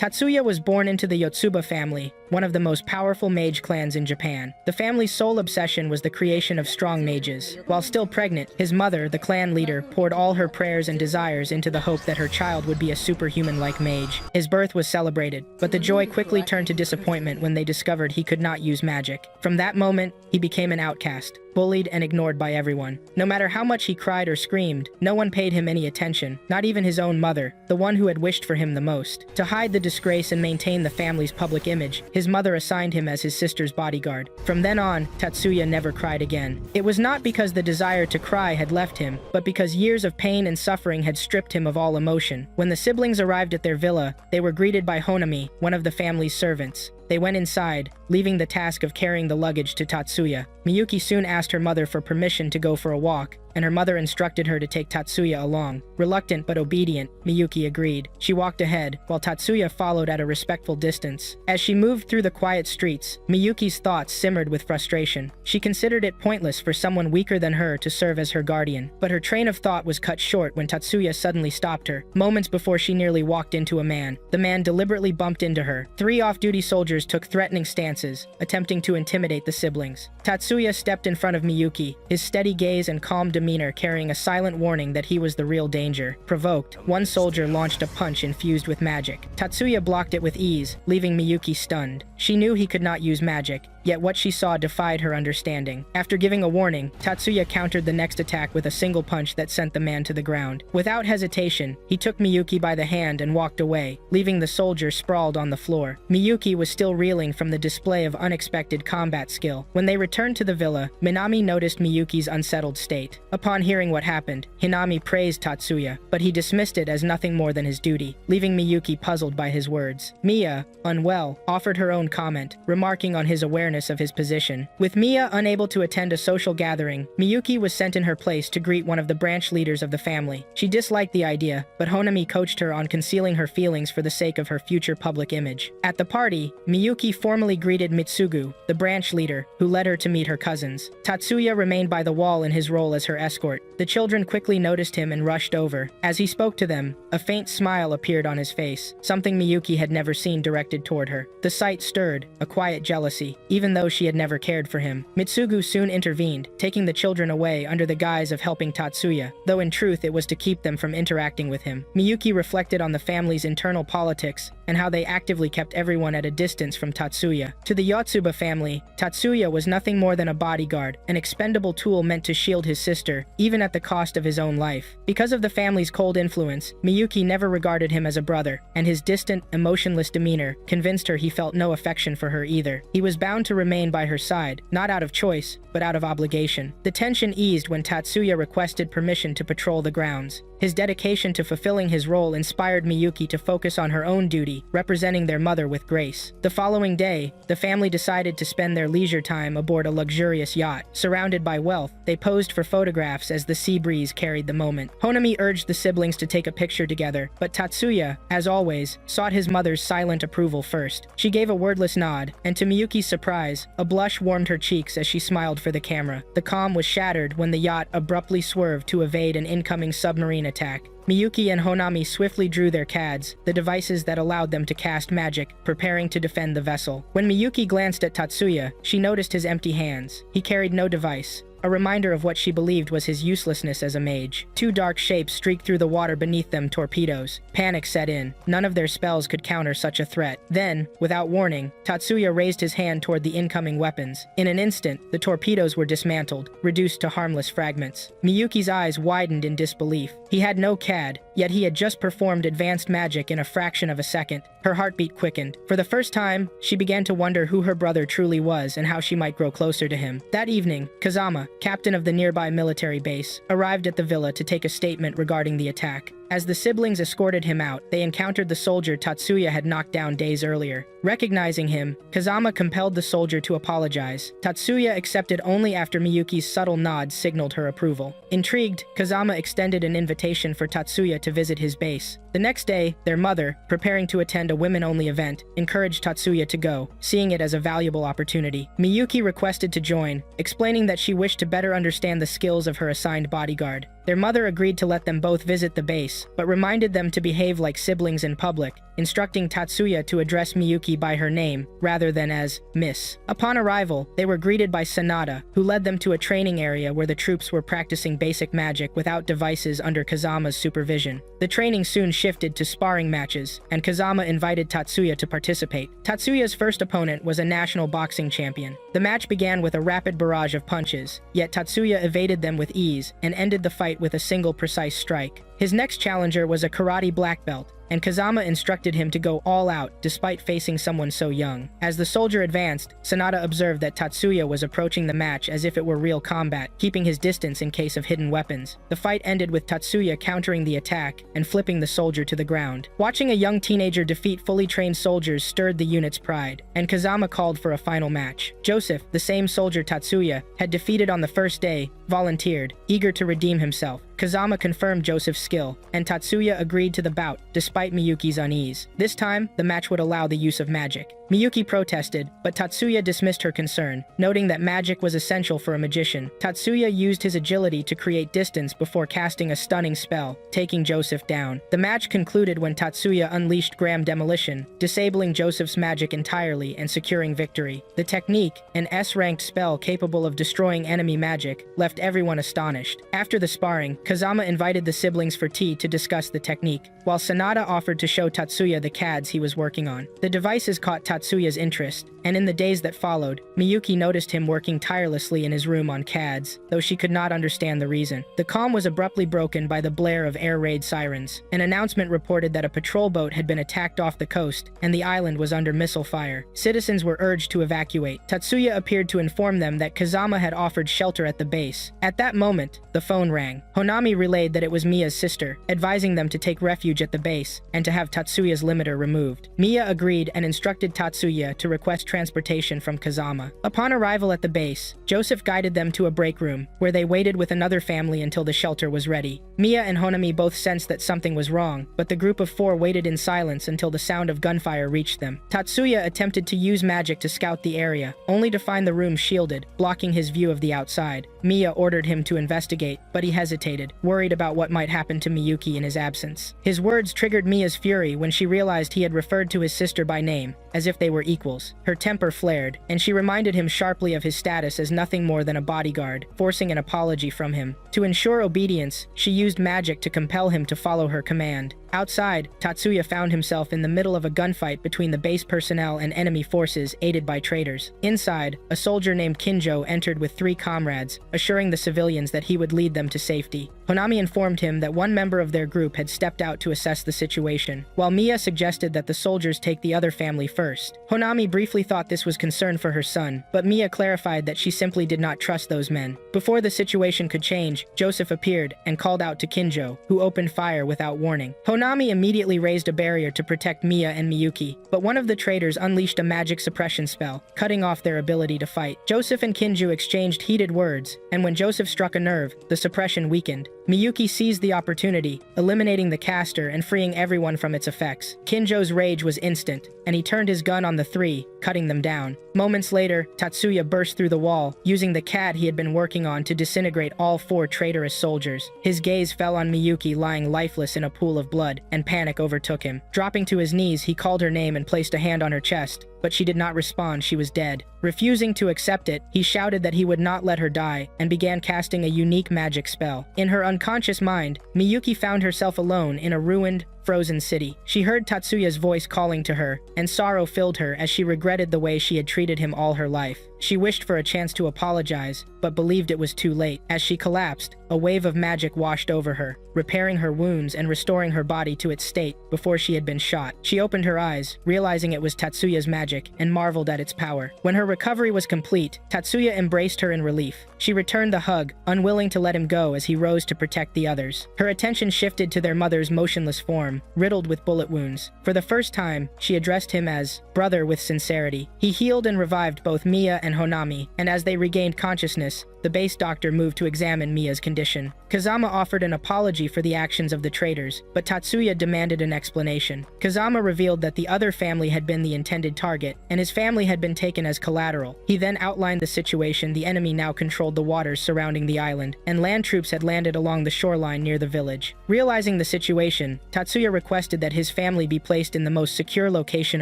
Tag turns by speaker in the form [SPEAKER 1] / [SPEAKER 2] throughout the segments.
[SPEAKER 1] Tatsuya was born into the Yotsuba family, one of the most powerful mage clans in Japan. The family's sole obsession was the creation of strong mages. While still pregnant, his mother, the clan leader, poured all her prayers and desires into the hope that her child would be a superhuman-like mage. His birth was celebrated, but the joy quickly turned to disappointment when they discovered he could not use magic. From that moment, he became an outcast, bullied and ignored by everyone. No matter how much he cried or screamed, no one paid him any attention, not even his own mother, the one who had wished for him the most. To hide the disgrace and maintain the family's public image, his mother assigned him as his sister's bodyguard. From then on, Tatsuya never cried again. It was not because the desire to cry had left him, but because years of pain and suffering had stripped him of all emotion. When the siblings arrived at their villa, they were greeted by Honami, one of the family's servants. They went inside, leaving the task of carrying the luggage to Tatsuya. Miyuki soon asked her mother for permission to go for a walk, and her mother instructed her to take Tatsuya along. Reluctant but obedient, Miyuki agreed. She walked ahead, while Tatsuya followed at a respectful distance. As she moved through the quiet streets, Miyuki's thoughts simmered with frustration. She considered it pointless for someone weaker than her to serve as her guardian. But her train of thought was cut short when Tatsuya suddenly stopped her. Moments before she nearly walked into a man, the man deliberately bumped into her. 3 off-duty soldiers took threatening stances, attempting to intimidate the siblings. Tatsuya stepped in front of Miyuki, his steady gaze and calm demeanor carrying a silent warning that he was the real danger. Provoked, one soldier launched a punch infused with magic. Tatsuya blocked it with ease, leaving Miyuki stunned. She knew he could not use magic, yet what she saw defied her understanding. After giving a warning, Tatsuya countered the next attack with a single punch that sent the man to the ground. Without hesitation, he took Miyuki by the hand and walked away, leaving the soldier sprawled on the floor. Miyuki was still reeling from the display of unexpected combat skill. When they returned to the villa, Minami noticed Miyuki's unsettled state. Upon hearing what happened, Hinami praised Tatsuya, but he dismissed it as nothing more than his duty, leaving Miyuki puzzled by his words. Miya, unwell, offered her own comment, remarking on his awareness of his position. With Miya unable to attend a social gathering, Miyuki was sent in her place to greet one of the branch leaders of the family. She disliked the idea, but Honami coached her on concealing her feelings for the sake of her future public image. At the party, Miyuki formally greeted Mitsugu, the branch leader, who led her to meet her cousins. Tatsuya remained by the wall in his role as her escort. The children quickly noticed him and rushed over. As he spoke to them, a faint smile appeared on his face, something Miyuki had never seen directed toward her. The sight stirred a quiet jealousy, even though she had never cared for him. Mitsugu soon intervened, taking the children away under the guise of helping Tatsuya, though in truth it was to keep them from interacting with him. Miyuki reflected on the family's internal politics and how they actively kept everyone at a distance from Tatsuya. To the Yotsuba family, Tatsuya was nothing more than a bodyguard, an expendable tool meant to shield his sister, even at the cost of his own life. Because of the family's cold influence, Miyuki never regarded him as a brother, and his distant, emotionless demeanor convinced her he felt no affection for her either. He was bound to remain by her side, not out of choice, but out of obligation. The tension eased when Tatsuya requested permission to patrol the grounds. His dedication to fulfilling his role inspired Miyuki to focus on her own duty, representing their mother with grace. The following day, the family decided to spend their leisure time aboard a luxurious yacht. Surrounded by wealth, they posed for photographs as the sea breeze carried the moment. Honami urged the siblings to take a picture together, but Tatsuya, as always, sought his mother's silent approval first. She gave a wordless nod, and to Miyuki's surprise, a blush warmed her cheeks as she smiled for the camera. The calm was shattered when the yacht abruptly swerved to evade an incoming submarine attack. Miyuki and Honami swiftly drew their CADs, the devices that allowed them to cast magic, preparing to defend the vessel. When Miyuki glanced at Tatsuya, she noticed his empty hands. He carried no device, a reminder of what she believed was his uselessness as a mage. 2 dark shapes streaked through the water beneath them, torpedoes. Panic set in. None of their spells could counter such a threat. Then, without warning, Tatsuya raised his hand toward the incoming weapons. In an instant, the torpedoes were dismantled, reduced to harmless fragments. Miyuki's eyes widened in disbelief. He had no CAD, yet he had just performed advanced magic in a fraction of a second. Her heartbeat quickened. For the first time, she began to wonder who her brother truly was and how she might grow closer to him. That evening, Kazama, captain of the nearby military base, arrived at the villa to take a statement regarding the attack. As the siblings escorted him out, they encountered the soldier Tatsuya had knocked down days earlier. Recognizing him, Kazama compelled the soldier to apologize. Tatsuya accepted only after Miyuki's subtle nod signaled her approval. Intrigued, Kazama extended an invitation for Tatsuya to visit his base. The next day, their mother, preparing to attend a women-only event, encouraged Tatsuya to go, seeing it as a valuable opportunity. Miyuki requested to join, explaining that she wished to better understand the skills of her assigned bodyguard. Their mother agreed to let them both visit the base, but reminded them to behave like siblings in public, instructing Tatsuya to address Miyuki by her name, rather than as Miss. Upon arrival, they were greeted by Sanada, who led them to a training area where the troops were practicing basic magic without devices under Kazama's supervision. The training soon shifted to sparring matches, and Kazama invited Tatsuya to participate. Tatsuya's first opponent was a national boxing champion. The match began with a rapid barrage of punches, yet Tatsuya evaded them with ease and ended the fight with a single precise strike. His next challenger was a karate black belt, and Kazama instructed him to go all out despite facing someone so young. As the soldier advanced, Sanada observed that Tatsuya was approaching the match as if it were real combat, keeping his distance in case of hidden weapons. The fight ended with Tatsuya countering the attack and flipping the soldier to the ground. Watching a young teenager defeat fully trained soldiers stirred the unit's pride, and Kazama called for a final match. Joseph, the same soldier Tatsuya had defeated on the first day, volunteered, eager to redeem himself. Kazama confirmed Joseph's skill, and Tatsuya agreed to the bout, despite Miyuki's unease. This time, the match would allow the use of magic. Miyuki protested, but Tatsuya dismissed her concern, noting that magic was essential for a magician. Tatsuya used his agility to create distance before casting a stunning spell, taking Joseph down. The match concluded when Tatsuya unleashed Graham Demolition, disabling Joseph's magic entirely and securing victory. The technique, an S-ranked spell capable of destroying enemy magic, left everyone astonished. After the sparring, Kazama invited the siblings for tea to discuss the technique, while Sanada offered to show Tatsuya the CADs he was working on. The devices caught Tatsuya's interest, and in the days that followed, Miyuki noticed him working tirelessly in his room on CADs, though she could not understand the reason. The calm was abruptly broken by the blare of air raid sirens. An announcement reported that a patrol boat had been attacked off the coast, and the island was under missile fire. Citizens were urged to evacuate. Tatsuya appeared to inform them that Kazama had offered shelter at the base. At that moment, the phone rang. Hanami relayed that it was Miya's sister, advising them to take refuge at the base, and to have Tatsuya's limiter removed. Miya agreed and instructed Tatsuya to request transportation from Kazama. Upon arrival at the base, Joseph guided them to a break room, where they waited with another family until the shelter was ready. Miya and Hanami both sensed that something was wrong, but the group of four waited in silence until the sound of gunfire reached them. Tatsuya attempted to use magic to scout the area, only to find the room shielded, blocking his view of the outside. Miya ordered him to investigate, but he hesitated, worried about what might happen to Miyuki in his absence. His words triggered Miya's fury when she realized he had referred to his sister by name, as if they were equals. Her temper flared, and she reminded him sharply of his status as nothing more than a bodyguard, forcing an apology from him. To ensure obedience, she used magic to compel him to follow her command. Outside, Tatsuya found himself in the middle of a gunfight between the base personnel and enemy forces aided by traitors. Inside, a soldier named Kinjo entered with 3 comrades, assuring the civilians that he would lead them to safety. Hanami informed him that one member of their group had stepped out to assess the situation, while Miya suggested that the soldiers take the other family first. Hanami briefly thought this was concern for her son, but Miya clarified that she simply did not trust those men. Before the situation could change, Joseph appeared and called out to Kinjo, who opened fire without warning. Hanami immediately raised a barrier to protect Miya and Miyuki, but one of the traitors unleashed a magic suppression spell, cutting off their ability to fight. Joseph and Kinjo exchanged heated words, and when Joseph struck a nerve, the suppression weakened. Miyuki seized the opportunity, eliminating the caster and freeing everyone from its effects. Kinjo's rage was instant, and he turned his gun on the 3, cutting them down. Moments later, Tatsuya burst through the wall, using the CAD he had been working on to disintegrate all 4 traitorous soldiers. His gaze fell on Miyuki lying lifeless in a pool of blood, and panic overtook him. Dropping to his knees, he called her name and placed a hand on her chest, but she did not respond. She was dead. Refusing to accept it, he shouted that he would not let her die, and began casting a unique magic spell. In her unconscious mind, Miyuki found herself alone in a ruined, frozen city. She heard Tatsuya's voice calling to her, and sorrow filled her as she regretted the way she had treated him all her life. She wished for a chance to apologize, but believed it was too late. As she collapsed, a wave of magic washed over her, repairing her wounds and restoring her body to its state before she had been shot. She opened her eyes, realizing it was Tatsuya's magic, and marveled at its power. When her recovery was complete, Tatsuya embraced her in relief. She returned the hug, unwilling to let him go as he rose to protect the others. Her attention shifted to their mother's motionless form, riddled with bullet wounds. For the first time, she addressed him as brother with sincerity. He healed and revived both Miya and Hanami, and as they regained consciousness, the base doctor moved to examine Mia's condition. Kazama offered an apology for the actions of the traitors, but Tatsuya demanded an explanation. Kazama revealed that the other family had been the intended target, and his family had been taken as collateral. He then outlined the situation. The enemy now controlled the waters surrounding the island, and land troops had landed along the shoreline near the village. Realizing the situation, Tatsuya requested that his family be placed in the most secure location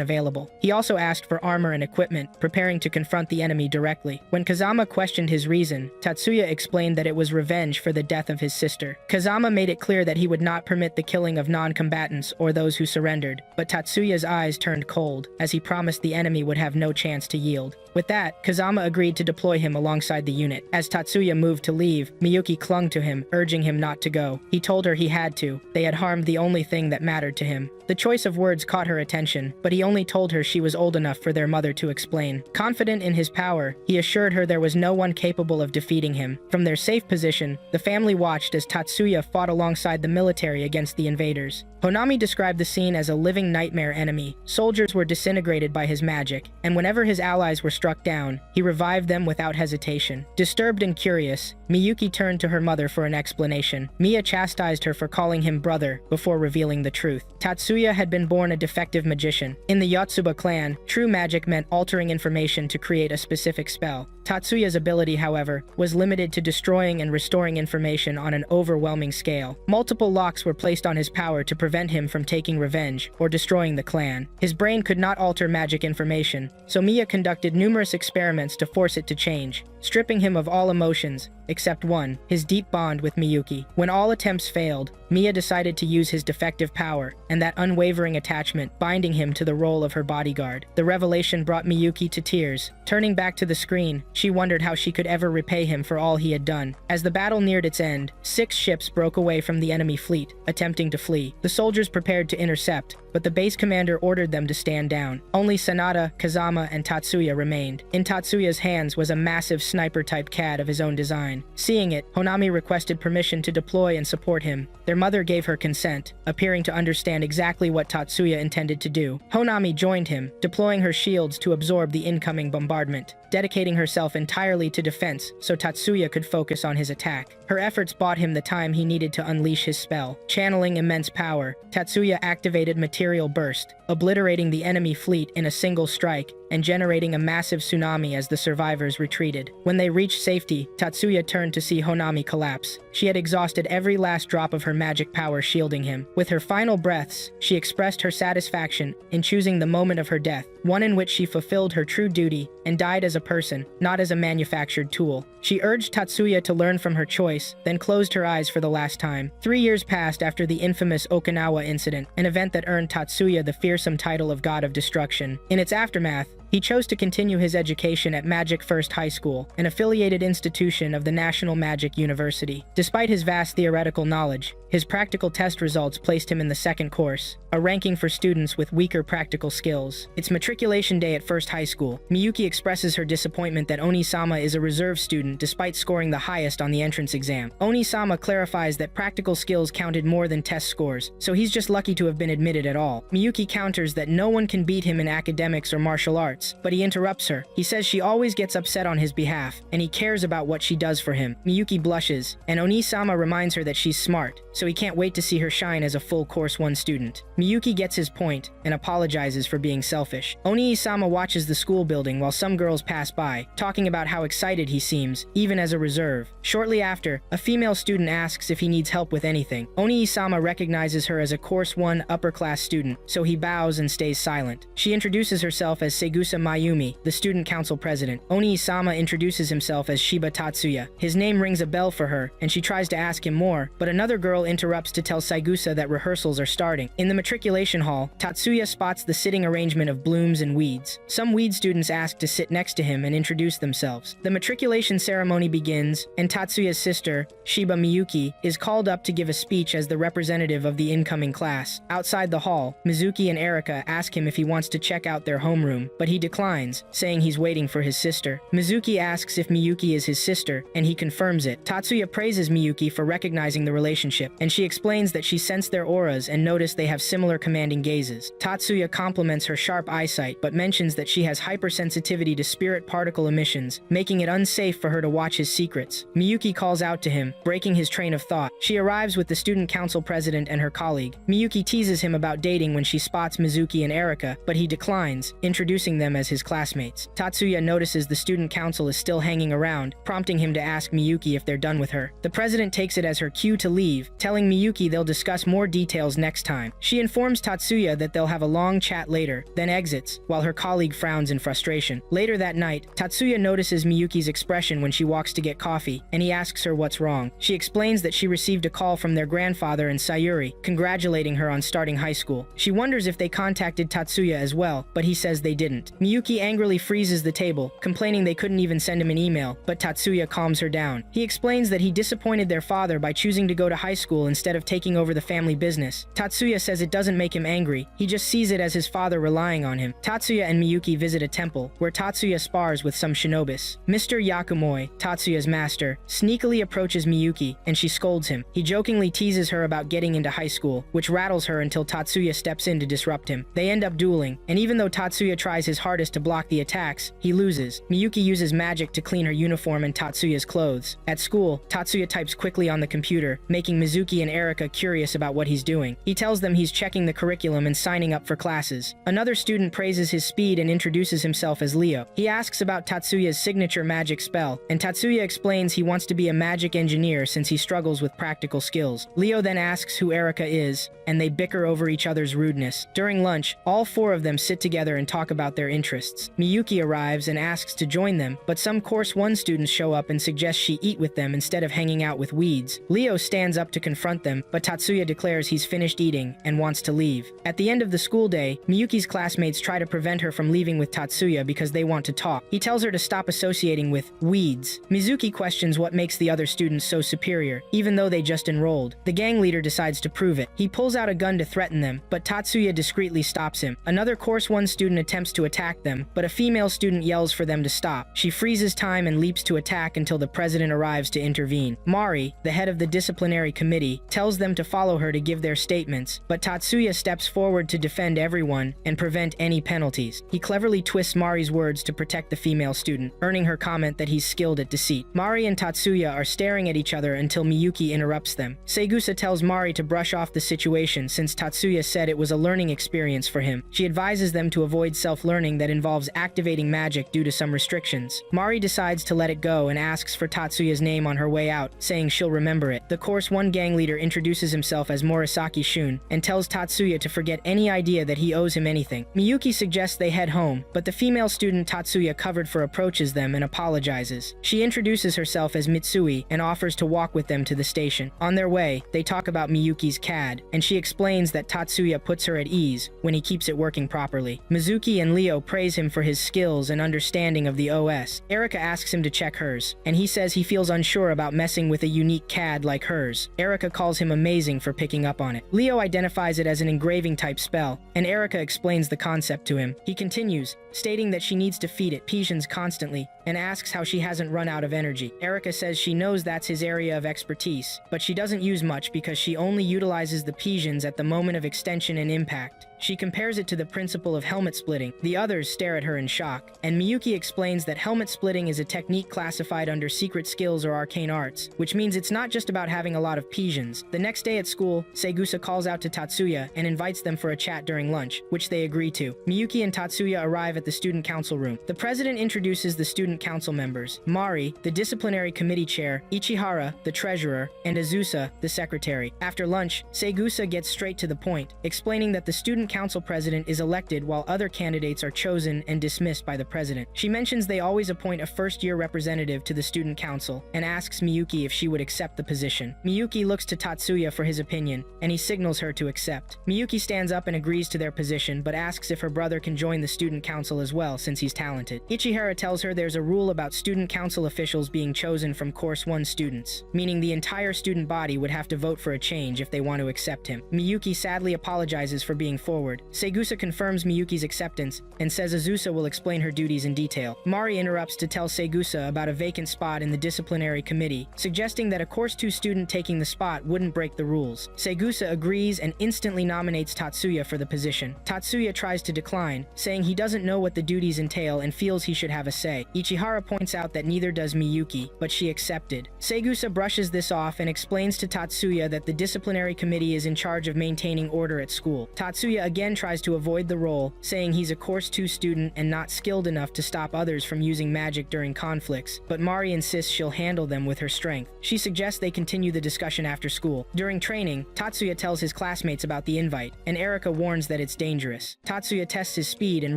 [SPEAKER 1] available. He also asked for armor and equipment, preparing to confront the enemy directly. When Kazama questioned his reason, Tatsuya explained that it was revenge for the death of his sister. Kazama made it clear that he would not permit the killing of non-combatants or those who surrendered, but Tatsuya's eyes turned cold, as he promised the enemy would have no chance to yield. With that, Kazama agreed to deploy him alongside the unit. As Tatsuya moved to leave, Miyuki clung to him, urging him not to go. He told her he had to. They had harmed the only thing that mattered to him. The choice of words caught her attention, but he only told her she was old enough for their mother to explain. Confident in his power, he assured her there was no one capable of defeating him. From their safe position, the family watched as Tatsuya fought alongside the military against the invaders. Honami described the scene as a living nightmare enemy. Soldiers were disintegrated by his magic, and whenever his allies were struck down, he revived them without hesitation. Disturbed and curious, Miyuki turned to her mother for an explanation. Mia chastised her for calling him brother before revealing the truth. Tatsuya had been born a defective magician. In the Yotsuba clan, true magic meant altering information to create a specific spell. Tatsuya's ability, however, was limited to destroying and restoring information on an overwhelming scale. Multiple locks were placed on his power to prevent him from taking revenge or destroying the clan. His brain could not alter magic information, so Mia conducted numerous experiments to force it to change, stripping him of all emotions, except one, his deep bond with Miyuki. When all attempts failed, Mia decided to use his defective power, and that unwavering attachment, binding him to the role of her bodyguard. The revelation brought Miyuki to tears. Turning back to the screen, she wondered how she could ever repay him for all he had done. As the battle neared its end, 6 ships broke away from the enemy fleet, attempting to flee. The soldiers prepared to intercept, but the base commander ordered them to stand down. Only Sanada, Kazama, and Tatsuya remained. In Tatsuya's hands was a massive sniper-type CAD of his own design. Seeing it, Honami requested permission to deploy and support him. Their mother gave her consent, appearing to understand exactly what Tatsuya intended to do. Honami joined him, deploying her shields to absorb the incoming bombardment, dedicating herself entirely to defense so Tatsuya could focus on his attack. Her efforts bought him the time he needed to unleash his spell. Channeling immense power, Tatsuya activated Material Burst, obliterating the enemy fleet in a single strike and generating a massive tsunami as the survivors retreated. When they reached safety, Tatsuya turned to see Honami collapse. She had exhausted every last drop of her magic power shielding him. With her final breaths, she expressed her satisfaction in choosing the moment of her death, one in which she fulfilled her true duty and died as a person, not as a manufactured tool. She urged Tatsuya to learn from her choice, then closed her eyes for the last time. 3 years passed after the infamous Okinawa incident, an event that earned Tatsuya the fearsome title of God of Destruction. In its aftermath, he chose to continue his education at Magic First High School, an affiliated institution of the National Magic University. Despite his vast theoretical knowledge, his practical test results placed him in the second course, a ranking for students with weaker practical skills. It's matriculation day at First High School. Miyuki expresses her disappointment that Oni-sama is a reserve student despite scoring the highest on the entrance exam. Oni-sama clarifies that practical skills counted more than test scores, so he's just lucky to have been admitted at all. Miyuki counters that no one can beat him in academics or martial arts, but he interrupts her. He says she always gets upset on his behalf, and he cares about what she does for him. Miyuki blushes, and Oni-sama reminds her that she's smart, so he can't wait to see her shine as a full Course 1 student. Miyuki gets his point and apologizes for being selfish. Oni-sama watches the school building while some girls pass by, talking about how excited he seems, even as a reserve. Shortly after, a female student asks if he needs help with anything. Oni-sama recognizes her as a Course 1 upper-class student, so he bows and stays silent. She introduces herself as Segusa Mayumi, the student council president. Oni-sama introduces himself as Shiba Tatsuya. His name rings a bell for her, and she tries to ask him more, but another girl interrupts to tell Saigusa that rehearsals are starting. In the matriculation hall, Tatsuya spots the sitting arrangement of blooms and weeds. Some weed students ask to sit next to him and introduce themselves. The matriculation ceremony begins, and Tatsuya's sister, Shiba Miyuki, is called up to give a speech as the representative of the incoming class. Outside the hall, Mizuki and Erika ask him if he wants to check out their homeroom, but he declines, saying he's waiting for his sister. Mizuki asks if Miyuki is his sister, and he confirms it. Tatsuya praises Miyuki for recognizing the relationship. friendship, and she explains that she sensed their auras and noticed they have similar commanding gazes. Tatsuya compliments her sharp eyesight, but mentions that she has hypersensitivity to spirit particle emissions, making it unsafe for her to watch his secrets. Miyuki calls out to him, breaking his train of thought. She arrives with the student council president and her colleague. Miyuki teases him about dating when she spots Mizuki and Erika, but he declines, introducing them as his classmates. Tatsuya notices the student council is still hanging around, prompting him to ask Miyuki if they're done with her. The president takes it as her cue to leave, telling Miyuki they'll discuss more details next time. She informs Tatsuya that they'll have a long chat later, then exits, while her colleague frowns in frustration. Later that night, Tatsuya notices Miyuki's expression when she walks to get coffee, and he asks her what's wrong. She explains that she received a call from their grandfather and Sayuri, congratulating her on starting high school. She wonders if they contacted Tatsuya as well, but he says they didn't. Miyuki angrily freezes the table, complaining they couldn't even send him an email, but Tatsuya calms her down. He explains that he disappointed their father by choosing to go to high school instead of taking over the family business. Tatsuya says it doesn't make him angry, he just sees it as his father relying on him. Tatsuya and Miyuki visit a temple, where Tatsuya spars with some shinobis. Mr. Yakumoy, Tatsuya's master, sneakily approaches Miyuki, and she scolds him. He jokingly teases her about getting into high school, which rattles her until Tatsuya steps in to disrupt him. They end up dueling, and even though Tatsuya tries his hardest to block the attacks, he loses. Miyuki uses magic to clean her uniform and Tatsuya's clothes. At school, Tatsuya types quickly on the computer, making Mizuki and Erika curious about what he's doing. He tells them he's checking the curriculum and signing up for classes. Another student praises his speed and introduces himself as Leo. He asks about Tatsuya's signature magic spell, and Tatsuya explains he wants to be a magic engineer since he struggles with practical skills. Leo then asks who Erika is, and they bicker over each other's rudeness. During lunch, all four of them sit together and talk about their interests. Miyuki arrives and asks to join them, but some Course 1 students show up and suggest she eat with them instead of hanging out with weeds. Leo stands up to confront them, but Tatsuya declares he's finished eating and wants to leave. At the end of the school day, Miyuki's classmates try to prevent her from leaving with Tatsuya because they want to talk. He tells her to stop associating with weeds. Mizuki questions what makes the other students so superior, even though they just enrolled. The gang leader decides to prove it. He pulls out a gun to threaten them, but Tatsuya discreetly stops him. Another Course 1 student attempts to attack them, but a female student yells for them to stop. She freezes time and leaps to attack until the president arrives to intervene. Mari, the head of the disciplinary committee, tells them to follow her to give their statements, but Tatsuya steps forward to defend everyone and prevent any penalties. He cleverly twists Mari's words to protect the female student, earning her comment that he's skilled at deceit. Mari and Tatsuya are staring at each other until Miyuki interrupts them. Segusa tells Mari to brush off the situation since Tatsuya said it was a learning experience for him. She advises them to avoid self-learning that involves activating magic due to some restrictions. Mari decides to let it go and asks for Tatsuya's name on her way out, saying she'll remember it. The Course 1 gang leader introduces himself as Morisaki Shun and tells Tatsuya to forget any idea that he owes him anything. Miyuki suggests they head home, but the female student Tatsuya covered for approaches them and apologizes. She introduces herself as Mitsui and offers to walk with them to the station. On their way, they talk about Miyuki's CAD, and she explains that Tatsuya puts her at ease when he keeps it working properly. Mizuki and Leo praise him for his skills and understanding of the OS. Erika asks him to check hers, and he says he feels unsure about messing with a unique CAD like hers. Erika calls him amazing for picking up on it. Leo identifies it as an engraving type spell, and Erika explains the concept to him. He continues, stating that she needs to feed it pigeons constantly, and asks how she hasn't run out of energy. Erika says she knows that's his area of expertise, but she doesn't use much because she only utilizes the pigeons at the moment of extension and impact. She compares it to the principle of helmet splitting. The others stare at her in shock, and Miyuki explains that helmet splitting is a technique classified under secret skills or arcane arts, which means it's not just about having a lot of pigeons. The next day at school, Segusa calls out to Tatsuya and invites them for a chat during lunch, which they agree to. Miyuki and Tatsuya arrive at the student council room. The president introduces the student council members: Mari, the disciplinary committee chair, Ichihara, the treasurer, and Azusa, the secretary. After lunch, Segusa gets straight to the point, explaining that the student council president is elected while other candidates are chosen and dismissed by the president. She mentions they always appoint a first-year representative to the student council and asks Miyuki if she would accept the position. Miyuki looks to Tatsuya for his opinion, and he signals her to accept. Miyuki stands up and agrees to their position, but asks if her brother can join the student council as well since he's talented. Ichihara tells her there's a rule about student council officials being chosen from Course 1 students, meaning the entire student body would have to vote for a change if they want to accept him. Miyuki sadly apologizes for being forward forward. Segusa confirms Miyuki's acceptance and says Azusa will explain her duties in detail. Mari interrupts to tell Segusa about a vacant spot in the disciplinary committee, suggesting that a Course 2 student taking the spot wouldn't break the rules. Segusa agrees and instantly nominates Tatsuya for the position. Tatsuya tries to decline, saying he doesn't know what the duties entail and feels he should have a say. Ichihara points out that neither does Miyuki, but she accepted. Segusa brushes this off and explains to Tatsuya that the disciplinary committee is in charge of maintaining order at school. Tatsuya again tries to avoid the role, saying he's a Course 2 student and not skilled enough to stop others from using magic during conflicts, but Mari insists she'll handle them with her strength. She suggests they continue the discussion after school. During training, Tatsuya tells his classmates about the invite, and Erika warns that it's dangerous. Tatsuya tests his speed and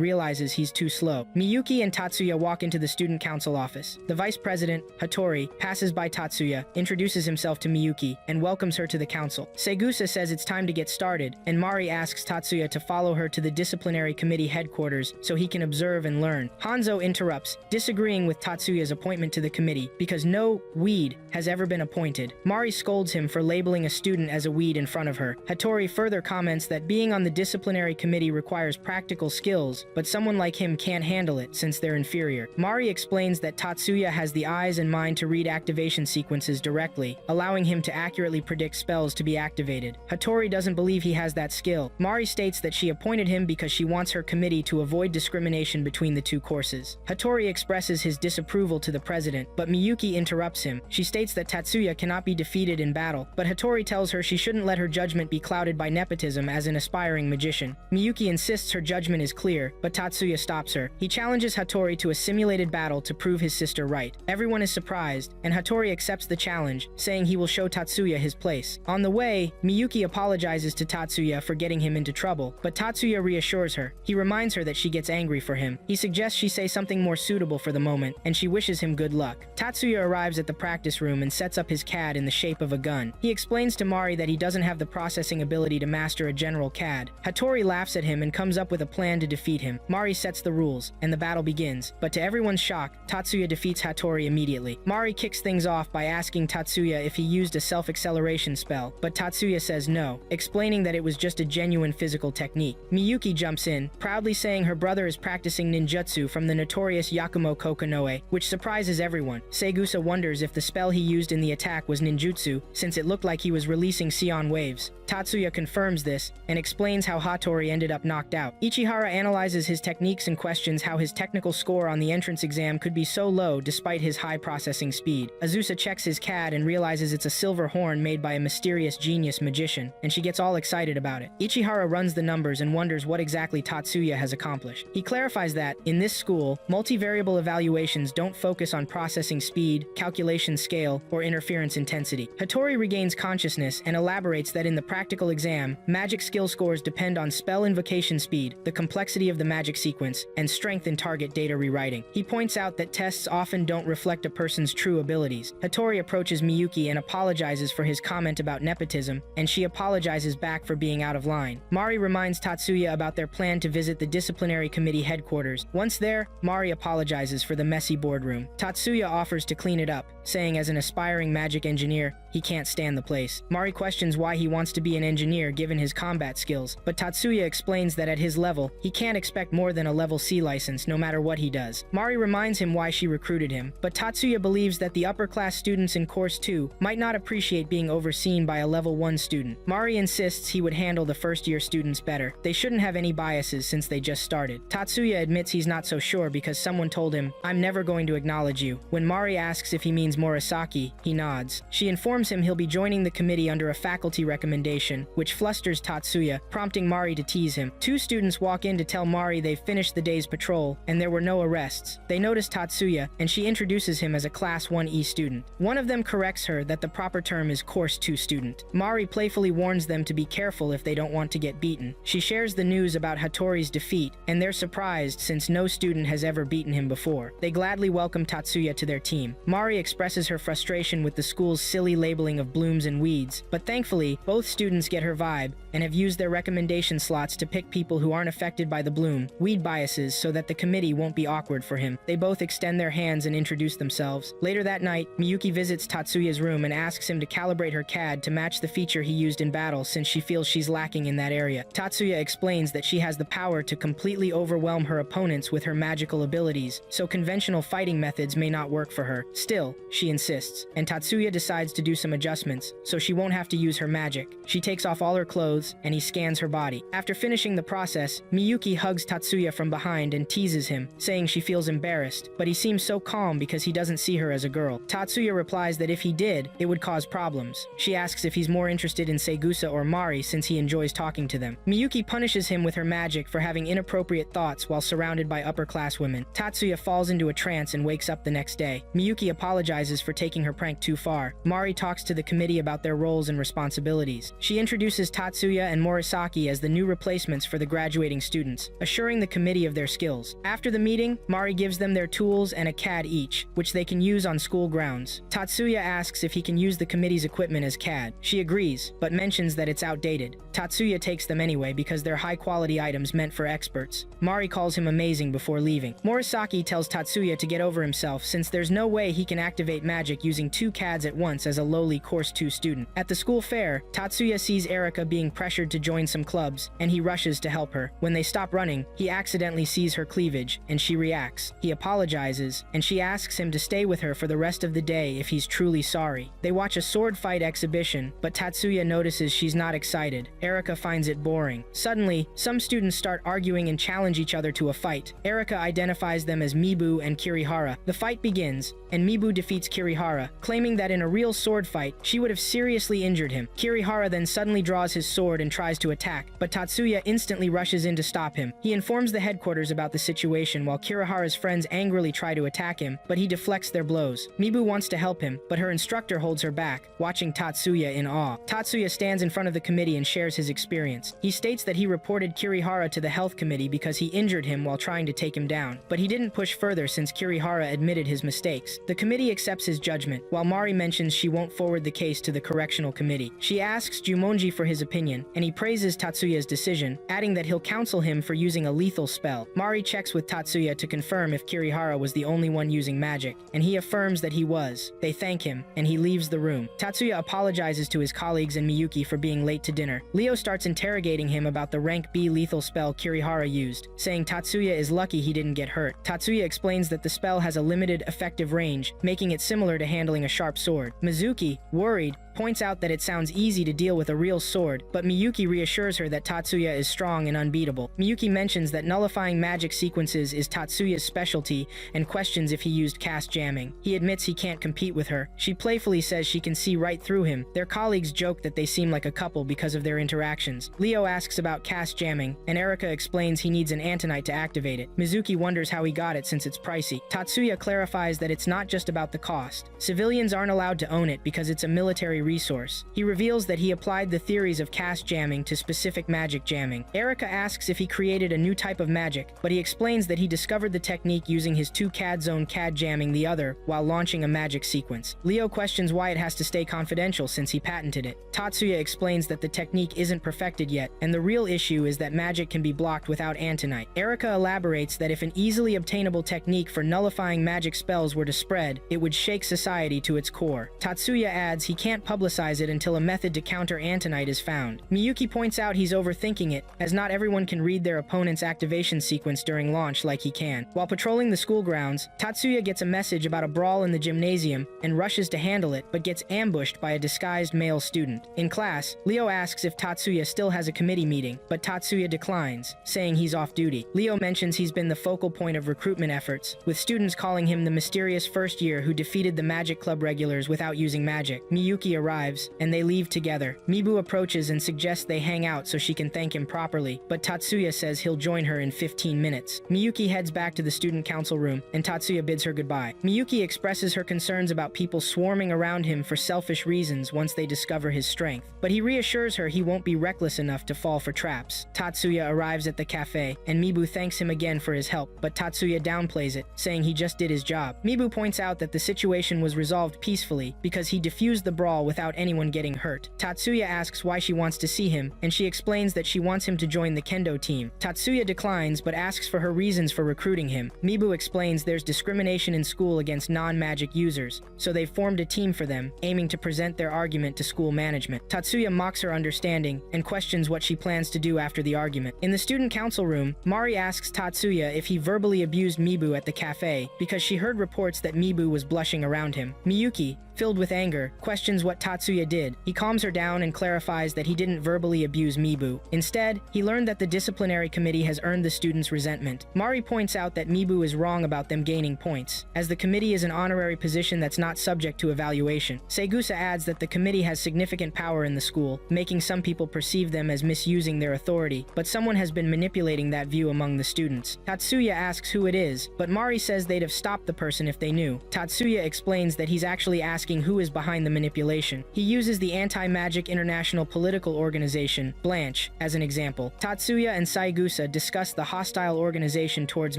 [SPEAKER 1] realizes he's too slow. Miyuki and Tatsuya walk into the student council office. The vice president, Hattori, passes by Tatsuya, introduces himself to Miyuki, and welcomes her to the council. Segusa says it's time to get started, and Mari asks Tatsuya to follow her to the disciplinary committee headquarters so he can observe and learn. Hanzo interrupts, disagreeing with Tatsuya's appointment to the committee because no weed has ever been appointed. Mari scolds him for labeling a student as a weed in front of her. Hattori further comments that being on the disciplinary committee requires practical skills, but someone like him can't handle it since they're inferior. Mari explains that Tatsuya has the eyes and mind to read activation sequences directly, allowing him to accurately predict spells to be activated. Hattori doesn't believe he has that skill. Mari states that she appointed him because she wants her committee to avoid discrimination between the two courses. Hattori expresses his disapproval to the president, but Miyuki interrupts him. She states that Tatsuya cannot be defeated in battle, but Hattori tells her she shouldn't let her judgment be clouded by nepotism as an aspiring magician. Miyuki insists her judgment is clear, but Tatsuya stops her. He challenges Hattori to a simulated battle to prove his sister right. Everyone is surprised, and Hattori accepts the challenge, saying he will show Tatsuya his place. On the way, Miyuki apologizes to Tatsuya for getting him into trouble, but Tatsuya reassures her. He reminds her that she gets angry for him. He suggests she say something more suitable for the moment, and she wishes him good luck. Tatsuya arrives at the practice room and sets up his CAD in the shape of a gun. He explains to Mari that he doesn't have the processing ability to master a general CAD. Hattori laughs at him and comes up with a plan to defeat him. Mari sets the rules, and the battle begins. But to everyone's shock, Tatsuya defeats Hattori immediately. Mari kicks things off by asking Tatsuya if he used a self-acceleration spell, but Tatsuya says no, explaining that it was just a genuine physical technique. Miyuki jumps in, proudly saying her brother is practicing ninjutsu from the notorious Yakumo Kokonoe, which surprises everyone. Segusa wonders if the spell he used in the attack was ninjutsu, since it looked like he was releasing Sion waves. Tatsuya confirms this, and explains how Hattori ended up knocked out. Ichihara analyzes his techniques and questions how his technical score on the entrance exam could be so low despite his high processing speed. Azusa checks his CAD and realizes it's a silver horn made by a mysterious genius magician, and she gets all excited about it. Ichihara runs the numbers and wonders what exactly Tatsuya has accomplished. He clarifies that, in this school, multivariable evaluations don't focus on processing speed, calculation scale, or interference intensity. Hattori regains consciousness and elaborates that in the practical exam, magic skill scores depend on spell invocation speed, the complexity of the magic sequence, and strength in target data rewriting. He points out that tests often don't reflect a person's true abilities. Hattori approaches Miyuki and apologizes for his comment about nepotism, and she apologizes back for being out of line. Mari reminds Tatsuya about their plan to visit the disciplinary committee headquarters. Once there, Mari apologizes for the messy boardroom. Tatsuya offers to clean it up, saying as an aspiring magic engineer, he can't stand the place. Mari questions why he wants to be an engineer given his combat skills, but Tatsuya explains that at his level, he can't expect more than a level C license no matter what he does. Mari reminds him why she recruited him, but Tatsuya believes that the upper-class students in Course 2 might not appreciate being overseen by a level 1 student. Mari insists he would handle the first-year students better. They shouldn't have any biases since they just started. Tatsuya admits he's not so sure because someone told him, "I'm never going to acknowledge you." When Mari asks if he means Murasaki, he nods. She informs him he'll be joining the committee under a faculty recommendation, which flusters Tatsuya, prompting Mari to tease him. Two students walk in to tell Mari they've finished the day's patrol, and there were no arrests. They notice Tatsuya, and she introduces him as a Class 1E student. One of them corrects her that the proper term is Course 2 student. Mari playfully warns them to be careful if they don't want to get beaten. She shares the news about Hattori's defeat, and they're surprised since no student has ever beaten him before. They gladly welcome Tatsuya to their team. Mari expresses her frustration with the school's silly labeling of blooms and weeds, but thankfully, both students get her vibe and have used their recommendation slots to pick people who aren't affected by the bloom, weed biases, so that the committee won't be awkward for him. They both extend their hands and introduce themselves. Later that night, Miyuki visits Tatsuya's room and asks him to calibrate her CAD to match the feature he used in battle since she feels she's lacking in that area. Tatsuya explains that she has the power to completely overwhelm her opponents with her magical abilities, so conventional fighting methods may not work for her. Still, she insists, and Tatsuya decides to do some adjustments, so she won't have to use her magic. She takes off all her clothes, and he scans her body. After finishing the process, Miyuki hugs Tatsuya from behind and teases him, saying she feels embarrassed, but he seems so calm because he doesn't see her as a girl. Tatsuya replies that if he did, it would cause problems. She asks if he's more interested in Segusa or Mari since he enjoys talking to them. Miyuki punishes him with her magic for having inappropriate thoughts while surrounded by upper-class women. Tatsuya falls into a trance and wakes up the next day. Miyuki apologizes for taking her prank too far. Mari talks to the committee about their roles and responsibilities. She introduces Tatsuya and Morisaki as the new replacements for the graduating students, assuring the committee of their skills. After the meeting, Mari gives them their tools and a CAD each, which they can use on school grounds. Tatsuya asks if he can use the committee's equipment as CAD. She agrees, but mentions that it's outdated. Tatsuya takes them anyway because they're high-quality items meant for experts. Mari calls him amazing before leaving. Morisaki tells Tatsuya to get over himself since there's no way he can activate magic using 2 CADs at once as a lowly Course 2 student. At the school fair, Tatsuya sees Erika being pressured to join some clubs, and he rushes to help her. When they stop running, he accidentally sees her cleavage, and she reacts. He apologizes, and she asks him to stay with her for the rest of the day if he's truly sorry. They watch a sword fight exhibition, but Tatsuya notices she's not excited. Erika finds it boring. Suddenly, some students start arguing and challenge each other to a fight. Erika identifies them as Mibu and Kirihara. The fight begins, and Mibu defeats Kirihara, claiming that in a real sword fight, she would have seriously injured him. Kirihara then suddenly draws his sword and tries to attack, but Tatsuya instantly rushes in to stop him. He informs the headquarters about the situation while Kirihara's friends angrily try to attack him, but he deflects their blows. Mibu wants to help him, but her instructor holds her back, watching Tatsuya in awe. Tatsuya stands in front of the committee and shares his experience. He states that he reported Kirihara to the health committee because he injured him while trying to take him down, but he didn't push further since Kirihara admitted his mistakes. The committee accepts his judgment, while Mari mentions she won't forward the case to the correctional committee. She asks Jumonji for his opinion, and he praises Tatsuya's decision, adding that he'll counsel him for using a lethal spell. Mari checks with Tatsuya to confirm if Kirihara was the only one using magic, and he affirms that he was. They thank him, and he leaves the room. Tatsuya apologizes to his colleagues and Miyuki for being late to dinner. Leo starts interrogating him about the rank B lethal spell Kirihara used, saying Tatsuya is lucky he didn't get hurt. Tatsuya explains that the spell has a limited effective range, making it similar to handling a sharp sword. Mizuki, worried, points out that it sounds easy to deal with a real sword, but Miyuki reassures her that Tatsuya is strong and unbeatable. Miyuki mentions that nullifying magic sequences is Tatsuya's specialty and questions if he used cast jamming. He admits he can't compete with her. She playfully says she can see right through him. Their colleagues joke that they seem like a couple because of their interactions. Leo asks about cast jamming, and Erika explains he needs an Antonite to activate it. Mizuki wonders how he got it since it's pricey. Tatsuya clarifies that it's not just about the cost. Civilians aren't allowed to own it because it's a military resource. He reveals that he applied the theories of cast jamming to specific magic jamming. Erika asks if he created a new type of magic, but he explains that he discovered the technique using his 2 CAD zone CAD jamming the other while launching a magic sequence. Leo questions why it has to stay confidential since he patented it. Tatsuya explains that the technique isn't perfected yet, and the real issue is that magic can be blocked without Antonite. Erika elaborates that if an easily obtainable technique for nullifying magic spells were to spread, it would shake society to its core. Tatsuya adds he can't publicize it until a method to counter Antonite is found. Miyuki points out he's overthinking it, as not everyone can read their opponent's activation sequence during launch like he can. While patrolling the school grounds, Tatsuya gets a message about a brawl in the gymnasium and rushes to handle it, but gets ambushed by a disguised male student. In class, Leo asks if Tatsuya still has a committee meeting, but Tatsuya declines, saying he's off duty. Leo mentions he's been the focal point of recruitment efforts, with students calling him the mysterious first year who defeated the Magic Club regulars without using magic. Miyuki arrives, and they leave together. Mibu approaches and suggests they hang out so she can thank him properly, but Tatsuya says he'll join her in 15 minutes. Miyuki heads back to the student council room, and Tatsuya bids her goodbye. Miyuki expresses her concerns about people swarming around him for selfish reasons once they discover his strength, but he reassures her he won't be reckless enough to fall for traps. Tatsuya arrives at the cafe, and Mibu thanks him again for his help, but Tatsuya downplays it, saying he just did his job. Mibu points out that the situation was resolved peacefully because he defused the brawl without anyone getting hurt. Tatsuya asks why she wants to see him, and she explains that she wants him to join the kendo team. Tatsuya declines but asks for her reasons for recruiting him. Mibu explains there's discrimination in school against non-magic users, so they've formed a team for them, aiming to present their argument to school management. Tatsuya mocks her understanding and questions what she plans to do after the argument. In the student council room, Mari asks Tatsuya if he verbally abused Mibu at the cafe because she heard reports that Mibu was blushing around him. Miyuki, filled with anger, questions what Tatsuya did. He calms her down and clarifies that he didn't verbally abuse Mibu. Instead, he learned that the disciplinary committee has earned the students' resentment. Mari points out that Mibu is wrong about them gaining points, as the committee is an honorary position that's not subject to evaluation. Segusa adds that the committee has significant power in the school, making some people perceive them as misusing their authority, but someone has been manipulating that view among the students. Tatsuya asks who it is, but Mari says they'd have stopped the person if they knew. Tatsuya explains that he's actually asking who is behind the manipulation. He uses the Anti-Magic International Political Organization, Blanche, as an example. Tatsuya and Saigusa discuss the hostile organization towards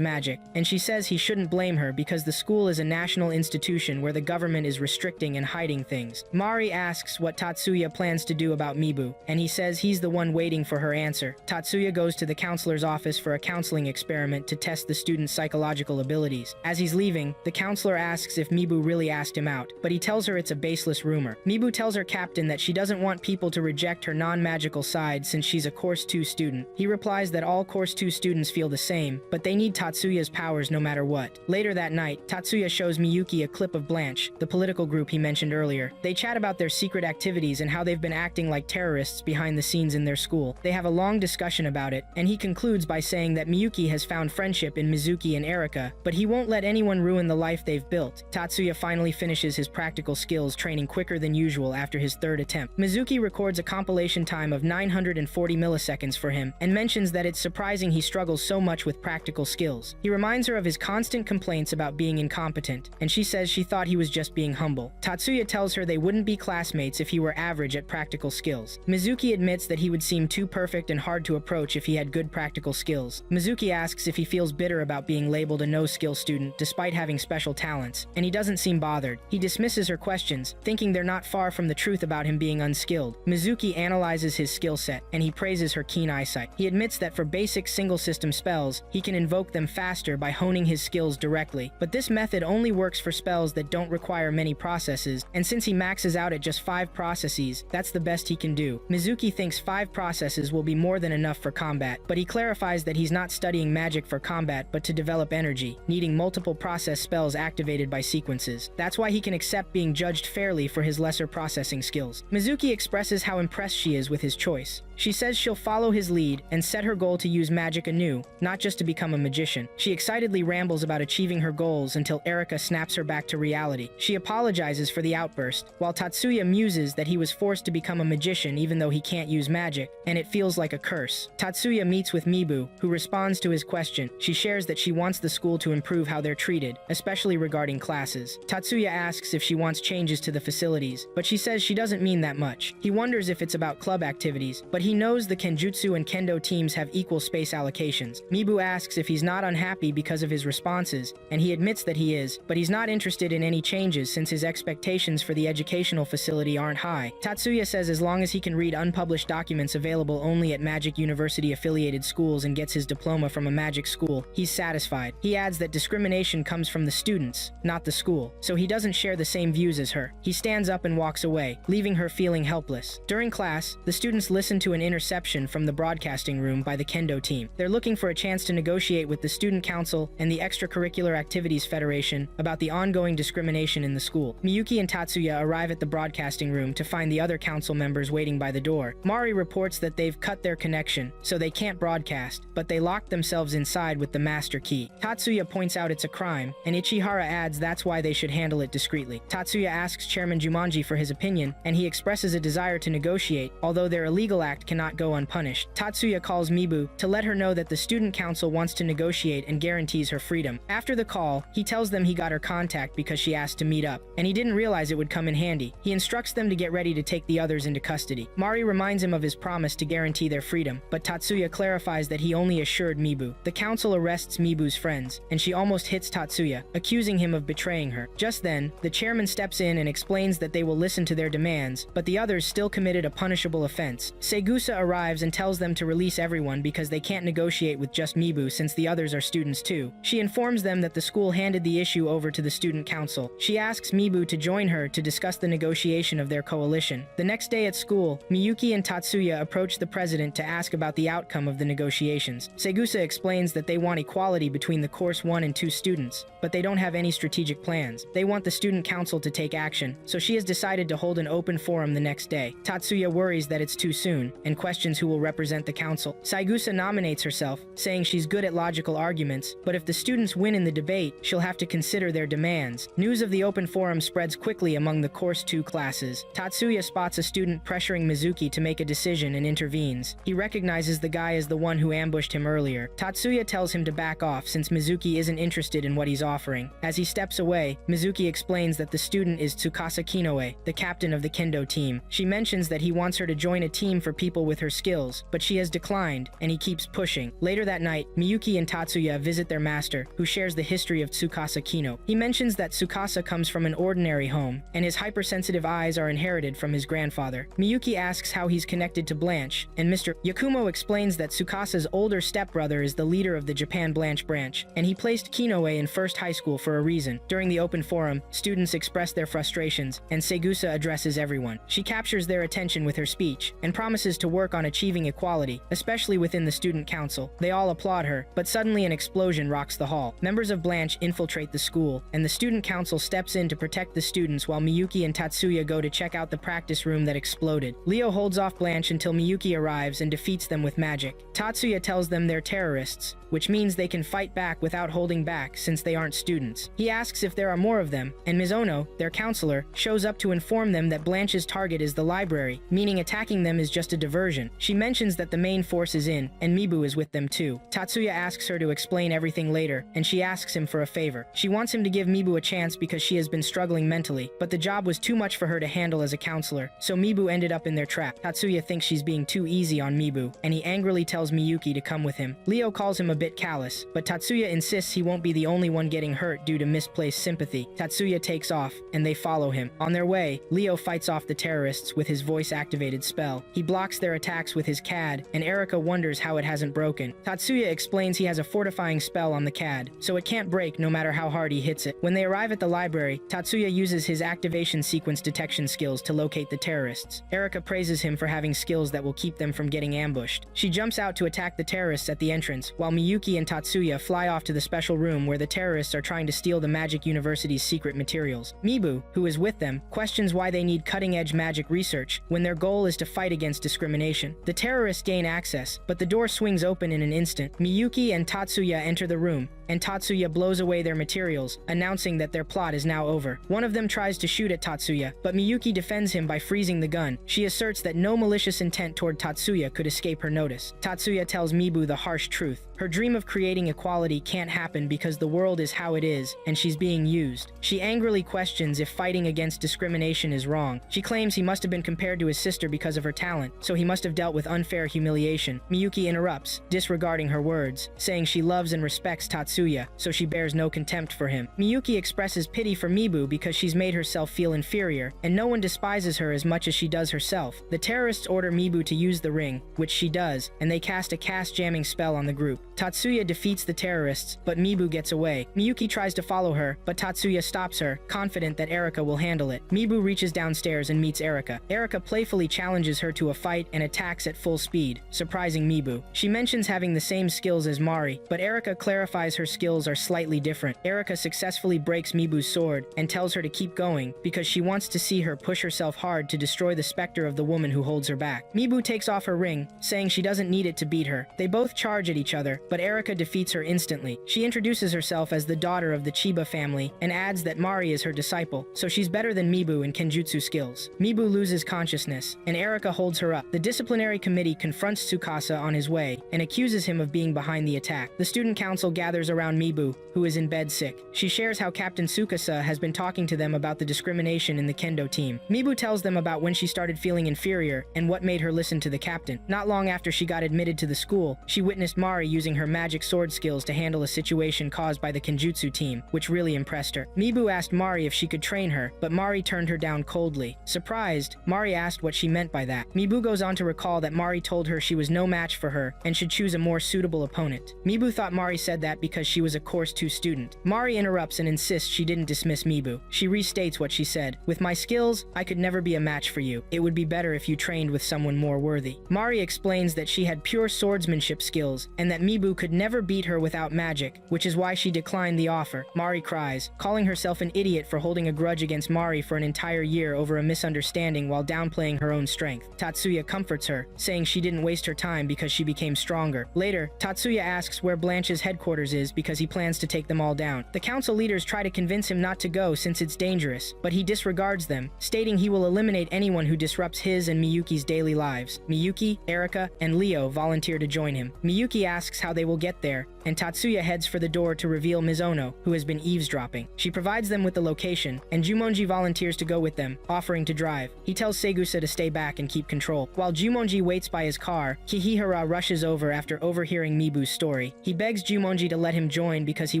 [SPEAKER 1] magic, and she says he shouldn't blame her because the school is a national institution where the government is restricting and hiding things. Mari asks what Tatsuya plans to do about Mibu, and he says he's the one waiting for her answer. Tatsuya goes to the counselor's office for a counseling experiment to test the student's psychological abilities. As he's leaving, the counselor asks if Mibu really asked him out, but he tells her it's a baseless rumor. Mibu tells her captain that she doesn't want people to reject her non-magical side since she's a Course 2 student. He replies that all Course 2 students feel the same, but they need Tatsuya's powers no matter what. Later that night, Tatsuya shows Miyuki a clip of Blanche, the political group he mentioned earlier. They chat about their secret activities and how they've been acting like terrorists behind the scenes in their school. They have a long discussion about it, and he concludes by saying that Miyuki has found friendship in Mizuki and Erika, but he won't let anyone ruin the life they've built. Tatsuya finally finishes his practical skills training quicker than usual after his third attempt. Mizuki records a compilation time of 940 milliseconds for him and mentions that it's surprising he struggles so much with practical skills. He reminds her of his constant complaints about being incompetent, and she says she thought he was just being humble. Tatsuya tells her they wouldn't be classmates if he were average at practical skills. Mizuki admits that he would seem too perfect and hard to approach if he had good practical skills. Mizuki asks if he feels bitter about being labeled a no-skill student despite having special talents, and he doesn't seem bothered. He dismisses her questions, thinking they're not far from the truth about him being unskilled. Mizuki analyzes his skill set, and he praises her keen eyesight. He admits that for basic single-system spells, he can invoke them faster by honing his skills directly, but this method only works for spells that don't require many processes, and since he maxes out at just 5 processes, that's the best he can do. Mizuki thinks 5 processes will be more than enough for combat, but he clarifies that he's not studying magic for combat but to develop energy, needing multiple process spells activated by sequences. That's why he can accept being judged fairly for his lesser processing skills. Mizuki expresses how impressed she is with his choice. She says she'll follow his lead and set her goal to use magic anew, not just to become a magician. She excitedly rambles about achieving her goals until Erika snaps her back to reality. She apologizes for the outburst, while Tatsuya muses that he was forced to become a magician even though he can't use magic, and it feels like a curse. Tatsuya meets with Mibu, who responds to his question. She shares that she wants the school to improve how they're treated, especially regarding classes. Tatsuya asks if she wants changes to the facilities, but she says she doesn't mean that much. He wonders if it's about club activities, but he knows the Kenjutsu and Kendo teams have equal space allocations. Mibu asks if he's not unhappy because of his responses, and he admits that he is, but he's not interested in any changes since his expectations for the educational facility aren't high. Tatsuya says as long as he can read unpublished documents available only at Magic University affiliated schools and gets his diploma from a magic school, he's satisfied. He adds that discrimination comes from the students, not the school, so he doesn't share the same views as her. He stands up and walks away, leaving her feeling helpless. During class, the students listen to an interception from the broadcasting room by the Kendo team. They're looking for a chance to negotiate with the Student Council and the Extracurricular Activities Federation about the ongoing discrimination in the school. Miyuki and Tatsuya arrive at the broadcasting room to find the other council members waiting by the door. Mari reports that they've cut their connection, so they can't broadcast, but they locked themselves inside with the master key. Tatsuya points out it's a crime, and Ichihara adds that's why they should handle it discreetly. Tatsuya asks Chairman Jumanji for his opinion, and he expresses a desire to negotiate, although their illegal act cannot go unpunished. Tatsuya calls Mibu to let her know that the student council wants to negotiate and guarantees her freedom. After the call, he tells them he got her contact because she asked to meet up, and he didn't realize it would come in handy. He instructs them to get ready to take the others into custody. Mari reminds him of his promise to guarantee their freedom, but Tatsuya clarifies that he only assured Mibu. The council arrests Mibu's friends, and she almost hits Tatsuya, accusing him of betraying her. Just then, the chairman steps in and explains that they will listen to their demands, but the others still committed a punishable offense. Segusa arrives and tells them to release everyone because they can't negotiate with just Mibu since the others are students too. She informs them that the school handed the issue over to the student council. She asks Mibu to join her to discuss the negotiation of their coalition. The next day at school, Miyuki and Tatsuya approach the president to ask about the outcome of the negotiations. Segusa explains that they want equality between the course 1 and 2 students, but they don't have any strategic plans. They want the student council to take action, so she has decided to hold an open forum the next day. Tatsuya worries that it's too soon, and questions who will represent the council. Segusa nominates herself, saying she's good at logical arguments, but if the students win in the debate, she'll have to consider their demands. News of the open forum spreads quickly among the course 2 classes. Tatsuya spots a student pressuring Mizuki to make a decision and intervenes. He recognizes the guy as the one who ambushed him earlier. Tatsuya tells him to back off since Mizuki isn't interested in what he's offering. As he steps away, Mizuki explains that the student is Tsukasa Kinoe, the captain of the kendo team. She mentions that he wants her to join a team for people with her skills, but she has declined, and he keeps pushing. Later that night, Miyuki and Tatsuya visit their master, who shares the history of Tsukasa Kino. He mentions that Tsukasa comes from an ordinary home, and his hypersensitive eyes are inherited from his grandfather. Miyuki asks how he's connected to Blanche, and Mr. Yakumo explains that Tsukasa's older stepbrother is the leader of the Japan Blanche branch, and he placed Kinoe in first high school for a reason. During the open forum, students express their frustrations, and Segusa addresses everyone. She captures their attention with her speech, and promises to work on achieving equality, especially within the student council. They all applaud her, but suddenly an explosion rocks the hall. Members of Blanche infiltrate the school, and the student council steps in to protect the students while Miyuki and Tatsuya go to check out the practice room that exploded. Leo holds off Blanche until Miyuki arrives and defeats them with magic. Tatsuya tells them they're terrorists, which means they can fight back without holding back since they aren't students. He asks if there are more of them, and Mizono, their counselor, shows up to inform them that Blanche's target is the library, meaning attacking them is just a diversion. She mentions that the main force is in, and Mibu is with them too. Tatsuya asks her to explain everything later, and she asks him for a favor. She wants him to give Mibu a chance because she has been struggling mentally, but the job was too much for her to handle as a counselor, so Mibu ended up in their trap. Tatsuya thinks she's being too easy on Mibu, and he angrily tells Miyuki to come with him. Leo calls him a bit callous, but Tatsuya insists he won't be the only one getting hurt due to misplaced sympathy. Tatsuya takes off, and they follow him. On their way, Leo fights off the terrorists with his voice-activated spell. He blocks their attacks with his CAD, and Erika wonders how it hasn't broken. Tatsuya explains he has a fortifying spell on the CAD, so it can't break no matter how hard he hits it. When they arrive at the library, Tatsuya uses his activation sequence detection skills to locate the terrorists. Erika praises him for having skills that will keep them from getting ambushed. She jumps out to attack the terrorists at the entrance, while Miyuki and Tatsuya fly off to the special room where the terrorists are trying to steal the Magic University's secret materials. Mibu, who is with them, questions why they need cutting-edge magic research when their goal is to fight against discrimination. The terrorists gain access, but the door swings open in an instant. Miyuki and Tatsuya enter the room, and Tatsuya blows away their materials, announcing that their plot is now over. One of them tries to shoot at Tatsuya, but Miyuki defends him by freezing the gun. She asserts that no malicious intent toward Tatsuya could escape her notice. Tatsuya tells Mibu the harsh truth. Her dream of creating equality can't happen because the world is how it is, and she's being used. She angrily questions if fighting against discrimination is wrong. She claims he must have been compared to his sister because of her talent, so he must have dealt with unfair humiliation. Miyuki interrupts, disregarding her words, saying she loves and respects Tatsuya, so she bears no contempt for him. Miyuki expresses pity for Mibu because she's made herself feel inferior, and no one despises her as much as she does herself. The terrorists order Mibu to use the ring, which she does, and they cast a cast-jamming spell on the group. Tatsuya defeats the terrorists, but Mibu gets away. Miyuki tries to follow her, but Tatsuya stops her, confident that Erika will handle it. Mibu reaches downstairs and meets Erika. Erika playfully challenges her to a fight and attacks at full speed, surprising Mibu. She mentions having the same skills as Mari, but Erika clarifies her skills are slightly different. Erika successfully breaks Mibu's sword and tells her to keep going because she wants to see her push herself hard to destroy the specter of the woman who holds her back. Mibu takes off her ring, saying she doesn't need it to beat her. They both charge at each other, but Erika defeats her instantly. She introduces herself as the daughter of the Chiba family and adds that Mari is her disciple, so she's better than Mibu in kenjutsu skills. Mibu loses consciousness, and Erika holds her up. The disciplinary committee confronts Tsukasa on his way and accuses him of being behind the attack. The student council gathers around Mibu, who is in bed sick. She shares how Captain Tsukasa has been talking to them about the discrimination in the kendo team. Mibu tells them about when she started feeling inferior and what made her listen to the captain. Not long after she got admitted to the school, she witnessed Mari using her magic sword skills to handle a situation caused by the Kenjutsu team, which really impressed her. Mibu asked Mari if she could train her, but Mari turned her down coldly. Surprised, Mari asked what she meant by that. Mibu goes on to recall that Mari told her she was no match for her and should choose a more suitable opponent. Mibu thought Mari said that because she was a Course 2 student. Mari interrupts and insists she didn't dismiss Mibu. She restates what she said. With my skills, I could never be a match for you. It would be better if you trained with someone more worthy. Mari explains that she had pure swordsmanship skills and that Mibu could never beat her without magic, which is why she declined the offer. Mari cries, calling herself an idiot for holding a grudge against Mari for an entire year over a misunderstanding while downplaying her own strength. Tatsuya comforts her, saying she didn't waste her time because she became stronger. Later, Tatsuya asks where Blanche's headquarters is because he plans to take them all down. The council leaders try to convince him not to go since it's dangerous, but he disregards them, stating he will eliminate anyone who disrupts his and Miyuki's daily lives. Miyuki, Erika, and Leo volunteer to join him. Miyuki asks how they will get there, and Tatsuya heads for the door to reveal Mizono, who has been eavesdropping. She provides them with the location, and Jumonji volunteers to go with them, offering to drive. He tells Segusa to stay back and keep control. While Jumonji waits by his car, Kihihara rushes over after overhearing Mibu's story. He begs Jumonji to let him join because he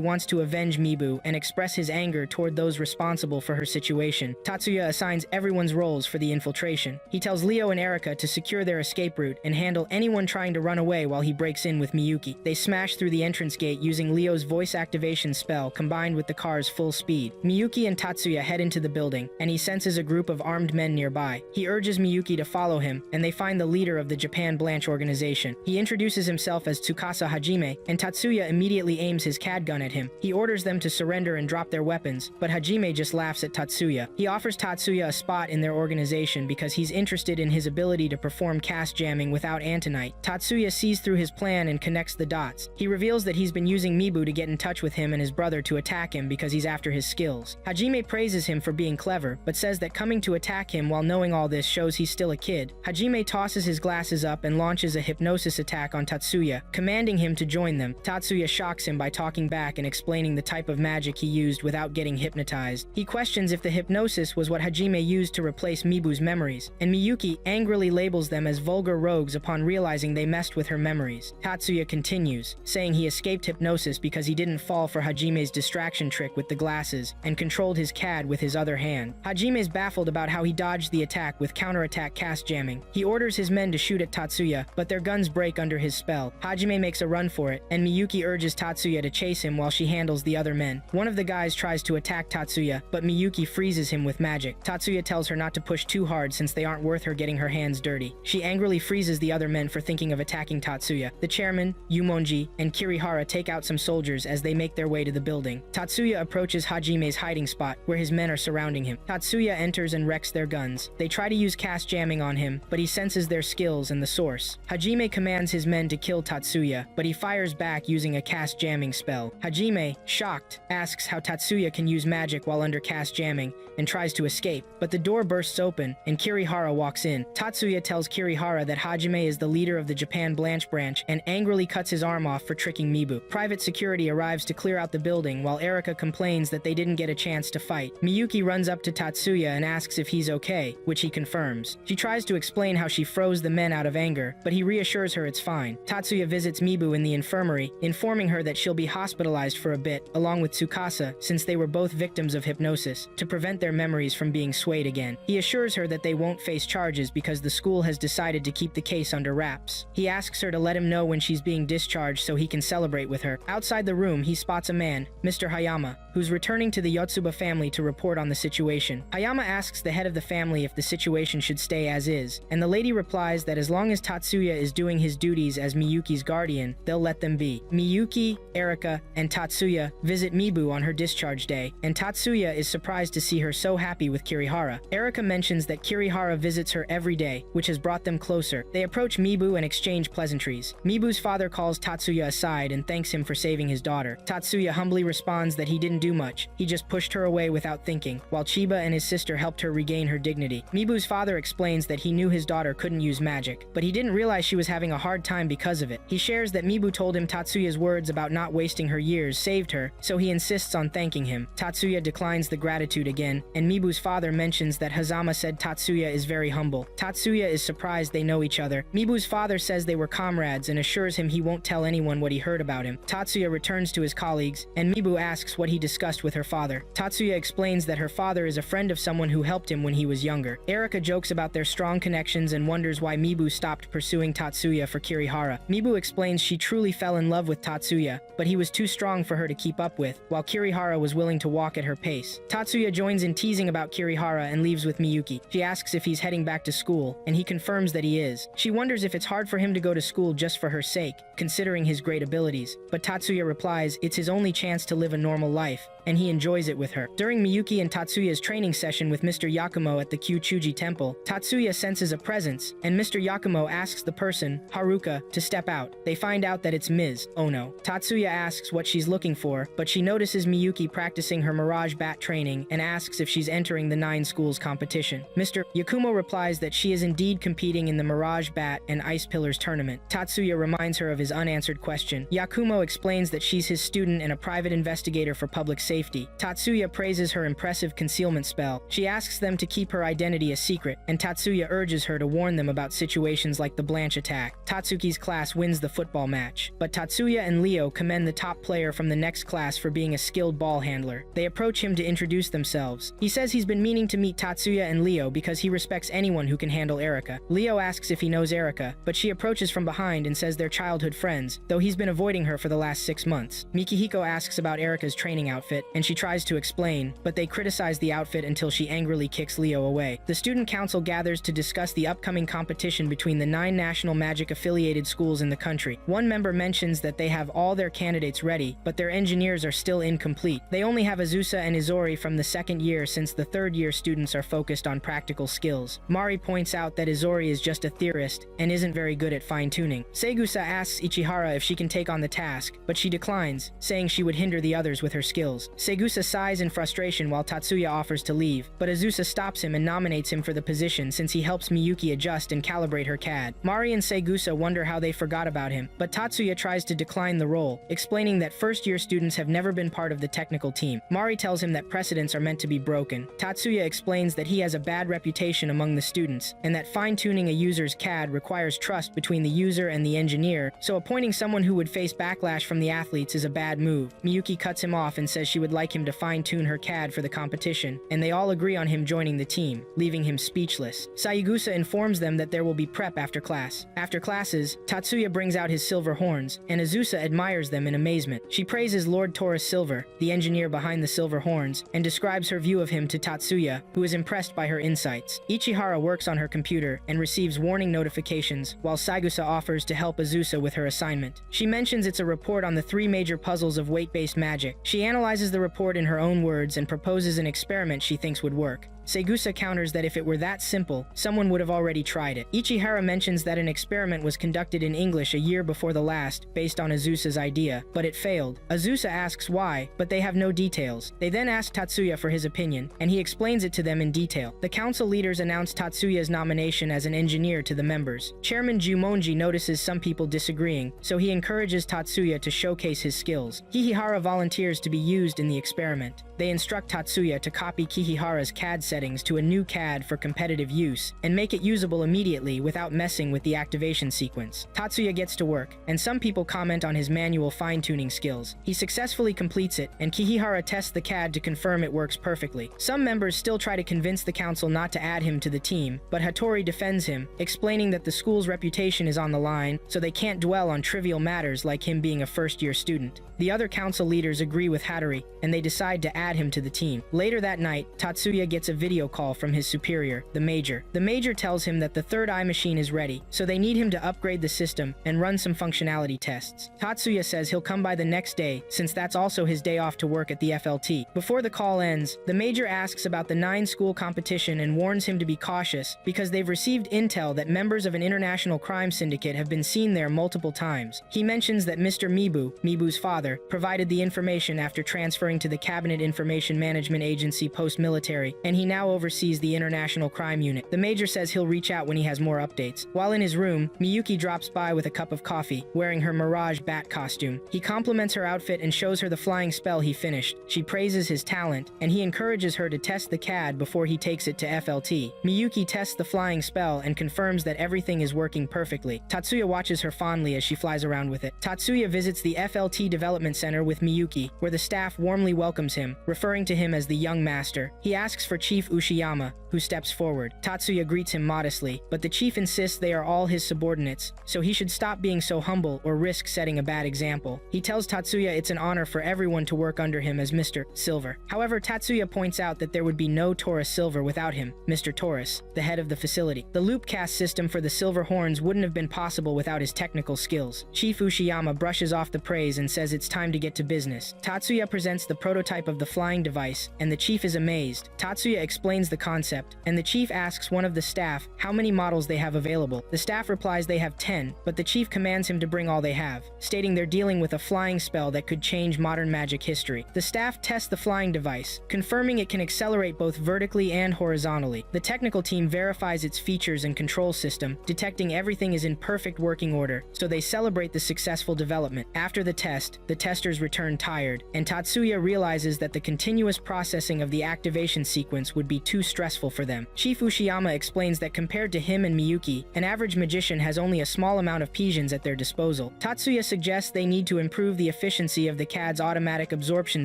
[SPEAKER 1] wants to avenge Mibu and express his anger toward those responsible for her situation. Tatsuya assigns everyone's roles for the infiltration. He tells Leo and Erika to secure their escape route and handle anyone trying to run away while he breaks in with Miyuki. They smash through the entrance gate using Leo's voice activation spell combined with the car's full speed. Miyuki and Tatsuya head into the building, and he senses a group of armed men nearby. He urges Miyuki to follow him, and they find the leader of the Japan Blanche organization. He introduces himself as Tsukasa Hajime, and Tatsuya immediately aims his CAD gun at him. He orders them to surrender and drop their weapons, but Hajime just laughs at Tatsuya. He offers Tatsuya a spot in their organization because he's interested in his ability to perform cast jamming without Antonite. Tatsuya sees through his plan and connects the dots. He reveals that he's been using Mibu to get in touch with him and his brother to attack him because he's after his skills. Hajime praises him for being clever, but says that coming to attack him while knowing all this shows he's still a kid. Hajime tosses his glasses up and launches a hypnosis attack on Tatsuya, commanding him to join them. Tatsuya shocks him by talking back and explaining the type of magic he used without getting hypnotized. He questions if the hypnosis was what Hajime used to replace Mibu's memories, and Miyuki angrily labels them as vulgar rogues upon realizing they messed with her memories. Tatsuya continues, saying he escaped hypnosis because he didn't fall for Hajime's distraction trick with the glasses and controlled his CAD with his other hand. Hajime is baffled about how he dodged the attack with counterattack cast jamming. He orders his men to shoot at Tatsuya, but their guns break under his spell. Hajime makes a run for it, and Miyuki urges Tatsuya to chase him while she handles the other men. One of the guys tries to attack Tatsuya, but Miyuki freezes him with magic. Tatsuya tells her not to push too hard since they aren't worth her getting her hands dirty. She angrily freezes the other men for thinking of attacking Tatsuya. The chairman, Yumonji, and Kirihara take out some soldiers as they make their way to the building. Tatsuya approaches Hajime's hiding spot, where his men are surrounding him. Tatsuya enters and wrecks their guns. They try to use cast jamming on him, but he senses their skills and the source. Hajime commands his men to kill Tatsuya, but he fires back using a cast jamming spell. Hajime, shocked, asks how Tatsuya can use magic while under cast jamming, and tries to escape, but the door bursts open, and Kirihara walks in. Tatsuya tells Kirihara that Hajime is the leader of the Japan Blanche branch, and angrily cuts his arm off for tricking Mibu. Private security arrives to clear out the building, while Erika complains that they didn't get a chance to fight. Miyuki runs up to Tatsuya and asks if he's okay, which he confirms. She tries to explain how she froze the men out of anger, but he reassures her it's fine. Tatsuya visits Mibu in the infirmary, informing her that she'll be hospitalized for a bit, along with Tsukasa, since they were both victims of hypnosis, to prevent their memories from being swayed again. He assures her that they won't face charges because the school has decided to keep the case under wraps. He asks her to let him know when she's being discharged so he can celebrate with her. Outside the room, he spots a man, Mr. Hayama, who's returning to the Yotsuba family to report on the situation. Hayama asks the head of the family if the situation should stay as is, and the lady replies that as long as Tatsuya is doing his duties as Miyuki's guardian, they'll let them be. Miyuki, Erika, and Tatsuya visit Mibu on her discharge day, and Tatsuya is surprised to see her so happy with Kirihara. Erika mentions that Kirihara visits her every day, which has brought them closer. They approach Mibu and exchange pleasantries. Mibu's father calls Tatsuya aside and thanks him for saving his daughter. Tatsuya humbly responds that he didn't do much. He just pushed her away without thinking, while Chiba and his sister helped her regain her dignity. Mibu's father explains that he knew his daughter couldn't use magic, but he didn't realize she was having a hard time because of it. He shares that Mibu told him Tatsuya's words about not wasting her years saved her, so he insists on thanking him. Tatsuya declines the gratitude again, and Mibu's father mentions that Hazama said Tatsuya is very humble. Tatsuya is surprised they know each other. Mibu's father says they were comrades and assures him he won't tell anyone what he heard heard about him. Tatsuya returns to his colleagues, and Mibu asks what he discussed with her father. Tatsuya explains that her father is a friend of someone who helped him when he was younger. Erika jokes about their strong connections and wonders why Mibu stopped pursuing Tatsuya for Kirihara. Mibu explains she truly fell in love with Tatsuya, but he was too strong for her to keep up with, while Kirihara was willing to walk at her pace. Tatsuya joins in teasing about Kirihara and leaves with Miyuki. She asks if he's heading back to school, and he confirms that he is. She wonders if it's hard for him to go to school just for her sake, considering his great abilities. But Tatsuya replies it's his only chance to live a normal life, and he enjoys it with her. During Miyuki and Tatsuya's training session with Mr. Yakumo at the Kyuchuji Temple, Tatsuya senses a presence, and Mr. Yakumo asks the person, Haruka, to step out. They find out that it's Ms. Ono. Tatsuya asks what she's looking for, but she notices Miyuki practicing her Mirage Bat training and asks if she's entering the 9 schools competition. Mr. Yakumo replies that she is indeed competing in the Mirage Bat and Ice Pillars tournament. Tatsuya reminds her of his unanswered question. Yakumo explains that she's his student and a private investigator for public safety. Tatsuya praises her impressive concealment spell. She asks them to keep her identity a secret, and Tatsuya urges her to warn them about situations like the Blanche attack. Tatsuki's class wins the football match, but Tatsuya and Leo commend the top player from the next class for being a skilled ball handler. They approach him to introduce themselves. He says he's been meaning to meet Tatsuya and Leo because he respects anyone who can handle Erika. Leo asks if he knows Erika, but she approaches from behind and says they're childhood friends, though he's been avoiding her for the last 6 months. Mikihiko asks about Erika's training outfit, and she tries to explain, but they criticize the outfit until she angrily kicks Leo away. The student council gathers to discuss the upcoming competition between the 9 national magic affiliated schools in the country. One member mentions that they have all their candidates ready, but their engineers are still incomplete. They only have Azusa and Izori from the 2nd year since the 3rd year students are focused on practical skills. Mari points out that Izori is just a theorist and isn't very good at fine-tuning. Segusa asks Ichihara if she can take on the task, but she declines, saying she would hinder the others with her skills. Segusa sighs in frustration while Tatsuya offers to leave, but Azusa stops him and nominates him for the position since he helps Miyuki adjust and calibrate her CAD. Mari and Segusa wonder how they forgot about him, but Tatsuya tries to decline the role, explaining that first-year students have never been part of the technical team. Mari tells him that precedents are meant to be broken. Tatsuya explains that he has a bad reputation among the students, and that fine-tuning a user's CAD requires trust between the user and the engineer, so appointing someone who would face backlash from the athletes is a bad move. Miyuki cuts him off and says she would like him to fine-tune her CAD for the competition, and they all agree on him joining the team, leaving him speechless. Sayugusa informs them that there will be prep after class. After classes, Tatsuya brings out his silver horns, and Azusa admires them in amazement. She praises Lord Taurus Silver, the engineer behind the silver horns, and describes her view of him to Tatsuya, who is impressed by her insights. Ichihara works on her computer and receives warning notifications, while Sayugusa offers to help Azusa with her assignment. She mentions it's a report on the 3 major puzzles of weight-based magic. She analyzes the report in her own words and proposes an experiment she thinks would work. Segusa counters that if it were that simple, someone would have already tried it. Ichihara mentions that an experiment was conducted in English a year before the last, based on Azusa's idea, but it failed. Azusa asks why, but they have no details. They then ask Tatsuya for his opinion, and he explains it to them in detail. The council leaders announce Tatsuya's nomination as an engineer to the members. Chairman Jumonji notices some people disagreeing, so he encourages Tatsuya to showcase his skills. Kihihara volunteers to be used in the experiment. They instruct Tatsuya to copy Kihihara's CAD settings to a new CAD for competitive use, and make it usable immediately without messing with the activation sequence. Tatsuya gets to work, and some people comment on his manual fine-tuning skills. He successfully completes it, and Kihihara tests the CAD to confirm it works perfectly. Some members still try to convince the council not to add him to the team, but Hattori defends him, explaining that the school's reputation is on the line, so they can't dwell on trivial matters like him being a first-year student. The other council leaders agree with Hattori, and they decide to add him to the team. Later that night, Tatsuya gets a video call from his superior, the Major. The Major tells him that the 3rd eye machine is ready, so they need him to upgrade the system and run some functionality tests. Tatsuya says he'll come by the next day, since that's also his day off to work at the FLT. Before the call ends, the Major asks about the 9-school competition and warns him to be cautious, because they've received intel that members of an international crime syndicate have been seen there multiple times. He mentions that Mr. Mibu's father, provided the information after transferring to the Cabinet Information Management Agency post-military, and he now now oversees the International Crime Unit. The major says he'll reach out when he has more updates. While in his room, Miyuki drops by with a cup of coffee, wearing her Mirage bat costume. He compliments her outfit and shows her the flying spell he finished. She praises his talent, and he encourages her to test the CAD before he takes it to FLT. Miyuki tests the flying spell and confirms that everything is working perfectly. Tatsuya watches her fondly as she flies around with it. Tatsuya visits the FLT Development Center with Miyuki, where the staff warmly welcomes him, referring to him as the young master. He asks for Chief Ushiyama, who steps forward. Tatsuya greets him modestly, but the chief insists they are all his subordinates, so he should stop being so humble or risk setting a bad example. He tells Tatsuya it's an honor for everyone to work under him as Mr. Silver. However, Tatsuya points out that there would be no Taurus Silver without him, Mr. Taurus, the head of the facility. The loop cast system for the silver horns wouldn't have been possible without his technical skills. Chief Ushiyama brushes off the praise and says it's time to get to business. Tatsuya presents the prototype of the flying device, and the chief is amazed. Tatsuya explains the concept, and the chief asks one of the staff how many models they have available. The staff replies they have 10, but the chief commands him to bring all they have, stating they're dealing with a flying spell that could change modern magic history. The staff tests the flying device, confirming it can accelerate both vertically and horizontally. The technical team verifies its features and control system, detecting everything is in perfect working order, so they celebrate the successful development. After the test, the testers return tired, and Tatsuya realizes that the continuous processing of the activation sequence would be too stressful for them. Chief Ushiyama explains that compared to him and Miyuki, an average magician has only a small amount of pigeons at their disposal. Tatsuya suggests they need to improve the efficiency of the CAD's automatic absorption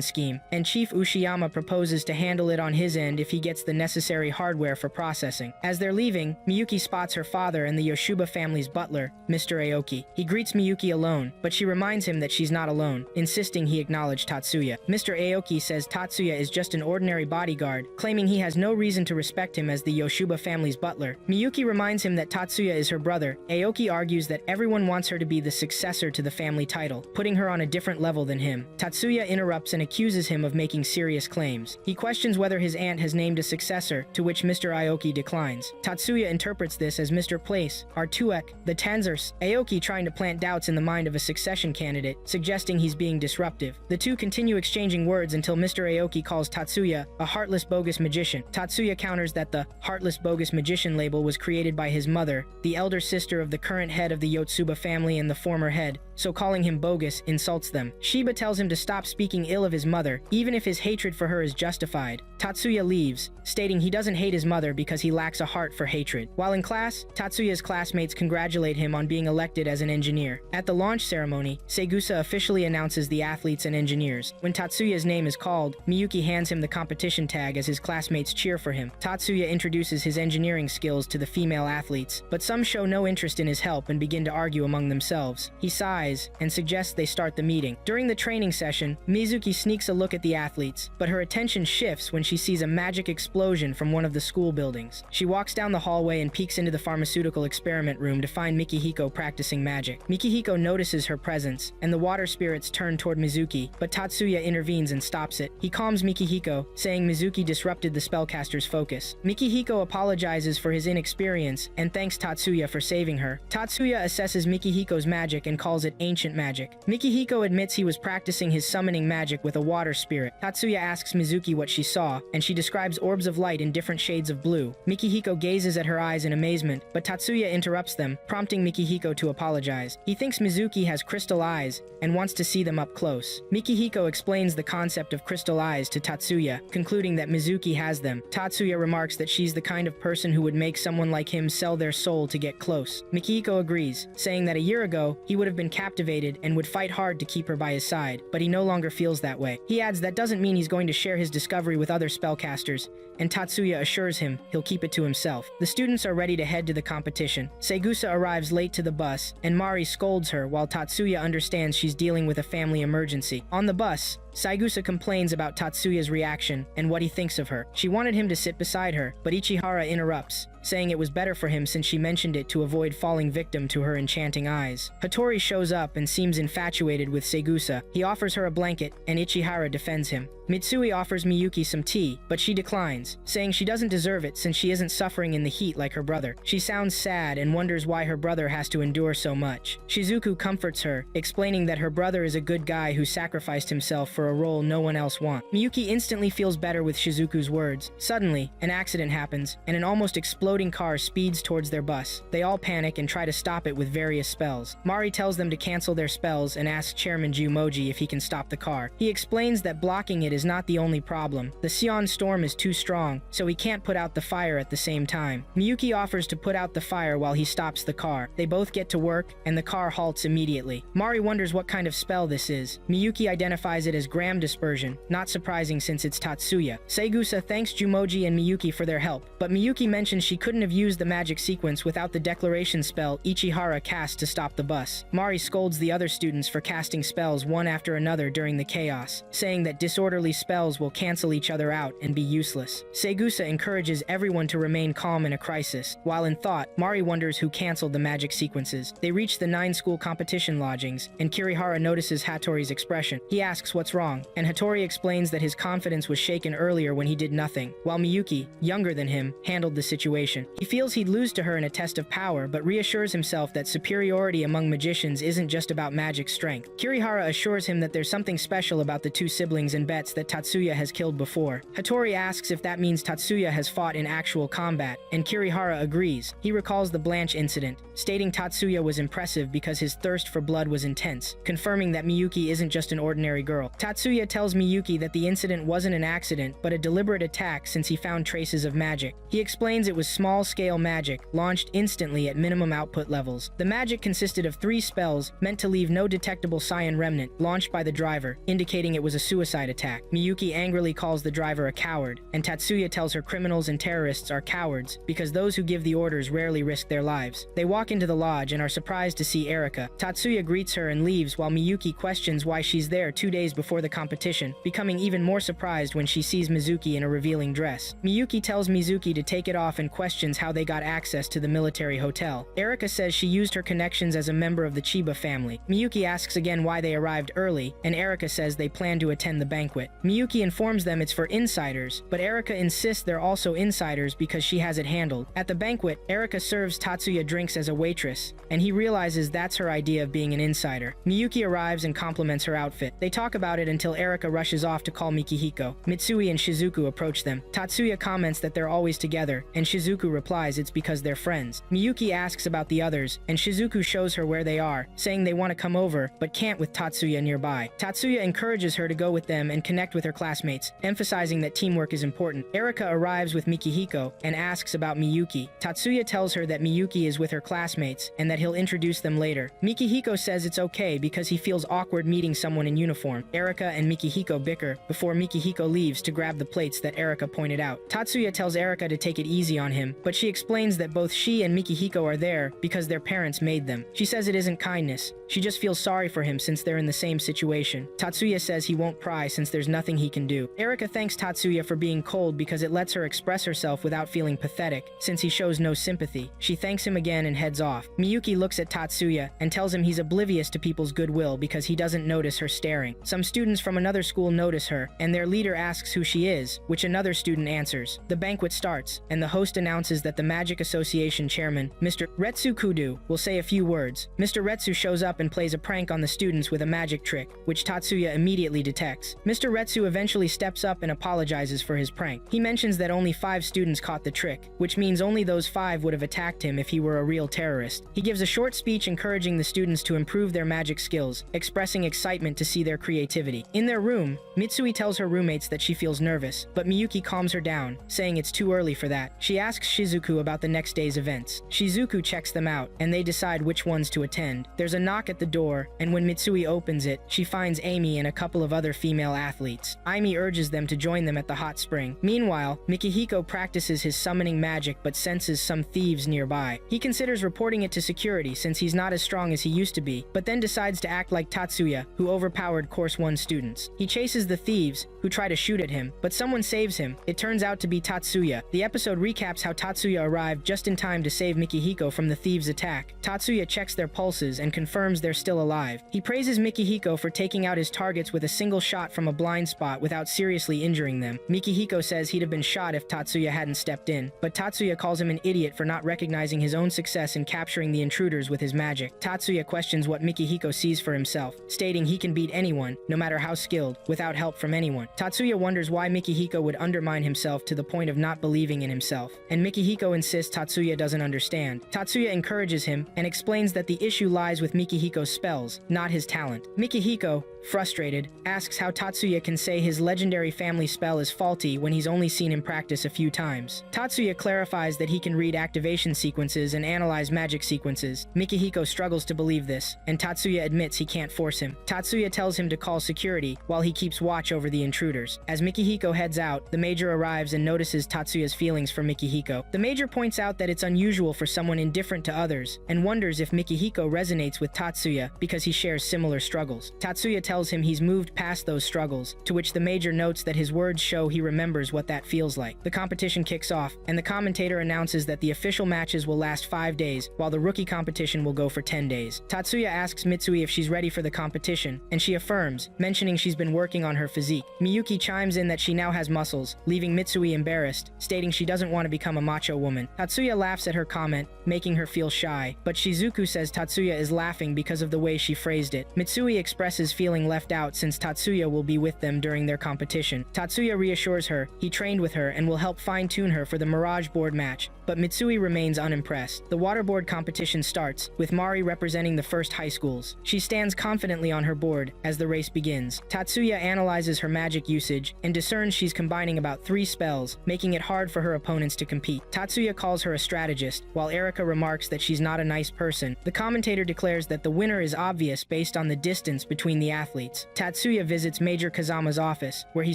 [SPEAKER 1] scheme, and Chief Ushiyama proposes to handle it on his end if he gets the necessary hardware for processing. As they're leaving, Miyuki spots her father and the Yoshiba family's butler, Mr. Aoki. He greets Miyuki alone, but she reminds him that she's not alone, insisting he acknowledge Tatsuya. Mr. Aoki says Tatsuya is just an ordinary bodyguard, claiming he has no reason to respect him as the Yoshiba family's butler. Miyuki reminds him that Tatsuya is her brother. Aoki argues that everyone wants her to be the successor to the family title, putting her on a different level than him. Tatsuya interrupts and accuses him of making serious claims. He questions whether his aunt has named a successor, to which Mr. Aoki declines. Tatsuya interprets this as Mr. Place, Artuek, the Tanzers. Aoki trying to plant doubts in the mind of a succession candidate, suggesting he's being disruptive. The two continue exchanging words until Mr. Aoki calls Tatsuya a heartless bogus magician. Tatsuya counters that the heartless bogus magician label was created by his mother, the elder sister of the current head of the Yotsuba family and the former head, so calling him bogus insults them. Shiba tells him to stop speaking ill of his mother, even if his hatred for her is justified. Tatsuya leaves, stating he doesn't hate his mother because he lacks a heart for hatred. While in class, Tatsuya's classmates congratulate him on being elected as an engineer. At the launch ceremony, Segusa officially announces the athletes and engineers. When Tatsuya's name is called, Miyuki hands him the competition tag as his classmates cheer for him. Tatsuya introduces his engineering skills to the female athletes, but some show no interest in his help and begin to argue among themselves. He sighs and suggests they start the meeting. During the training session, Mizuki sneaks a look at the athletes, but her attention shifts when she sees a magic explosion from one of the school buildings. She walks down the hallway and peeks into the pharmaceutical experiment room to find Mikihiko practicing magic. Mikihiko notices her presence, and the water spirits turn toward Mizuki, but Tatsuya intervenes and stops it. He calms Mikihiko, saying Mizuki disrupted the spellcaster's focus. Mikihiko apologizes for his inexperience and thanks Tatsuya for saving her. Tatsuya assesses Mikihiko's magic and calls it ancient magic. Mikihiko admits he was practicing his summoning magic with a water spirit. Tatsuya asks Mizuki what she saw, and she describes orbs of light in different shades of blue. Mikihiko gazes at her eyes in amazement, but Tatsuya interrupts them, prompting Mikihiko to apologize. He thinks Mizuki has crystal eyes and wants to see them up close. Mikihiko explains the concept of crystal eyes to Tatsuya, concluding that Mizuki has them. Tatsuya remarks that she's the kind of person who would make someone like him sell their soul to get close. Mikihiko agrees, saying that a year ago, he would have been captivated and would fight hard to keep her by his side, but he no longer feels that way. He adds that doesn't mean he's going to share his discovery with other spellcasters, and Tatsuya assures him he'll keep it to himself. The students are ready to head to the competition. Segusa arrives late to the bus, and Mari scolds her while Tatsuya understands she's dealing with a family emergency. On the bus, Saigusa complains about Tatsuya's reaction and what he thinks of her. She wanted him to sit beside her, but Ichihara interrupts, saying it was better for him since she mentioned it to avoid falling victim to her enchanting eyes. Hattori shows up and seems infatuated with Segusa. He offers her a blanket, and Ichihara defends him. Mitsui offers Miyuki some tea, but she declines, saying she doesn't deserve it since she isn't suffering in the heat like her brother. She sounds sad and wonders why her brother has to endure so much. Shizuku comforts her, explaining that her brother is a good guy who sacrificed himself for a role no one else wants. Miyuki instantly feels better with Shizuku's words. Suddenly, an accident happens, and an almost exploding car speeds towards their bus. They all panic and try to stop it with various spells. Mari tells them to cancel their spells and asks Chairman Jumoji if he can stop the car. He explains that blocking it is not the only problem. The Sion storm is too strong, so he can't put out the fire at the same time. Miyuki offers to put out the fire while he stops the car. They both get to work, and the car halts immediately. Mari wonders what kind of spell this is. Miyuki identifies it as Gram Dispersion, not surprising since it's Tatsuya. Saigusa thanks Jumoji and Miyuki for their help, but Miyuki mentions she couldn't have used the magic sequence without the declaration spell Ichihara cast to stop the bus. Mari scolds the other students for casting spells one after another during the chaos, saying that disorderly spells will cancel each other out and be useless. Saigusa encourages everyone to remain calm in a crisis. While in thought, Mari wonders who canceled the magic sequences. They reach the 9-school competition lodgings, and Kirihara notices Hattori's expression. He asks what's wrong, and Hattori explains that his confidence was shaken earlier when he did nothing, while Miyuki, younger than him, handled the situation. He feels he'd lose to her in a test of power, but reassures himself that superiority among magicians isn't just about magic strength. Kirihara assures him that there's something special about the two siblings and bets that Tatsuya has killed before. Hattori asks if that means Tatsuya has fought in actual combat, and Kirihara agrees. He recalls the Blanche incident, stating Tatsuya was impressive because his thirst for blood was intense, confirming that Miyuki isn't just an ordinary girl. Tatsuya tells Miyuki that the incident wasn't an accident, but a deliberate attack since he found traces of magic. He explains it was small-scale magic, launched instantly at minimum output levels. The magic consisted of 3 spells meant to leave no detectable cyan remnant, launched by the driver, indicating it was a suicide attack. Miyuki angrily calls the driver a coward, and Tatsuya tells her criminals and terrorists are cowards because those who give the orders rarely risk their lives. They walk into the lodge and are surprised to see Erika. Tatsuya greets her and leaves while Miyuki questions why she's there 2 days before the competition, becoming even more surprised when she sees Mizuki in a revealing dress. Miyuki tells Mizuki to take it off and questions how they got access to the military hotel. Erika says she used her connections as a member of the Chiba family. Miyuki asks again why they arrived early, and Erika says they plan to attend the banquet. Miyuki informs them it's for insiders, but Erika insists they're also insiders because she has it handled. At the banquet, Erika serves Tatsuya drinks as a waitress, and he realizes that's her idea of being an insider. Miyuki arrives and compliments her outfit. They talk about it until Erika rushes off to call Mikihiko. Mitsui and Shizuku approach them. Tatsuya comments that they're always together, and Shizuku replies it's because they're friends. Miyuki asks about the others, and Shizuku shows her where they are, saying they want to come over, but can't with Tatsuya nearby. Tatsuya encourages her to go with them and connect with her classmates, emphasizing that teamwork is important. Erika arrives with Mikihiko and asks about Miyuki. Tatsuya tells her that Miyuki is with her classmates and that he'll introduce them later. Mikihiko says it's okay because he feels awkward meeting someone in uniform. Erika and Mikihiko bicker before Mikihiko leaves to grab the plates that Erika pointed out. Tatsuya tells Erika to take it easy on him, but she explains that both she and Mikihiko are there because their parents made them. She says it isn't kindness. She just feels sorry for him since they're in the same situation. Tatsuya says he won't pry since there's nothing he can do. Erika thanks Tatsuya for being cold because it lets her express herself without feeling pathetic, since he shows no sympathy. She thanks him again and heads off. Miyuki looks at Tatsuya and tells him he's oblivious to people's goodwill because he doesn't notice her staring. Some students from another school notice her, and their leader asks who she is, which another student answers. The banquet starts, and the host announces that the Magic Association chairman, Mr. Retsu Kudo, will say a few words. Mr. Retsu shows up and plays a prank on the students with a magic trick, which Tatsuya immediately detects. Mr. Retsu eventually steps up and apologizes for his prank. He mentions that only 5 students caught the trick, which means only those 5 would have attacked him if he were a real terrorist. He gives a short speech encouraging the students to improve their magic skills, expressing excitement to see their creativity. In their room, Mitsui tells her roommates that she feels nervous, but Miyuki calms her down, saying it's too early for that. She asks Shizuku about the next day's events. Shizuku checks them out, and they decide which ones to attend. There's a knock at the door, and when Mitsui opens it, she finds Amy and a couple of other female athletes. Amy urges them to join them at the hot spring. Meanwhile, Mikihiko practices his summoning magic but senses some thieves nearby. He considers reporting it to security since he's not as strong as he used to be, but then decides to act like Tatsuya, who overpowered Course 1 students. He chases the thieves, who try to shoot at him, but someone saves him. It turns out to be Tatsuya. The episode recaps how Tatsuya arrived just in time to save Mikihiko from the thieves' attack. Tatsuya checks their pulses and confirms they're still alive. He praises Mikihiko for taking out his targets with a single shot from a blind blind spot without seriously injuring them. Mikihiko says he'd have been shot if Tatsuya hadn't stepped in, but Tatsuya calls him an idiot for not recognizing his own success in capturing the intruders with his magic. Tatsuya questions what Mikihiko sees for himself, stating he can beat anyone, no matter how skilled, without help from anyone. Tatsuya wonders why Mikihiko would undermine himself to the point of not believing in himself, and Mikihiko insists Tatsuya doesn't understand. Tatsuya encourages him and explains that the issue lies with Mikihiko's spells, not his talent. Mikihiko, frustrated, asks how Tatsuya can say his legendary family spell is faulty when he's only seen him practice a few times. Tatsuya clarifies that he can read activation sequences and analyze magic sequences. Mikihiko struggles to believe this, and Tatsuya admits he can't force him. Tatsuya tells him to call security while he keeps watch over the intruders. As Mikihiko heads out, the Major arrives and notices Tatsuya's feelings for Mikihiko. The Major points out that it's unusual for someone indifferent to others, and wonders if Mikihiko resonates with Tatsuya because he shares similar struggles. Tatsuya tells him he's moved past those struggles, to which the Major notes that his words show he remembers what that feels like. The competition kicks off, and the commentator announces that the official matches will last 5 days, while the rookie competition will go for 10 days. Tatsuya asks Mitsui if she's ready for the competition, and she affirms, mentioning she's been working on her physique. Miyuki chimes in that she now has muscles, leaving Mitsui embarrassed, stating she doesn't want to become a macho woman. Tatsuya laughs at her comment, making her feel shy, but Shizuku says Tatsuya is laughing because of the way she phrased it. Mitsui expresses feeling left out since Tatsuya will be with them during their competition. Tatsuya reassures her he trained with her and will help fine-tune her for the Mirage board match, but Mitsui remains unimpressed. The waterboard competition starts, with Mari representing the first high schools. She stands confidently on her board as the race begins. Tatsuya analyzes her magic usage and discerns she's combining about 3 spells, making it hard for her opponents to compete. Tatsuya calls her a strategist, while Erika remarks that she's not a nice person. The commentator declares that the winner is obvious based on the distance between the athletes. Tatsuya visits Major Kazama's office, where he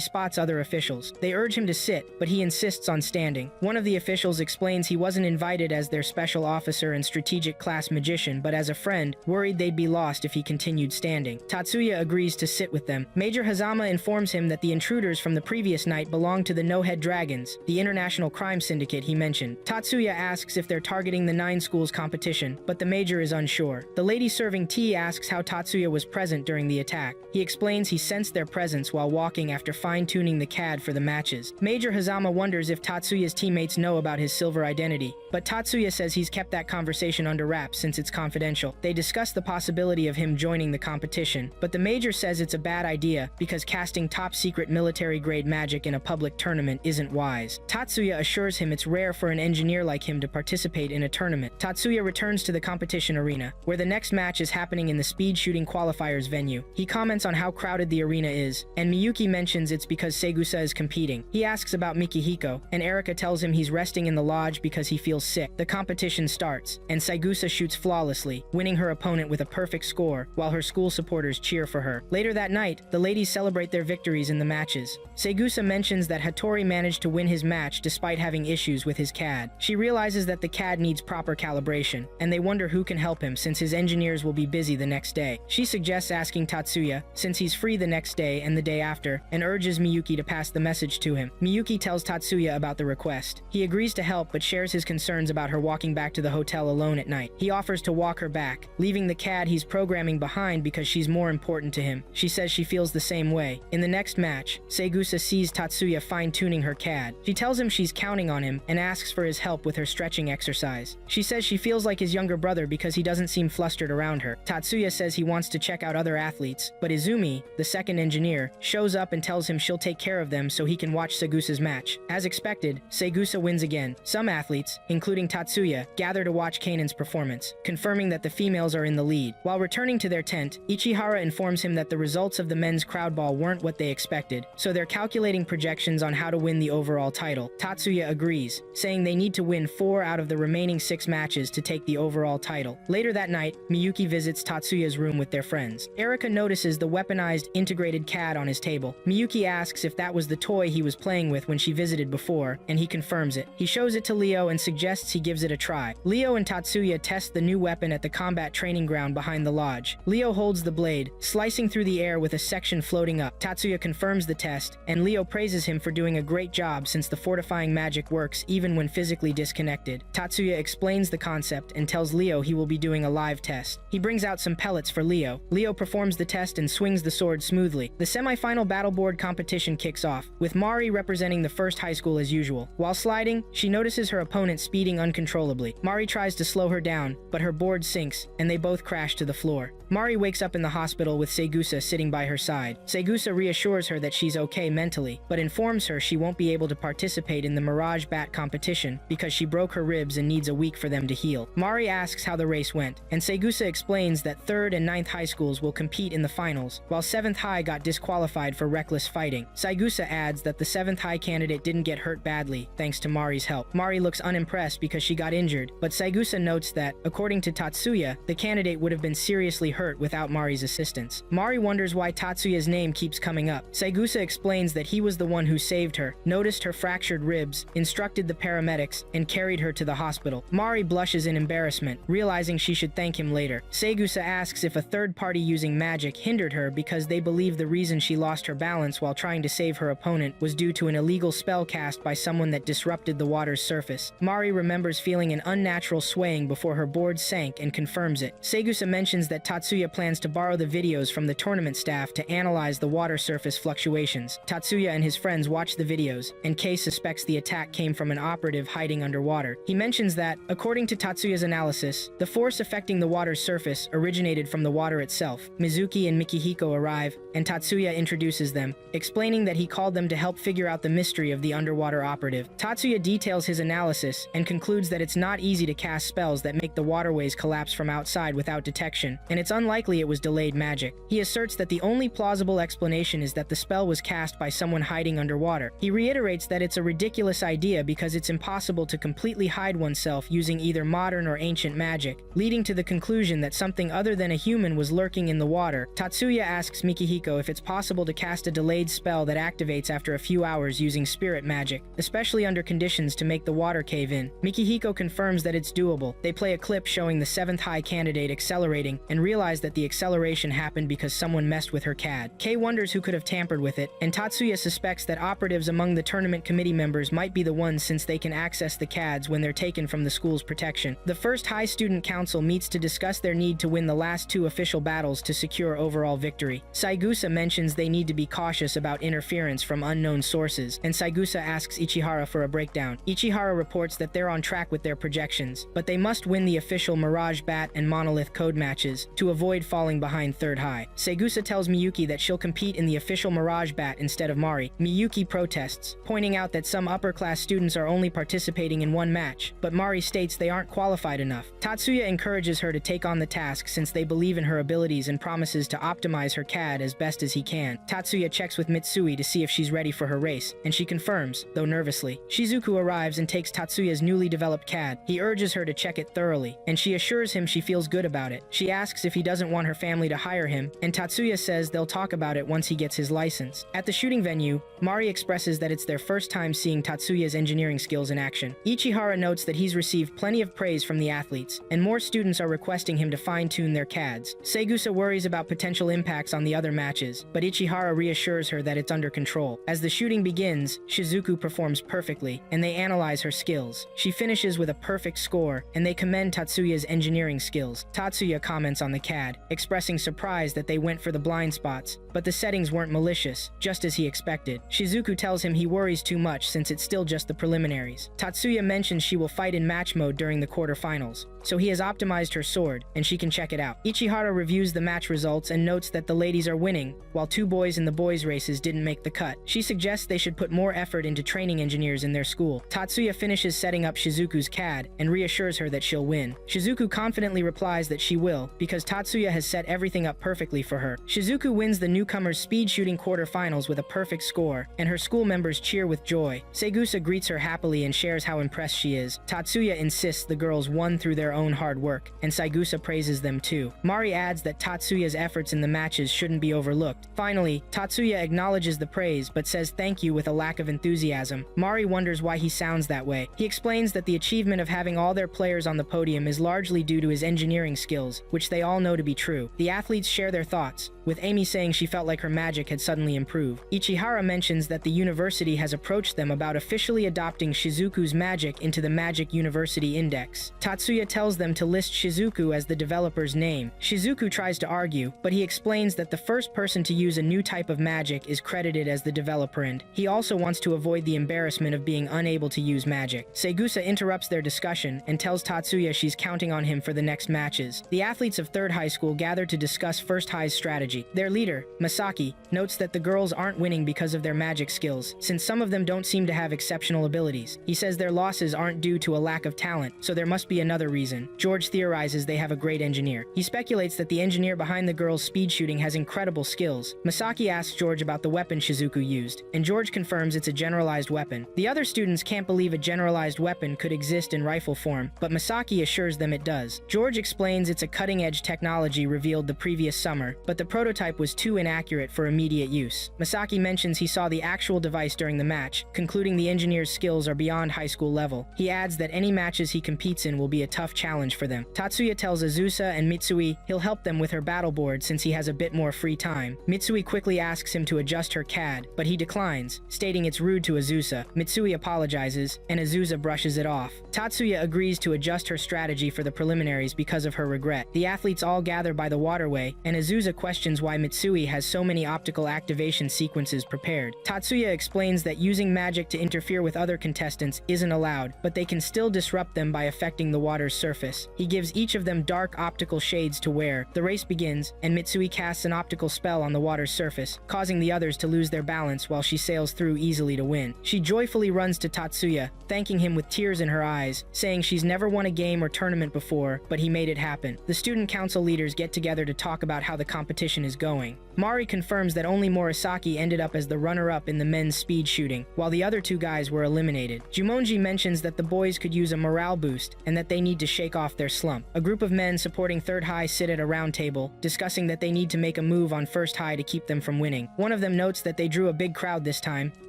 [SPEAKER 1] spots other officials. They urge him to sit, but he insists on standing. One of the officials explains he wasn't invited as their special officer and strategic class magician, but as a friend, worried they'd be lost if he continued standing. Tatsuya agrees to sit with them. Major Hazama informs him that the intruders from the previous night belong to the No-Head Dragons, the international crime syndicate he mentioned. Tatsuya asks if they're targeting the 9 schools competition, but the Major is unsure. The lady serving tea asks how Tatsuya was present during the attack. He explains he sensed their presence while walking after fine-tuning the CAD for the matches. Major Hazama wonders if Tatsuya's teammates know about his silver identity, but Tatsuya says he's kept that conversation under wraps since it's confidential. They discuss the possibility of him joining the competition, but the Major says it's a bad idea because casting top-secret military-grade magic in a public tournament isn't wise. Tatsuya assures him it's rare for an engineer like him to participate in a tournament. Tatsuya returns to the competition arena, where the next match is happening in the speed shooting qualifiers venue. He comments on how crowded the arena is, and Miyuki mentions it's because Segusa is competing. He asks about Mikihiko, and Erika tells him he's resting in the lodge because he feels sick. The competition starts, and Segusa shoots flawlessly, winning her opponent with a perfect score, while her school supporters cheer for her. Later that night, the ladies celebrate their victories in the matches. Segusa mentions that Hattori managed to win his match despite having issues with his CAD. She realizes that the CAD needs proper calibration, and they wonder who can help him since his engineers will be busy the next day. She suggests asking Tatsuya, since he's free the next day and the day after, and urges Miyuki to pass the message to him. Miyuki tells Tatsuya about the request. He agrees to help but shares his concerns about her walking back to the hotel alone at night. He offers to walk her back, leaving the CAD he's programming behind because she's more important to him. She says she feels the same way. In the next match, Segusa sees Tatsuya fine-tuning her CAD. She tells him she's counting on him and asks for his help with her stretching exercise. She says she feels like his younger brother because he doesn't seem flustered around her. Tatsuya says he wants to check out other athletes, but Izumi, the second engineer, shows up and tells him she'll take care of them so he can watch Segusa's match. As expected, Segusa wins again. Some athletes, including Tatsuya, gather to watch Kanan's performance, confirming that the females are in the lead. While returning to their tent, Ichihara informs him that the results of the men's crowd ball weren't what they expected, so they're calculating projections on how to win the overall title. Tatsuya agrees, saying they need to win 4 out of the remaining 6 matches to take the overall title. Later that night, Miyuki visits Tatsuya's room with their friends. Erika notices the weaponized integrated CAD on his table. Miyuki asks if that was the toy he was playing with when she visited before, and he confirms it. He shows it to Leo and suggests he gives it a try. Leo and Tatsuya test the new weapon at the combat training ground behind the lodge. Leo holds the blade, slicing through the air with a section floating up. Tatsuya confirms the test, and Leo praises him for doing a great job since the fortifying magic works even when physically disconnected. Tatsuya explains the concept and tells Leo he will be doing a live test. He brings out some pellets for Leo. Leo performs the test and swings the sword smoothly. The semi-final battle board competition kicks off, with Mari representing the first high school as usual. While sliding, she notices her opponent speeding uncontrollably. Mari tries to slow her down, but her board sinks, and they both crash to the floor. Mari wakes up in the hospital with Segusa sitting by her side. Segusa reassures her that she's okay mentally, but informs her she won't be able to participate in the Mirage Bat competition because she broke her ribs and needs a week for them to heal. Mari asks how the race went, and Segusa explains that 3rd and 9th high schools will compete in the finals, while 7th high got disqualified for reckless fighting. Segusa adds that the 7th high candidate didn't get hurt badly, thanks to Mari's help. Mari looks unimpressed because she got injured, but Segusa notes that, according to Tatsuya, the candidate would have been seriously hurt without Mari's assistance. Mari wonders why Tatsuya's name keeps coming up. Segusa explains that he was the one who saved her, noticed her fractured ribs, instructed the paramedics, and carried her to the hospital. Mari blushes in embarrassment, realizing she should thank him later. Segusa asks if a third party using magic hindered her because they believe the reason she lost her balance while trying to save her opponent was due to an illegal spell cast by someone that disrupted the water's surface. Mari remembers feeling an unnatural swaying before her board sank and confirms it. Segusa mentions that Tatsuya plans to borrow the videos from the tournament staff to analyze the water surface fluctuations. Tatsuya and his friends watch the videos, and Kei suspects the attack came from an operative hiding underwater. He mentions that, according to Tatsuya's analysis, the force affecting the water's surface originated from the water itself. Mizuki and Mikihiko arrive, and Tatsuya introduces them, explaining that he called them to help figure out the mystery of the underwater operative. Tatsuya details his analysis and concludes that it's not easy to cast spells that make the waterways collapse from outside without detection, and it's unlikely it was delayed magic. He asserts that the only plausible explanation is that the spell was cast by someone hiding underwater. He reiterates that it's a ridiculous idea because it's impossible to completely hide oneself using either modern or ancient magic, leading to the conclusion that something other than a human was lurking in the water. Tatsuya asks Mikihiko if it's possible to cast a delayed spell that activates after a few hours using spirit magic, especially under conditions to make the water cave in. Mikihiko confirms that it's doable. They play a clip showing the 7th high candidate accelerating and realize that the acceleration happened because someone messed with her CAD. Kei wonders who could have tampered with it, and Tatsuya suspects that operatives among the tournament committee members might be the ones since they can access the CADs when they're taken from the school's protection. The first High Student Council meets to discuss their need to win the last 2 official battles to secure overall victory. Segusa mentions they need to be cautious about interference from unknown sources, and Segusa asks Ichihara for a breakdown. Ichihara reports that they're on track with their projections, but they must win the official Mirage Bat and Monolith Code matches to avoid falling behind 3rd high. Segusa tells Miyuki that she'll compete in the official Mirage Bat instead of Mari. Miyuki protests, pointing out that some upper-class students are only participating in 1 match, but Mari states they aren't qualified enough. Tatsuya encourages her to take on the task since they believe in her abilities and promises to optimize her CAD as best as he can. Tatsuya checks with Mitsui to see if she's ready for her race, and she confirms, though nervously. Shizuku arrives and takes Tatsuya's newly developed CAD. He urges her to check it thoroughly, and she assures him she feels good about it. She asks if he doesn't want her family to hire him, and Tatsuya says they'll talk about it once he gets his license. At the shooting venue, Mari expresses that it's their first time seeing Tatsuya's engineering skills in action. Ichihara notes that he's received plenty of praise from the athletes, and more students are requesting him to fine-tune their CADs. Segusa worries about potential impacts on the other matches, but Ichihara reassures her that it's under control. As the shooting begins, Shizuku performs perfectly, and they analyze her skills. She finishes with a perfect score, and they commend Tatsuya's engineering skills. Tatsuya comments on the CAD, expressing surprise that they went for the blind spots, but the settings weren't malicious, just as he expected. Shizuku tells him he worries too much since it's still just the preliminaries. Tatsuya mentions she will fight in match mode during the quarterfinals, so he has optimized her sword, and she can check it out. Ichihara reviews the match results and notes that the ladies are winning, while 2 boys in the boys' races didn't make the cut. She suggests they should put more effort into training engineers in their school. Tatsuya finishes setting up Shizuku's CAD and reassures her that she'll win. Shizuku confidently replies that she will, because Tatsuya has set everything up perfectly for her. Shizuku wins the newcomers' speed shooting quarterfinals with a perfect score, and her school members cheer with joy. Segusa greets her happily and shares how impressed she is. Tatsuya insists the girls won through their own hard work, and Segusa praises them too. Mari adds that Tatsuya's efforts in the matches shouldn't be overlooked. Finally, Tatsuya acknowledges the praise but says thank you with a lack of enthusiasm. Mari wonders why he sounds that way. He explains that the achievement of having all their players on the podium is largely due to his engineering skills, which they all know to be true. The athletes share their thoughts, with Amy saying she felt like her magic had suddenly improved. Ichihara mentions that the university has approached them about officially adopting Shizuku's magic into the Magic University Index. Tatsuya tells tells them to list Shizuku as the developer's name. Shizuku tries to argue, but he explains that the first person to use a new type of magic is credited as the developer, and he also wants to avoid the embarrassment of being unable to use magic. Segusa interrupts their discussion and tells Tatsuya she's counting on him for the next matches. The athletes of 3rd High School gather to discuss First High's strategy. Their leader, Masaki, notes that the girls aren't winning because of their magic skills, since some of them don't seem to have exceptional abilities. He says their losses aren't due to a lack of talent, so there must be another reason. George theorizes they have a great engineer. He speculates that the engineer behind the girls' speed shooting has incredible skills. Masaki asks George about the weapon Shizuku used, and George confirms it's a generalized weapon. The other students can't believe a generalized weapon could exist in rifle form, but Masaki assures them it does. George explains it's a cutting-edge technology revealed the previous summer, but the prototype was too inaccurate for immediate use. Masaki mentions he saw the actual device during the match, concluding the engineer's skills are beyond high school level. He adds that any matches he competes in will be a tough challenge for them. Tatsuya tells Azusa and Mitsui he'll help them with her battle board since he has a bit more free time. Mitsui quickly asks him to adjust her CAD, but he declines, stating it's rude to Azusa. Mitsui apologizes, and Azusa brushes it off. Tatsuya agrees to adjust her strategy for the preliminaries because of her regret. The athletes all gather by the waterway, and Azusa questions why Mitsui has so many optical activation sequences prepared. Tatsuya explains that using magic to interfere with other contestants isn't allowed, but they can still disrupt them by affecting the water's surface. He gives each of them dark optical shades to wear. The race begins, and Mitsui casts an optical spell on the water's surface, causing the others to lose their balance while she sails through easily to win. She joyfully runs to Tatsuya, thanking him with tears in her eyes, saying she's never won a game or tournament before, but he made it happen. The student council leaders get together to talk about how the competition is going. Mari confirms that only Morisaki ended up as the runner-up in the men's speed shooting, while the other two guys were eliminated. Jumonji mentions that the boys could use a morale boost, and that they need to shake off their slump. A group of men supporting 3rd High sit at a round table, discussing that they need to make a move on 1st High to keep them from winning. One of them notes that they drew a big crowd this time,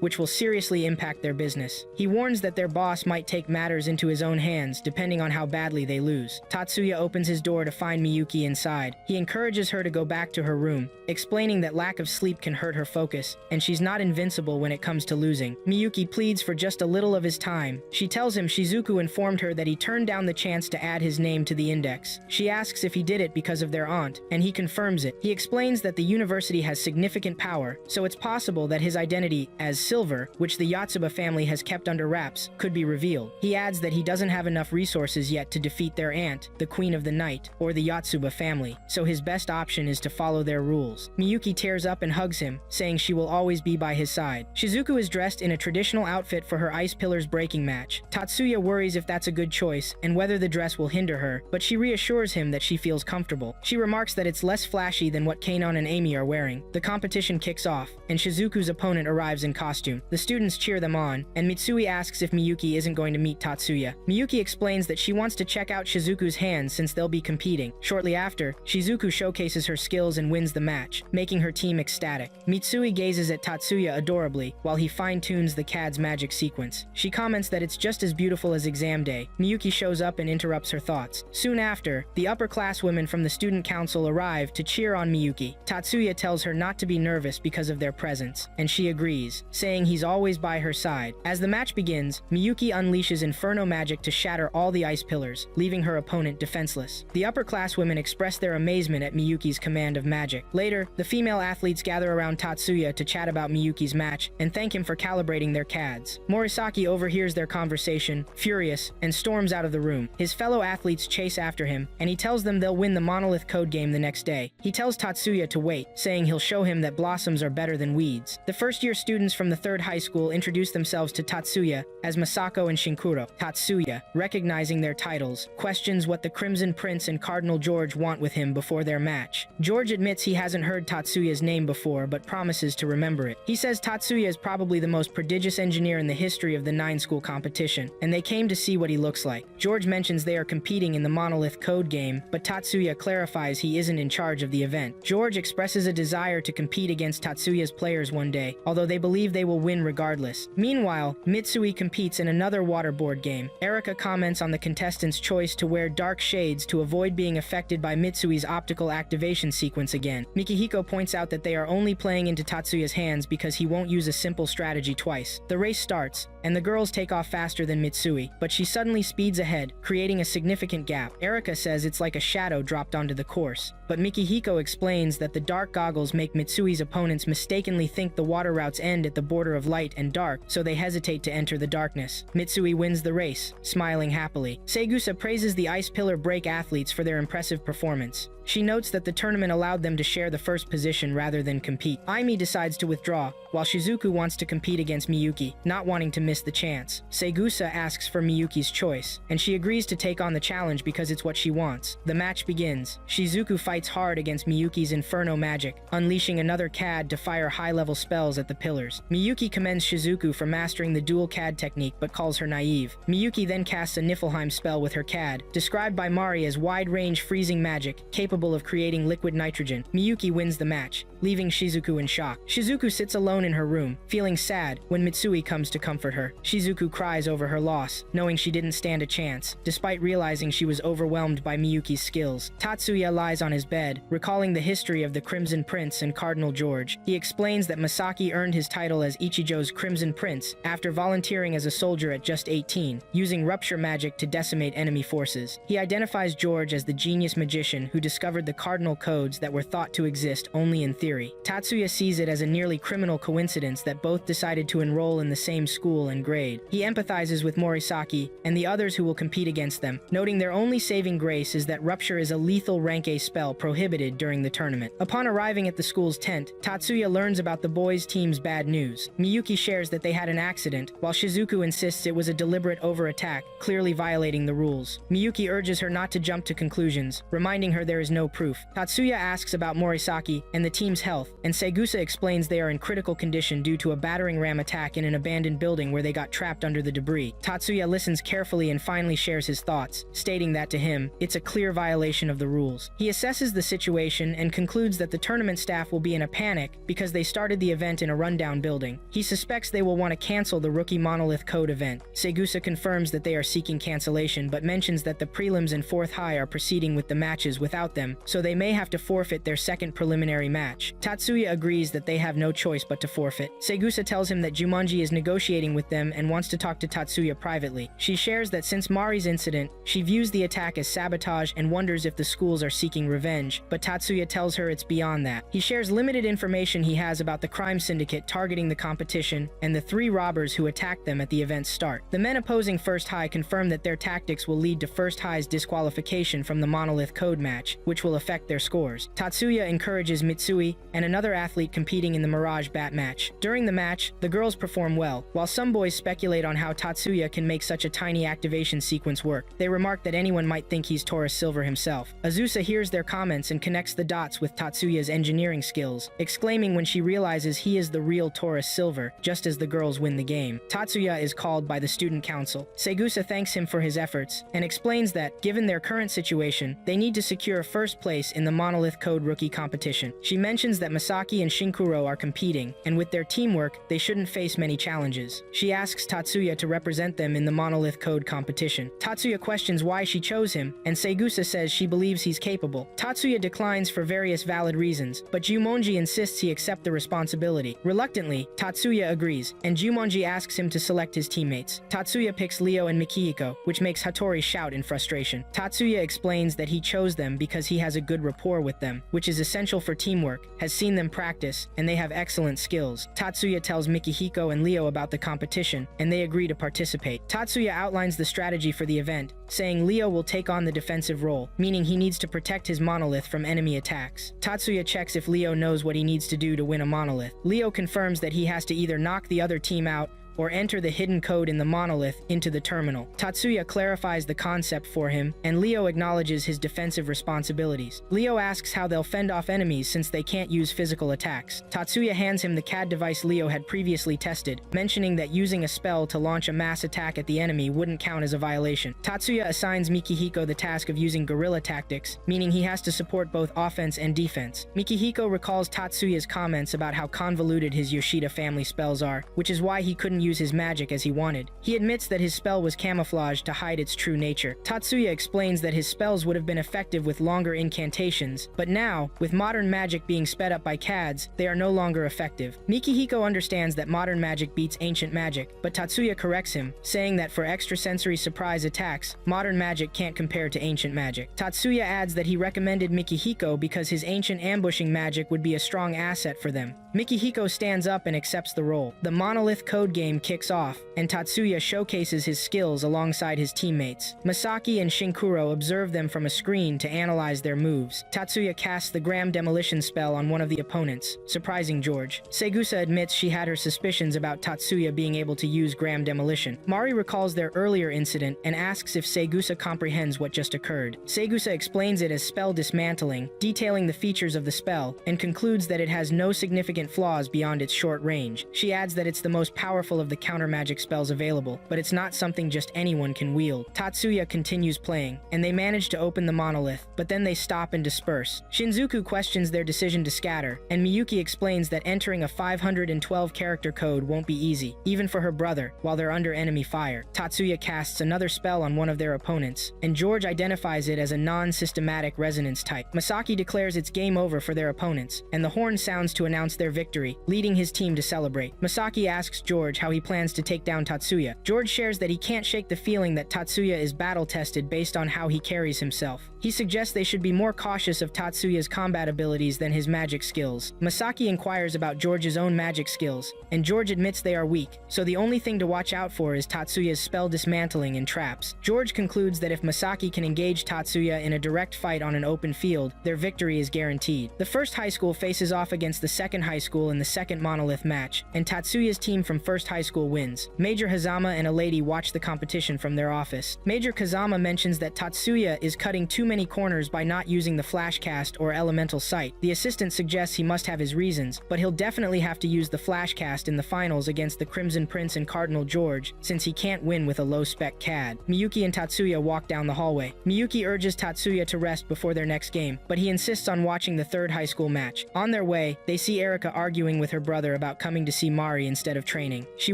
[SPEAKER 1] which will seriously impact their business. He warns that their boss might take matters into his own hands, depending on how badly they lose. Tatsuya opens his door to find Miyuki inside. He encourages her to go back to her room, explaining that lack of sleep can hurt her focus, and she's not invincible when it comes to losing. Miyuki pleads for just a little of his time. She tells him Shizuku informed her that he turned down the chance to add his name to the index. She asks if he did it because of their aunt, and he confirms it. He explains that the university has significant power, so it's possible that his identity as Silver, which the Yotsuba family has kept under wraps, could be revealed. He adds that he doesn't have enough resources yet to defeat their aunt, the Queen of the Night, or the Yotsuba family, so his best option is to follow their rules. Miyuki tears up and hugs him, saying she will always be by his side. Shizuku is dressed in a traditional outfit for her Ice Pillars breaking match. Tatsuya worries if that's a good choice and whether the dress will hinder her, but she reassures him that she feels comfortable. She remarks that it's less flashy than what Kanon and Amy are wearing. The competition kicks off, and Shizuku's opponent arrives in costume. The students cheer them on, and Mitsui asks if Miyuki isn't going to meet Tatsuya. Miyuki explains that she wants to check out Shizuku's hands since they'll be competing. Shortly after, Shizuku showcases her skills and wins the match, making her team ecstatic. Mitsui gazes at Tatsuya adorably while he fine-tunes the CAD's magic sequence. She comments that it's just as beautiful as exam day. Miyuki shows up and interrupts her thoughts. Soon after, the upper-class women from the student council arrive to cheer on Miyuki. Tatsuya tells her not to be nervous because of their presence, and she agrees, saying he's always by her side. As the match begins, Miyuki unleashes Inferno magic to shatter all the ice pillars, leaving her opponent defenseless. The upper-class women express their amazement at Miyuki's command of magic. Later, the female athletes gather around Tatsuya to chat about Miyuki's match and thank him for calibrating their CADs. Morisaki overhears their conversation, furious, and storms out of the room. His fellow athletes chase after him, and he tells them they'll win the Monolith Code game the next day. He tells Tatsuya to wait, saying he'll show him that blossoms are better than weeds. The first-year students from the 3rd High School introduce themselves to Tatsuya as Masako and Shinkuro. Tatsuya, recognizing their titles, questions what the Crimson Prince and Cardinal George want with him before their match. George admits he hasn't heard Tatsuya's name before, but promises to remember it. He says Tatsuya is probably the most prodigious engineer in the history of the 9-school competition, and they came to see what he looks like. George mentions they are competing in the Monolith Code game, but Tatsuya clarifies he isn't in charge of the event. George expresses a desire to compete against Tatsuya's players one day, although they believe they will win regardless. Meanwhile, Mitsui competes in another waterboard game. Erika comments on the contestants' choice to wear dark shades to avoid being affected by Mitsui's optical activation sequence again. Mikihiko Mikihiko points out that they are only playing into Tatsuya's hands because he won't use a simple strategy twice. The race starts, and the girls take off faster than Mitsui, but she suddenly speeds ahead, creating a significant gap. Erika says it's like a shadow dropped onto the course, but Mikihiko explains that the dark goggles make Mitsui's opponents mistakenly think the water routes end at the border of light and dark, so they hesitate to enter the darkness. Mitsui wins the race, smiling happily. Segusa praises the Ice Pillar Break athletes for their impressive performance. She notes that the tournament allowed them to share the first position rather than compete. Aimi decides to withdraw, while Shizuku wants to compete against Miyuki, not wanting to miss the chance. Segusa asks for Miyuki's choice, and she agrees to take on the challenge because it's what she wants. The match begins. Shizuku fights hard against Miyuki's Inferno magic, unleashing another CAD to fire high-level spells at the pillars. Miyuki commends Shizuku for mastering the dual CAD technique but calls her naive. Miyuki then casts a Niflheim spell with her CAD, described by Mari as wide-range freezing magic, capable of creating liquid nitrogen. Miyuki wins the match, leaving Shizuku in shock. Shizuku sits alone in her room, feeling sad, when Mitsui comes to comfort her. Shizuku cries over her loss, knowing she didn't stand a chance, despite realizing she was overwhelmed by Miyuki's skills. Tatsuya lies on his bed, recalling the history of the Crimson Prince and Cardinal George. He explains that Masaki earned his title as Ichijo's Crimson Prince after volunteering as a soldier at just 18, using rupture magic to decimate enemy forces. He identifies George as the genius magician who discovered the cardinal codes that were thought to exist only in theory. Tatsuya sees it as a nearly criminal coincidence that both decided to enroll in the same school and grade. He empathizes with Morisaki and the others who will compete against them, noting their only saving grace is that rupture is a lethal rank A spell prohibited during the tournament. Upon arriving at the school's tent, Tatsuya learns about the boys' team's bad news. Miyuki shares that they had an accident, while Shizuku insists it was a deliberate overattack, clearly violating the rules. Miyuki urges her not to jump to conclusions, reminding her there is no proof. Tatsuya asks about Morisaki and the team's health, and Segusa explains they are in critical condition due to a battering ram attack in an abandoned building where they got trapped under the debris. Tatsuya listens carefully and finally shares his thoughts, stating that to him, it's a clear violation of the rules. He assesses the situation and concludes that the tournament staff will be in a panic because they started the event in a rundown building. He suspects they will want to cancel the Rookie Monolith Code event. Segusa confirms that they are seeking cancellation but mentions that the prelims and 4th High are proceeding with the matches without them, so they may have to forfeit their second preliminary match. Tatsuya agrees that they have no choice but to forfeit. Segusa tells him that Jumonji is negotiating with them and wants to talk to Tatsuya privately. She shares that since Mari's incident, she views the attack as sabotage and wonders if the schools are seeking revenge, but Tatsuya tells her it's beyond that. He shares limited information he has about the crime syndicate targeting the competition and the 3 robbers who attacked them at the event's start. The men opposing 1st High confirm that their tactics will lead to 1st High's disqualification from the Monolith Code match, which will affect their scores. Tatsuya encourages Mitsui and another athlete competing in the Mirage Bat match. During the match, the girls perform well, while some boys speculate on how Tatsuya can make such a tiny activation sequence work. They remark that anyone might think he's Taurus Silver himself. Azusa hears their comments and connects the dots with Tatsuya's engineering skills, exclaiming when she realizes he is the real Taurus Silver, just as the girls win the game. Tatsuya is called by the student council. Segusa thanks him for his efforts and explains that, given their current situation, they need to secure first place in the Monolith Code rookie competition. She mentions that Masaki and Shinkuro are competing, and with their teamwork, they shouldn't face many challenges. She asks Tatsuya to represent them in the Monolith Code competition. Tatsuya questions why she chose him, and Segusa says she believes he's capable. Tatsuya declines for various valid reasons, but Jumonji insists he accept the responsibility. Reluctantly, Tatsuya agrees, and Jumonji asks him to select his teammates. Tatsuya picks Ryo and Mikihiko, which makes Hattori shout in frustration. Tatsuya explains that he chose them because he has a good rapport with them, which is essential for teamwork, has seen them practice, and they have excellent skills. Tatsuya tells Mikihiko and Ryo about the competition, and they agree to participate. Tatsuya outlines the strategy for the event, saying Ryo will take on the defensive role, meaning he needs to protect his monolith from enemy attacks. Tatsuya checks if Ryo knows what he needs to do to win a monolith. Ryo confirms that he has to either knock the other team out or enter the hidden code in the monolith into the terminal. Tatsuya clarifies the concept for him, and Ryo acknowledges his defensive responsibilities. Ryo asks how they'll fend off enemies since they can't use physical attacks. Tatsuya hands him the CAD device Ryo had previously tested, mentioning that using a spell to launch a mass attack at the enemy wouldn't count as a violation. Tatsuya assigns Mikihiko the task of using guerrilla tactics, meaning he has to support both offense and defense. Mikihiko recalls Tatsuya's comments about how convoluted his Yoshida family spells are, which is why he couldn't use use his magic as he wanted. He admits that his spell was camouflaged to hide its true nature. Tatsuya explains that his spells would have been effective with longer incantations, but now, with modern magic being sped up by CADs, they are no longer effective. Mikihiko understands that modern magic beats ancient magic, but Tatsuya corrects him, saying that for extrasensory surprise attacks, modern magic can't compare to ancient magic. Tatsuya adds that he recommended Mikihiko because his ancient ambushing magic would be a strong asset for them. Mikihiko stands up and accepts the role. The Monolith code game kicks off, and Tatsuya showcases his skills alongside his teammates. Masaki and Shinkuro observe them from a screen to analyze their moves. Tatsuya casts the Gram Demolition spell on one of the opponents, surprising George. Segusa admits she had her suspicions about Tatsuya being able to use Gram Demolition. Mari recalls their earlier incident and asks if Segusa comprehends what just occurred. Segusa explains it as spell dismantling, detailing the features of the spell, and concludes that it has no significant flaws beyond its short range. She adds that it's the most powerful of the counter magic spells available, but it's not something just anyone can wield. Tatsuya continues playing, and they manage to open the monolith, but then they stop and disperse. Shinzuku questions their decision to scatter, and Miyuki explains that entering a 512 character code won't be easy, even for her brother, while they're under enemy fire. Tatsuya casts another spell on one of their opponents, and George identifies it as a non-systematic resonance type. Masaki declares it's game over for their opponents, and the horn sounds to announce their victory, leading his team to celebrate. Masaki asks George how he plans to take down Tatsuya. George shares that he can't shake the feeling that Tatsuya is battle-tested based on how he carries himself. He suggests they should be more cautious of Tatsuya's combat abilities than his magic skills. Masaki inquires about George's own magic skills, and George admits they are weak, so the only thing to watch out for is Tatsuya's spell dismantling and traps. George concludes that if Masaki can engage Tatsuya in a direct fight on an open field, their victory is guaranteed. The first high school faces off against the second high school in the second monolith match, and Tatsuya's team from first high school wins. Major Hazama and a lady watch the competition from their office. Major Kazama mentions that Tatsuya is cutting too many corners by not using the flash cast or elemental sight. The assistant suggests he must have his reasons, but he'll definitely have to use the flash cast in the finals against the Crimson Prince and Cardinal George, since he can't win with a low-spec CAD. Miyuki and Tatsuya walk down the hallway. Miyuki urges Tatsuya to rest before their next game, but he insists on watching the third high school match. On their way, they see Erika arguing with her brother about coming to see Mari instead of training. She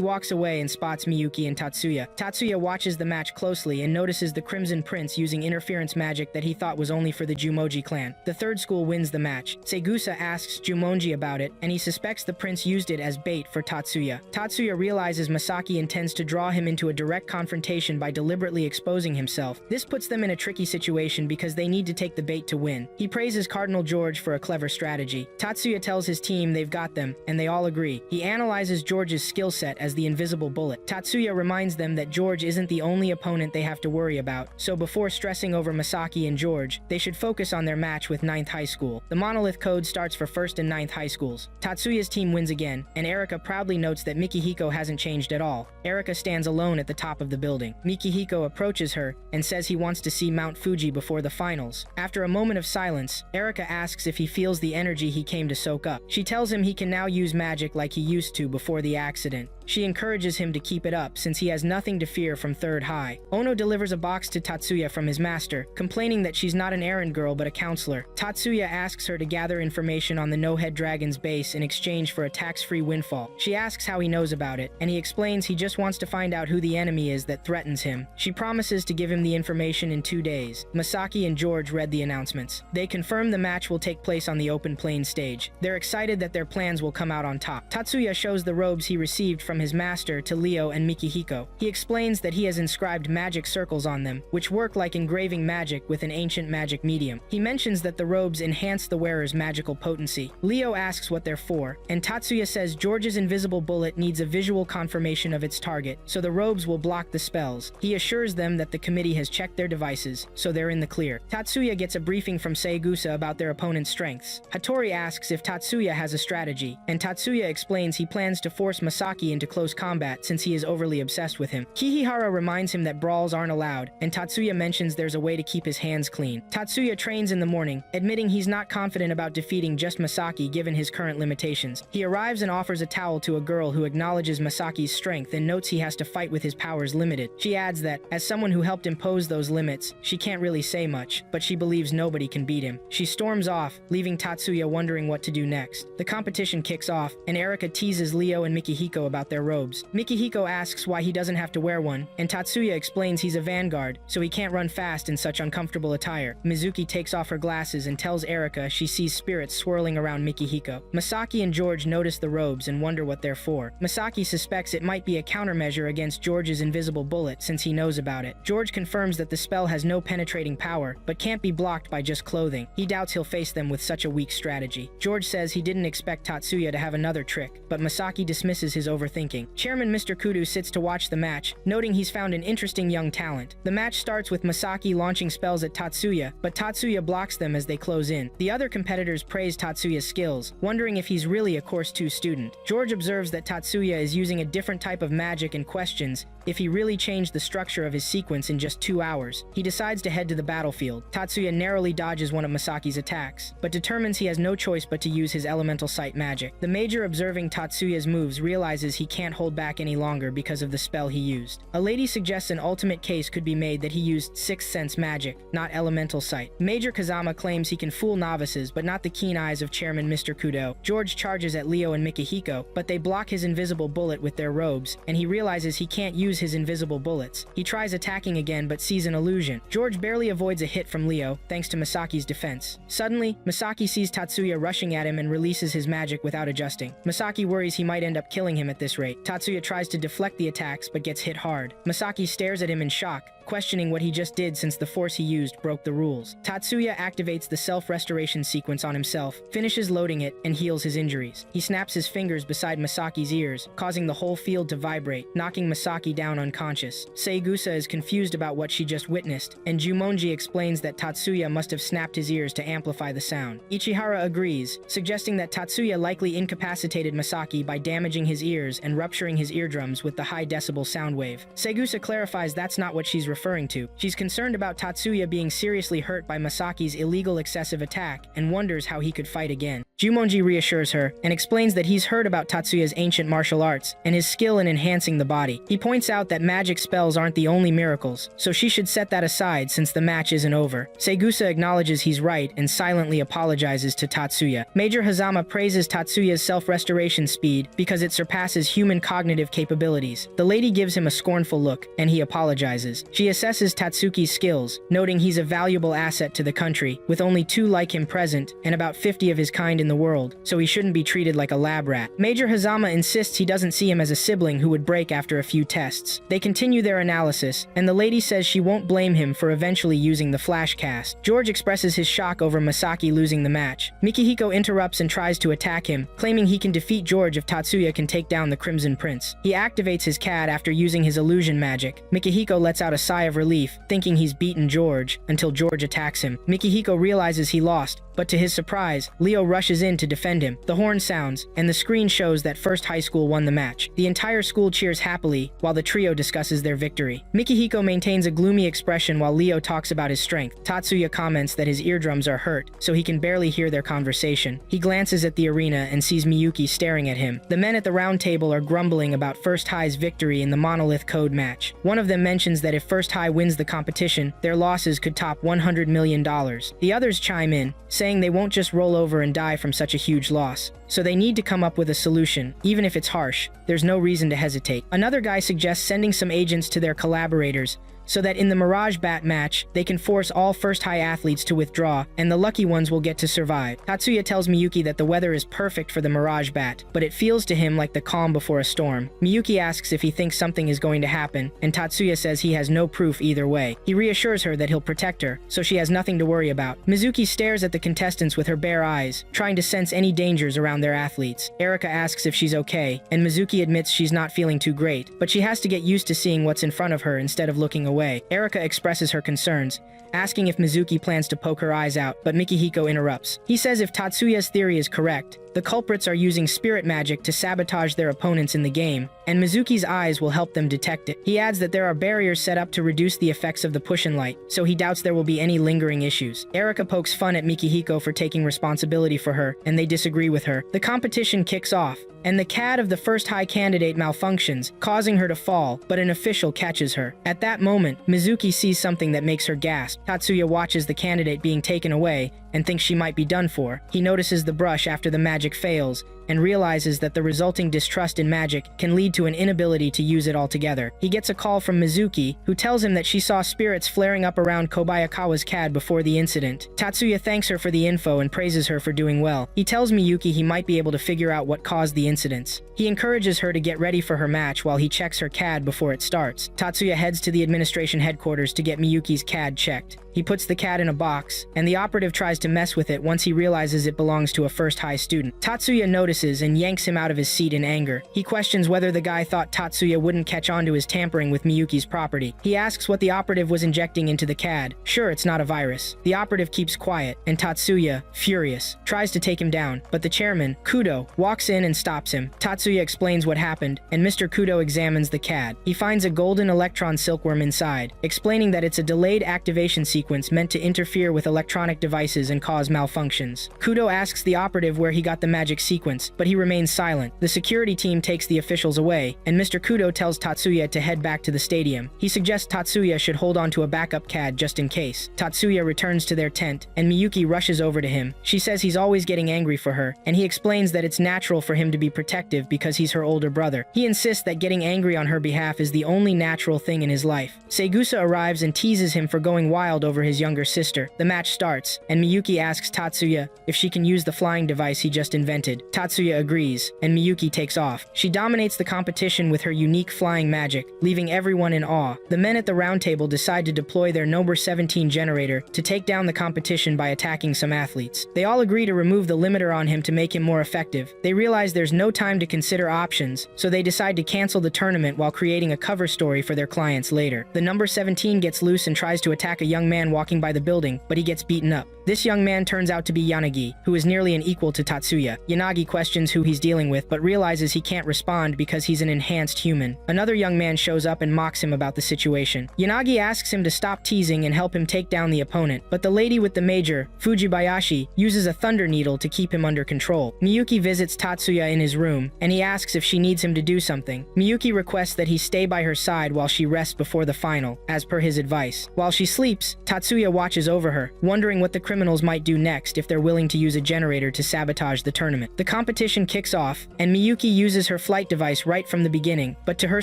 [SPEAKER 1] walks away and spots Miyuki and Tatsuya. Tatsuya watches the match closely and notices the Crimson Prince using interference magic that he thought was only for the Jumonji clan. The third school wins the match. Segusa asks Jumonji about it, and he suspects the prince used it as bait for Tatsuya. Tatsuya realizes Masaki intends to draw him into a direct confrontation by deliberately exposing himself. This puts them in a tricky situation because they need to take the bait to win. He praises Cardinal George for a clever strategy. Tatsuya tells his team they've got them, and they all agree. He analyzes George's skill set as the invisible bullet. Tatsuya reminds them that George isn't the only opponent they have to worry about, so before stressing over Masaki and George, they should focus on their match with 9th High School. The Monolith Code starts for 1st and 9th High Schools. Tatsuya's team wins again, and Erika proudly notes that Mikihiko hasn't changed at all. Erika stands alone at the top of the building. Mikihiko approaches her and says he wants to see Mount Fuji before the finals. After a moment of silence, Erika asks if he feels the energy he came to soak up. She tells him he can now use magic like he used to before the accident. She encourages him to keep it up since he has nothing to fear from 3rd High. Ono delivers a box to Tatsuya from his master, complaining that she's not an errand girl but a counselor. Tatsuya asks her to gather information on the No-Head Dragon's base in exchange for a tax-free windfall. She asks how he knows about it, and he explains he just wants to find out who the enemy is that threatens him. She promises to give him the information in 2 days. Masaki and George read the announcements. They confirm the match will take place on the open plain stage. They're excited that their plans will come out on top. Tatsuya shows the robes he received from his master to Ryo and Mikihiko. He explains that he has inscribed magic circles on them, which work like engraving magic with an ancient magic medium. He mentions that the robes enhance the wearer's magical potency. Ryo asks what they're for, and Tatsuya says George's invisible bullet needs a visual confirmation of its target, so the robes will block the spells. He assures them that the committee has checked their devices, so they're in the clear. Tatsuya gets a briefing from Seigusa about their opponent's strengths. Hattori asks if Tatsuya has a strategy, and Tatsuya explains he plans to force Masaki into close combat since he is overly obsessed with him. Kihihara reminds him that brawls aren't allowed, and Tatsuya mentions there's a way to keep his hands clean. Tatsuya trains in the morning, admitting he's not confident about defeating just Masaki given his current limitations. He arrives and offers a towel to a girl who acknowledges Masaki's strength and notes he has to fight with his powers limited. She adds that, as someone who helped impose those limits, she can't really say much, but she believes nobody can beat him. She storms off, leaving Tatsuya wondering what to do next. The competition kicks off, and Erika teases Ryo and Mikihiko about their their robes. Mikihiko asks why he doesn't have to wear one, and Tatsuya explains he's a vanguard, so he can't run fast in such uncomfortable attire. Mizuki takes off her glasses and tells Erika she sees spirits swirling around Mikihiko. Masaki and George notice the robes and wonder what they're for. Masaki suspects it might be a countermeasure against George's invisible bullet since he knows about it. George confirms that the spell has no penetrating power, but can't be blocked by just clothing. He doubts he'll face them with such a weak strategy. George says he didn't expect Tatsuya to have another trick, but Masaki dismisses his overthinking. Chairman Mr. Kudo sits to watch the match, noting he's found an interesting young talent. The match starts with Masaki launching spells at Tatsuya, but Tatsuya blocks them as they close in. The other competitors praise Tatsuya's skills, wondering if he's really a Course 2 student. George observes that Tatsuya is using a different type of magic and questions if he really changed the structure of his sequence in just 2 hours. He decides to head to the battlefield. Tatsuya narrowly dodges one of Masaki's attacks, but determines he has no choice but to use his elemental sight magic. The Major, observing Tatsuya's moves, realizes he can't hold back any longer because of the spell he used. A lady suggests an ultimate case could be made that he used sixth sense magic, not elemental sight. Major Kazama claims he can fool novices, but not the keen eyes of Chairman Mr. Kudo. George charges at Ryo and Mikihiko, but they block his invisible bullet with their robes, and he realizes he can't use his invisible bullets. He tries attacking again but sees an illusion. George barely avoids a hit from Ryo, thanks to Masaki's defense. Suddenly, Masaki sees Tatsuya rushing at him and releases his magic without adjusting. Masaki worries he might end up killing him at this rate. Tatsuya tries to deflect the attacks but gets hit hard. Masaki stares at him in shock, questioning what he just did since the force he used broke the rules. Tatsuya activates the self-restoration sequence on himself, finishes loading it, and heals his injuries. He snaps his fingers beside Masaki's ears, causing the whole field to vibrate, knocking Masaki down unconscious. Seigusa is confused about what she just witnessed, and Jumonji explains that Tatsuya must have snapped his ears to amplify the sound. Ichihara agrees, suggesting that Tatsuya likely incapacitated Masaki by damaging his ears and rupturing his eardrums with the high-decibel sound wave. Seigusa clarifies that's not what she's referring to. She's concerned about Tatsuya being seriously hurt by Masaki's illegal excessive attack and wonders how he could fight again. Jumonji reassures her and explains that he's heard about Tatsuya's ancient martial arts and his skill in enhancing the body. He points out that magic spells aren't the only miracles, so she should set that aside since the match isn't over. Seigusa acknowledges he's right and silently apologizes to Tatsuya. Major Hazama praises Tatsuya's self-restoration speed because it surpasses human cognitive capabilities. The lady gives him a scornful look, and he apologizes. She assesses Tatsuki's skills, noting he's a valuable asset to the country, with only 2 like him present and about 50 of his kind in the world, so he shouldn't be treated like a lab rat. Major Hazama insists he doesn't see him as a sibling who would break after a few tests. They continue their analysis, and the lady says she won't blame him for eventually using the flash cast. George expresses his shock over Masaki losing the match. Mikihiko interrupts and tries to attack him, claiming he can defeat George if Tatsuya can take down the Crimson Prince. He activates his CAD after using his illusion magic. Mikihiko lets out a sigh of relief, thinking he's beaten George, until George attacks him. Mikihiko realizes he lost, but to his surprise, Ryo rushes in to defend him. The horn sounds, and the screen shows that First High School won the match. The entire school cheers happily, while the trio discusses their victory. Mikihiko maintains a gloomy expression while Ryo talks about his strength. Tatsuya comments that his eardrums are hurt, so he can barely hear their conversation. He glances at the arena and sees Miyuki staring at him. The men at the round table are grumbling about First High's victory in the Monolith Code match. One of them mentions that if First High wins the competition, their losses could top $100 million. The others chime in, saying they won't just roll over and die from such a huge loss. So they need to come up with a solution, even if it's harsh. There's no reason to hesitate. Another guy suggests sending some agents to their collaborators, so that in the Mirage Bat match, they can force all First High athletes to withdraw, and the lucky ones will get to survive. Tatsuya tells Miyuki that the weather is perfect for the Mirage Bat, but it feels to him like the calm before a storm. Miyuki asks if he thinks something is going to happen, and Tatsuya says he has no proof either way. He reassures her that he'll protect her, so she has nothing to worry about. Mizuki stares at the contestants with her bare eyes, trying to sense any dangers around their athletes. Erika asks if she's okay, and Mizuki admits she's not feeling too great, but she has to get used to seeing what's in front of her instead of looking away. Erika expresses her concerns, asking if Mizuki plans to poke her eyes out, but Mikihiko interrupts. He says if Tatsuya's theory is correct, the culprits are using spirit magic to sabotage their opponents in the game, and Mizuki's eyes will help them detect it. He adds that there are barriers set up to reduce the effects of the push-in light, so he doubts there will be any lingering issues. Erika pokes fun at Mikihiko for taking responsibility for her, and they disagree with her. The competition kicks off, and the CAD of the First High candidate malfunctions, causing her to fall, but an official catches her. At that moment, Mizuki sees something that makes her gasp. Tatsuya watches the candidate being taken away and thinks she might be done for. He notices the brush after the magic fails and realizes that the resulting distrust in magic can lead to an inability to use it altogether. He gets a call from Mizuki, who tells him that she saw spirits flaring up around Kobayakawa's CAD before the incident. Tatsuya thanks her for the info and praises her for doing well. He tells Miyuki he might be able to figure out what caused the incidents. He encourages her to get ready for her match while he checks her CAD before it starts. Tatsuya heads to the administration headquarters to get Miyuki's CAD checked. He puts the CAD in a box, and the operative tries to mess with it once he realizes it belongs to a first-high student. Tatsuya notices and yanks him out of his seat in anger. He questions whether the guy thought Tatsuya wouldn't catch on to his tampering with Miyuki's property. He asks what the operative was injecting into the CAD. Sure, it's not a virus. The operative keeps quiet, and Tatsuya, furious, tries to take him down, but the chairman, Kudo, walks in and stops him. Tatsuya explains what happened, and Mr. Kudo examines the CAD. He finds a golden electron silkworm inside, explaining that it's a delayed activation sequence meant to interfere with electronic devices and cause malfunctions. Kudo asks the operative where he got the magic sequence, but he remains silent. The security team takes the officials away, and Mr. Kudo tells Tatsuya to head back to the stadium. He suggests Tatsuya should hold on to a backup CAD just in case. Tatsuya returns to their tent, and Miyuki rushes over to him. She says he's always getting angry for her, and he explains that it's natural for him to be protective because he's her older brother. He insists that getting angry on her behalf is the only natural thing in his life. Segusa arrives and teases him for going wild over his younger sister. The match starts, and Miyuki asks Tatsuya if she can use the flying device he just invented. Tatsuya agrees, and Miyuki takes off. She dominates the competition with her unique flying magic, leaving everyone in awe. The men at the round table decide to deploy their number 17 generator to take down the competition by attacking some athletes. They all agree to remove the limiter on him to make him more effective. They realize there's no time to consider options, so they decide to cancel the tournament while creating a cover story for their clients later. The number 17 gets loose and tries to attack a young man walking by the building, but he gets beaten up. This young man turns out to be Yanagi, who is nearly an equal to Tatsuya. Yanagi questions who he's dealing with, but realizes he can't respond because he's an enhanced human. Another young man shows up and mocks him about the situation. Yanagi asks him to stop teasing and help him take down the opponent, but the lady with the major, Fujibayashi, uses a thunder needle to keep him under control. Miyuki visits Tatsuya in his room, and he asks if she needs him to do something. Miyuki requests that he stay by her side while she rests before the final, as per his advice. While she sleeps, Tatsuya watches over her, wondering what the criminals might do next if they're willing to use a generator to sabotage the tournament. The competition kicks off, and Miyuki uses her flight device right from the beginning, but to her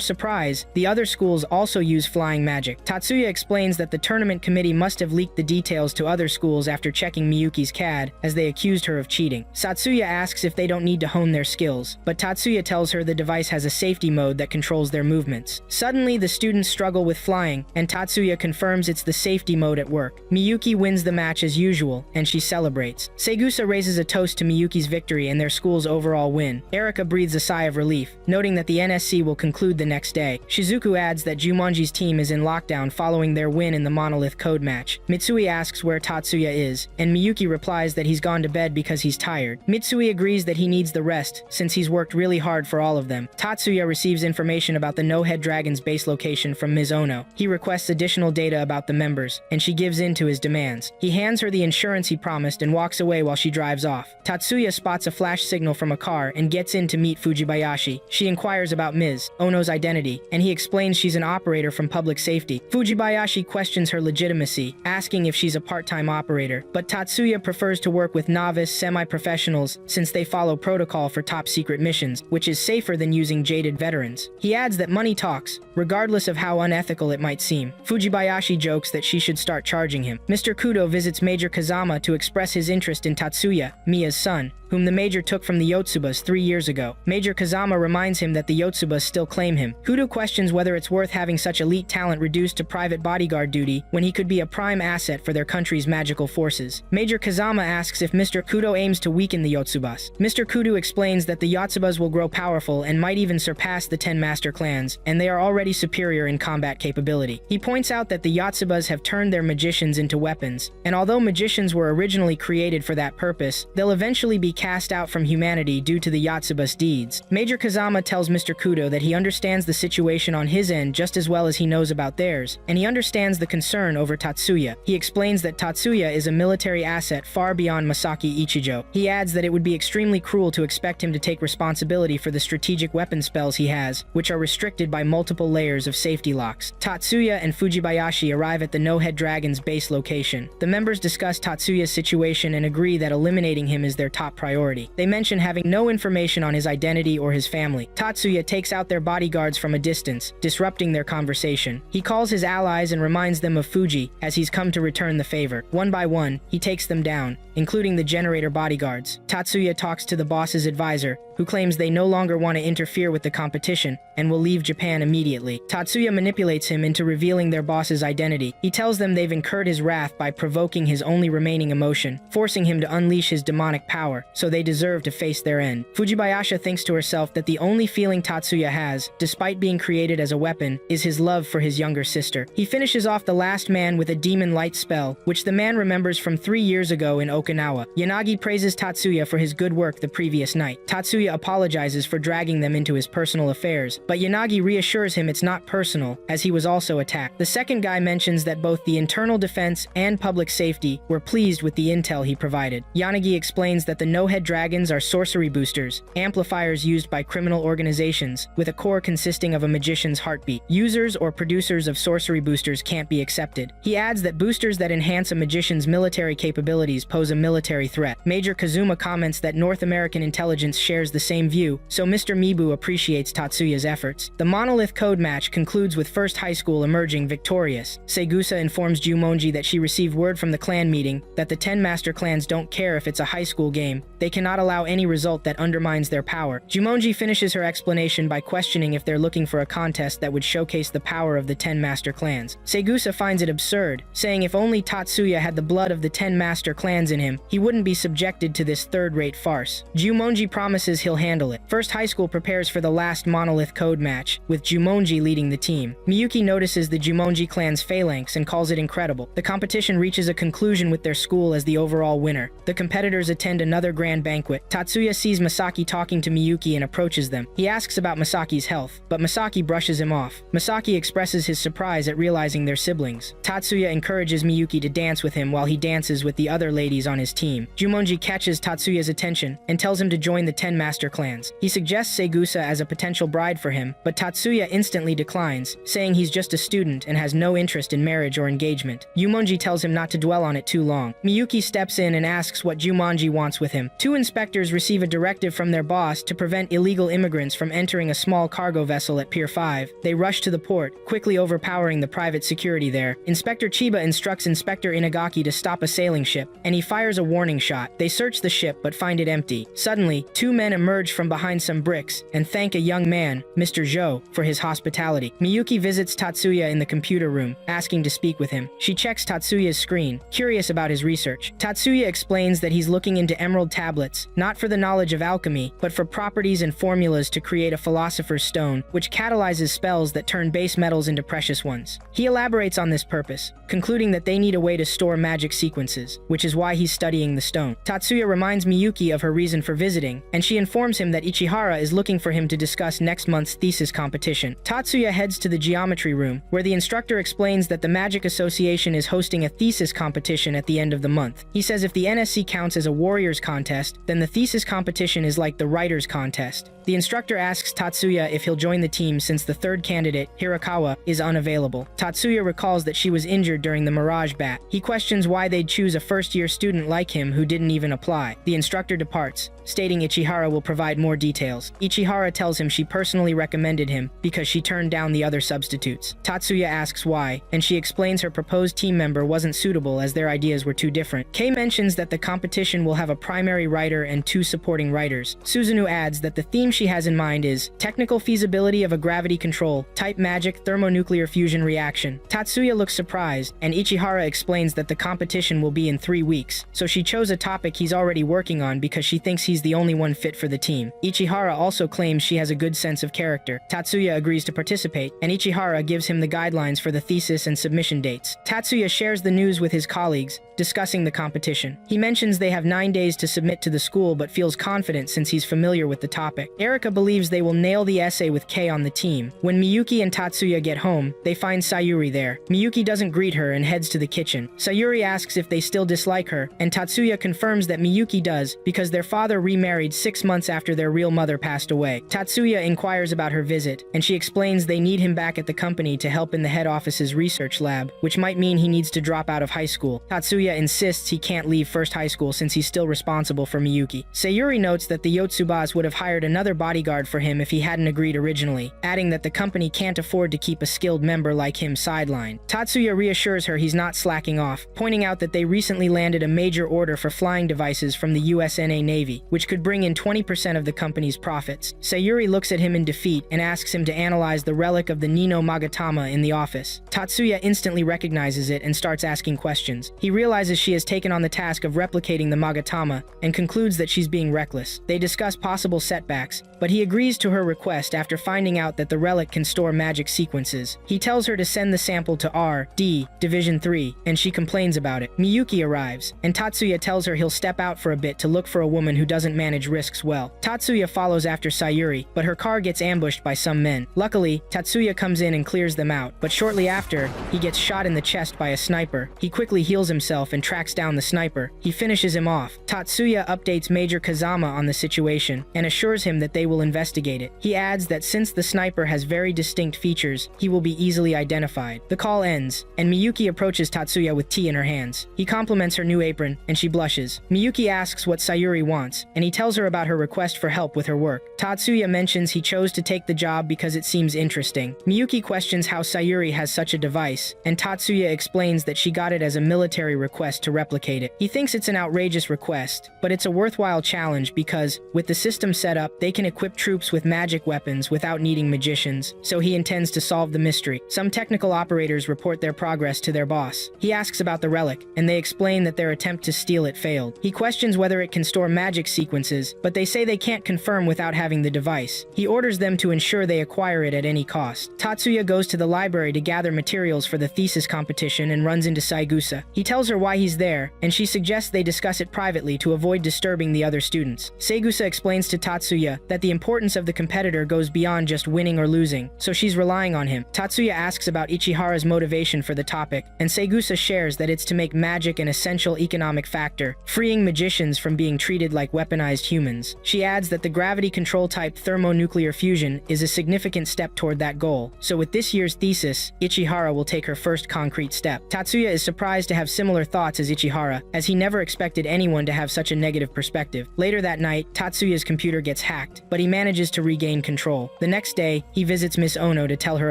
[SPEAKER 1] surprise, the other schools also use flying magic. Tatsuya explains that the tournament committee must have leaked the details to other schools after checking Miyuki's CAD, as they accused her of cheating. Satsuya asks if they don't need to hone their skills, but Tatsuya tells her the device has a safety mode that controls their movements. Suddenly, the students struggle with flying, and Tatsuya confirms it's the safety mode at work. Miyuki wins the match as usual, and she celebrates. Segusa raises a toast to Miyuki's victory and their school's overall win. Erika breathes a sigh of relief, noting that the NSC will conclude the next day. Shizuku adds that Jumonji's team is in lockdown following their win in the Monolith Code match. Mitsui asks where Tatsuya is, and Miyuki replies that he's gone to bed because he's tired. Mitsui agrees that he needs the rest, since he's worked really hard for all of them. Tatsuya receives information about the No-Head Dragon's base location from Ms. Ono. He requests additional data about the members, and she gives in to his demands. He hands her the insurance he promised and walks away while she drives off. Tatsuya spots a flash signal from a car and gets in to meet Fujibayashi. She inquires about Ms. Ono's identity, and he explains she's an operator from public safety. Fujibayashi questions her legitimacy, asking if she's a part-time operator, but Tatsuya prefers to work with novice, semi-professionals since they follow protocol for top-secret missions, which is safer than using jaded veterans. He adds that money talks, regardless of how unethical it might seem. Fujibayashi jokes that she should start charging him. Mr. Kudo visits Major Kazama to express his interest in Tatsuya, Miya's son, whom the Major took from the Yotsubas 3 years ago. Major Kazama reminds him that the Yotsubas still claim him. Kudo questions whether it's worth having such elite talent reduced to private bodyguard duty when he could be a prime asset for their country's magical forces. Major Kazama asks if Mr. Kudo aims to weaken the Yotsubas. Mr. Kudo explains that the Yotsubas will grow powerful and might even surpass the 10 master clans, and they are already superior in combat capability. He points out that the Yotsubas have turned their magicians into weapons, and although magicians were originally created for that purpose, they'll eventually be cast out from humanity due to the Yotsubas' deeds. Major Kazama tells Mr. Kudo that he understands the situation on his end just as well as he knows about theirs, and he understands the concern over Tatsuya. He explains that Tatsuya is a military asset far beyond Masaki Ichijo. He adds that it would be extremely cruel to expect him to take responsibility for the strategic weapon spells he has, which are restricted by multiple layers of safety locks. Tatsuya and Fujibayashi arrive at the No-Head Dragon's base location. The members discuss Tatsuya's situation and agree that eliminating him is their top priority. priority. They mention having no information on his identity or his family. Tatsuya takes out their bodyguards from a distance, disrupting their conversation. He calls his allies and reminds them of Fuji, as he's come to return the favor. One by one, he takes them down, including the generator bodyguards. Tatsuya talks to the boss's advisor, who claims they no longer want to interfere with the competition and will leave Japan immediately. Tatsuya manipulates him into revealing their boss's identity. He tells them they've incurred his wrath by provoking his only remaining emotion, forcing him to unleash his demonic power, so they deserve to face their end. Fujibayasha thinks to herself that the only feeling Tatsuya has, despite being created as a weapon, is his love for his younger sister. He finishes off the last man with a demon light spell, which the man remembers from 3 years ago in Okinawa. Yanagi praises Tatsuya for his good work the previous night. Tatsuya apologizes for dragging them into his personal affairs, but Yanagi reassures him it's not personal, as he was also attacked. The second guy mentions that both the internal defense and public safety were pleased with the intel he provided. Yanagi explains that the no-head dragons are sorcery boosters, amplifiers used by criminal organizations, with a core consisting of a magician's heartbeat. Users or producers of sorcery boosters can't be accepted. He adds that boosters that enhance a magician's military capabilities pose a military threat. Major Kazuma comments that North American intelligence shares the same view, so Mr. Mibu appreciates Tatsuya's efforts. The Monolith Code match concludes with First High School emerging victorious. Segusa informs Jumonji that she received word from the clan meeting that the 10 master clans don't care if it's a high school game. They cannot allow any result that undermines their power. Jumonji finishes her explanation by questioning if they're looking for a contest that would showcase the power of the 10 master clans. Segusa finds it absurd, saying if only Tatsuya had the blood of the 10 master clans in him, he wouldn't be subjected to this third-rate farce. Jumonji promises he'll handle it. First High School prepares for the last Monolith Code match, with Jumonji leading the team. Miyuki notices the Jumonji clan's phalanx and calls it incredible. The competition reaches a conclusion with their school as the overall winner. The competitors attend another grand banquet. Tatsuya sees Masaki talking to Miyuki and approaches them. He asks about Masaki's health, but Masaki brushes him off. Masaki expresses his surprise at realizing they're siblings. Tatsuya encourages Miyuki to dance with him while he dances with the other ladies on his team. Jumonji catches Tatsuya's attention and tells him to join the 10 master clans. He suggests Segusa as a potential bride for him, but Tatsuya instantly declines, saying he's just a student and has no interest in marriage or engagement. Jumonji tells him not to dwell on it too long. Miyuki steps in and asks what Jumonji wants with him. 2 inspectors receive a directive from their boss to prevent illegal immigrants from entering a small cargo vessel at Pier 5. They rush to the port, quickly overpowering the private security there. Inspector Chiba instructs Inspector Inagaki to stop a sailing ship, and he fires a warning shot. They search the ship but find it empty. Suddenly, 2 men emerge from behind some bricks and thank a young man, Mr. Zhou, for his hospitality. Miyuki visits Tatsuya in the computer room, asking to speak with him. She checks Tatsuya's screen, curious about his research. Tatsuya explains that he's looking into emerald tablets, not for the knowledge of alchemy, but for properties and formulas to create a philosopher's stone, which catalyzes spells that turn base metals into precious ones. He elaborates on this purpose, concluding that they need a way to store magic sequences, which is why he's studying the stone. Tatsuya reminds Miyuki of her reason for visiting, and she informs him that Ichihara is looking for him to discuss next month's thesis competition. Tatsuya heads to the geometry room, where the instructor explains that the Magic Association is hosting a thesis competition at the end of the month. He says if the NSC counts as a warriors contest, then the thesis competition is like the writers contest. The instructor asks Tatsuya if he'll join the team since the third candidate, Hirakawa, is unavailable. Tatsuya recalls that she was injured during the Mirage Bat. He questions why they'd choose a first-year student like him who didn't even apply. The instructor departs, stating Ichihara will provide more details. Ichihara tells him she personally recommended him because she turned down the other substitutes. Tatsuya asks why, and she explains her proposed team member wasn't suitable as their ideas were too different. Kei mentions that the competition will have a primary writer and 2 supporting writers. Suzunu adds that the theme she has in mind is technical feasibility of a gravity control, type magic thermonuclear fusion reaction. Tatsuya looks surprised, and Ichihara explains that the competition will be in 3 weeks, so she chose a topic he's already working on because she thinks he's the only one fit for the team. Ichihara also claims she has a good sense of character. Tatsuya agrees to participate, and Ichihara gives him the guidelines for the thesis and submission dates. Tatsuya shares the news with his colleagues, discussing the competition. He mentions they have 9 days to submit to the school but feels confident since he's familiar with the topic. Erika believes they will nail the essay with Kei on the team. When Miyuki and Tatsuya get home, they find Sayuri there. Miyuki doesn't greet her and heads to the kitchen. Sayuri asks if they still dislike her, and Tatsuya confirms that Miyuki does because their father remarried 6 months after their real mother passed away. Tatsuya inquires about her visit, and she explains they need him back at the company to help in the head office's research lab, which might mean he needs to drop out of high school. Tatsuya Tatsuya insists he can't leave first high school since he's still responsible for Miyuki. Sayuri notes that the Yotsubas would have hired another bodyguard for him if he hadn't agreed originally, adding that the company can't afford to keep a skilled member like him sidelined. Tatsuya reassures her he's not slacking off, pointing out that they recently landed a major order for flying devices from the USNA Navy, which could bring in 20% of the company's profits. Sayuri looks at him in defeat and asks him to analyze the relic of the Nino Magatama in the office. Tatsuya instantly recognizes it and starts asking questions. He realizes she has taken on the task of replicating the Magatama and concludes that she's being reckless. They discuss possible setbacks, but he agrees to her request after finding out that the relic can store magic sequences. He tells her to send the sample to R.D. Division 3, and she complains about it. Miyuki arrives, and Tatsuya tells her he'll step out for a bit to look for a woman who doesn't manage risks well. Tatsuya follows after Sayuri, but her car gets ambushed by some men. Luckily, Tatsuya comes in and clears them out, but shortly after, he gets shot in the chest by a sniper. He quickly heals himself and tracks down the sniper. He finishes him off. Tatsuya updates Major Kazama on the situation and assures him that they will investigate it. He adds that since the sniper has very distinct features, he will be easily identified. The call ends, and Miyuki approaches Tatsuya with tea in her hands. He compliments her new apron, and she blushes. Miyuki asks what Sayuri wants, and he tells her about her request for help with her work. Tatsuya mentions he chose to take the job because it seems interesting. Miyuki questions how Sayuri has such a device, and Tatsuya explains that she got it as a military request to replicate it. He thinks it's an outrageous request, but it's a worthwhile challenge because, with the system set up, they can equip troops with magic weapons without needing magicians, so he intends to solve the mystery. Some technical operators report their progress to their boss. He asks about the relic, and they explain that their attempt to steal it failed. He questions whether it can store magic sequences, but they say they can't confirm without having the device. He orders them to ensure they acquire it at any cost. Tatsuya goes to the library to gather materials for the thesis competition and runs into Saigusa. He tells her why he's there, and she suggests they discuss it privately to avoid disturbing the other students. Saigusa explains to Tatsuya that the importance of the competitor goes beyond just winning or losing, so she's relying on him. Tatsuya asks about Ichihara's motivation for the topic, and Saigusa shares that it's to make magic an essential economic factor, freeing magicians from being treated like weaponized humans. She adds that the gravity control type thermonuclear fusion is a significant step toward that goal, so with this year's thesis, Ichihara will take her first concrete step. Tatsuya is surprised to have similar thoughts as Ichihara, as he never expected anyone to have such a negative perspective. Later that night, Tatsuya's computer gets hacked, but he manages to regain control. The next day, he visits Miss Ono to tell her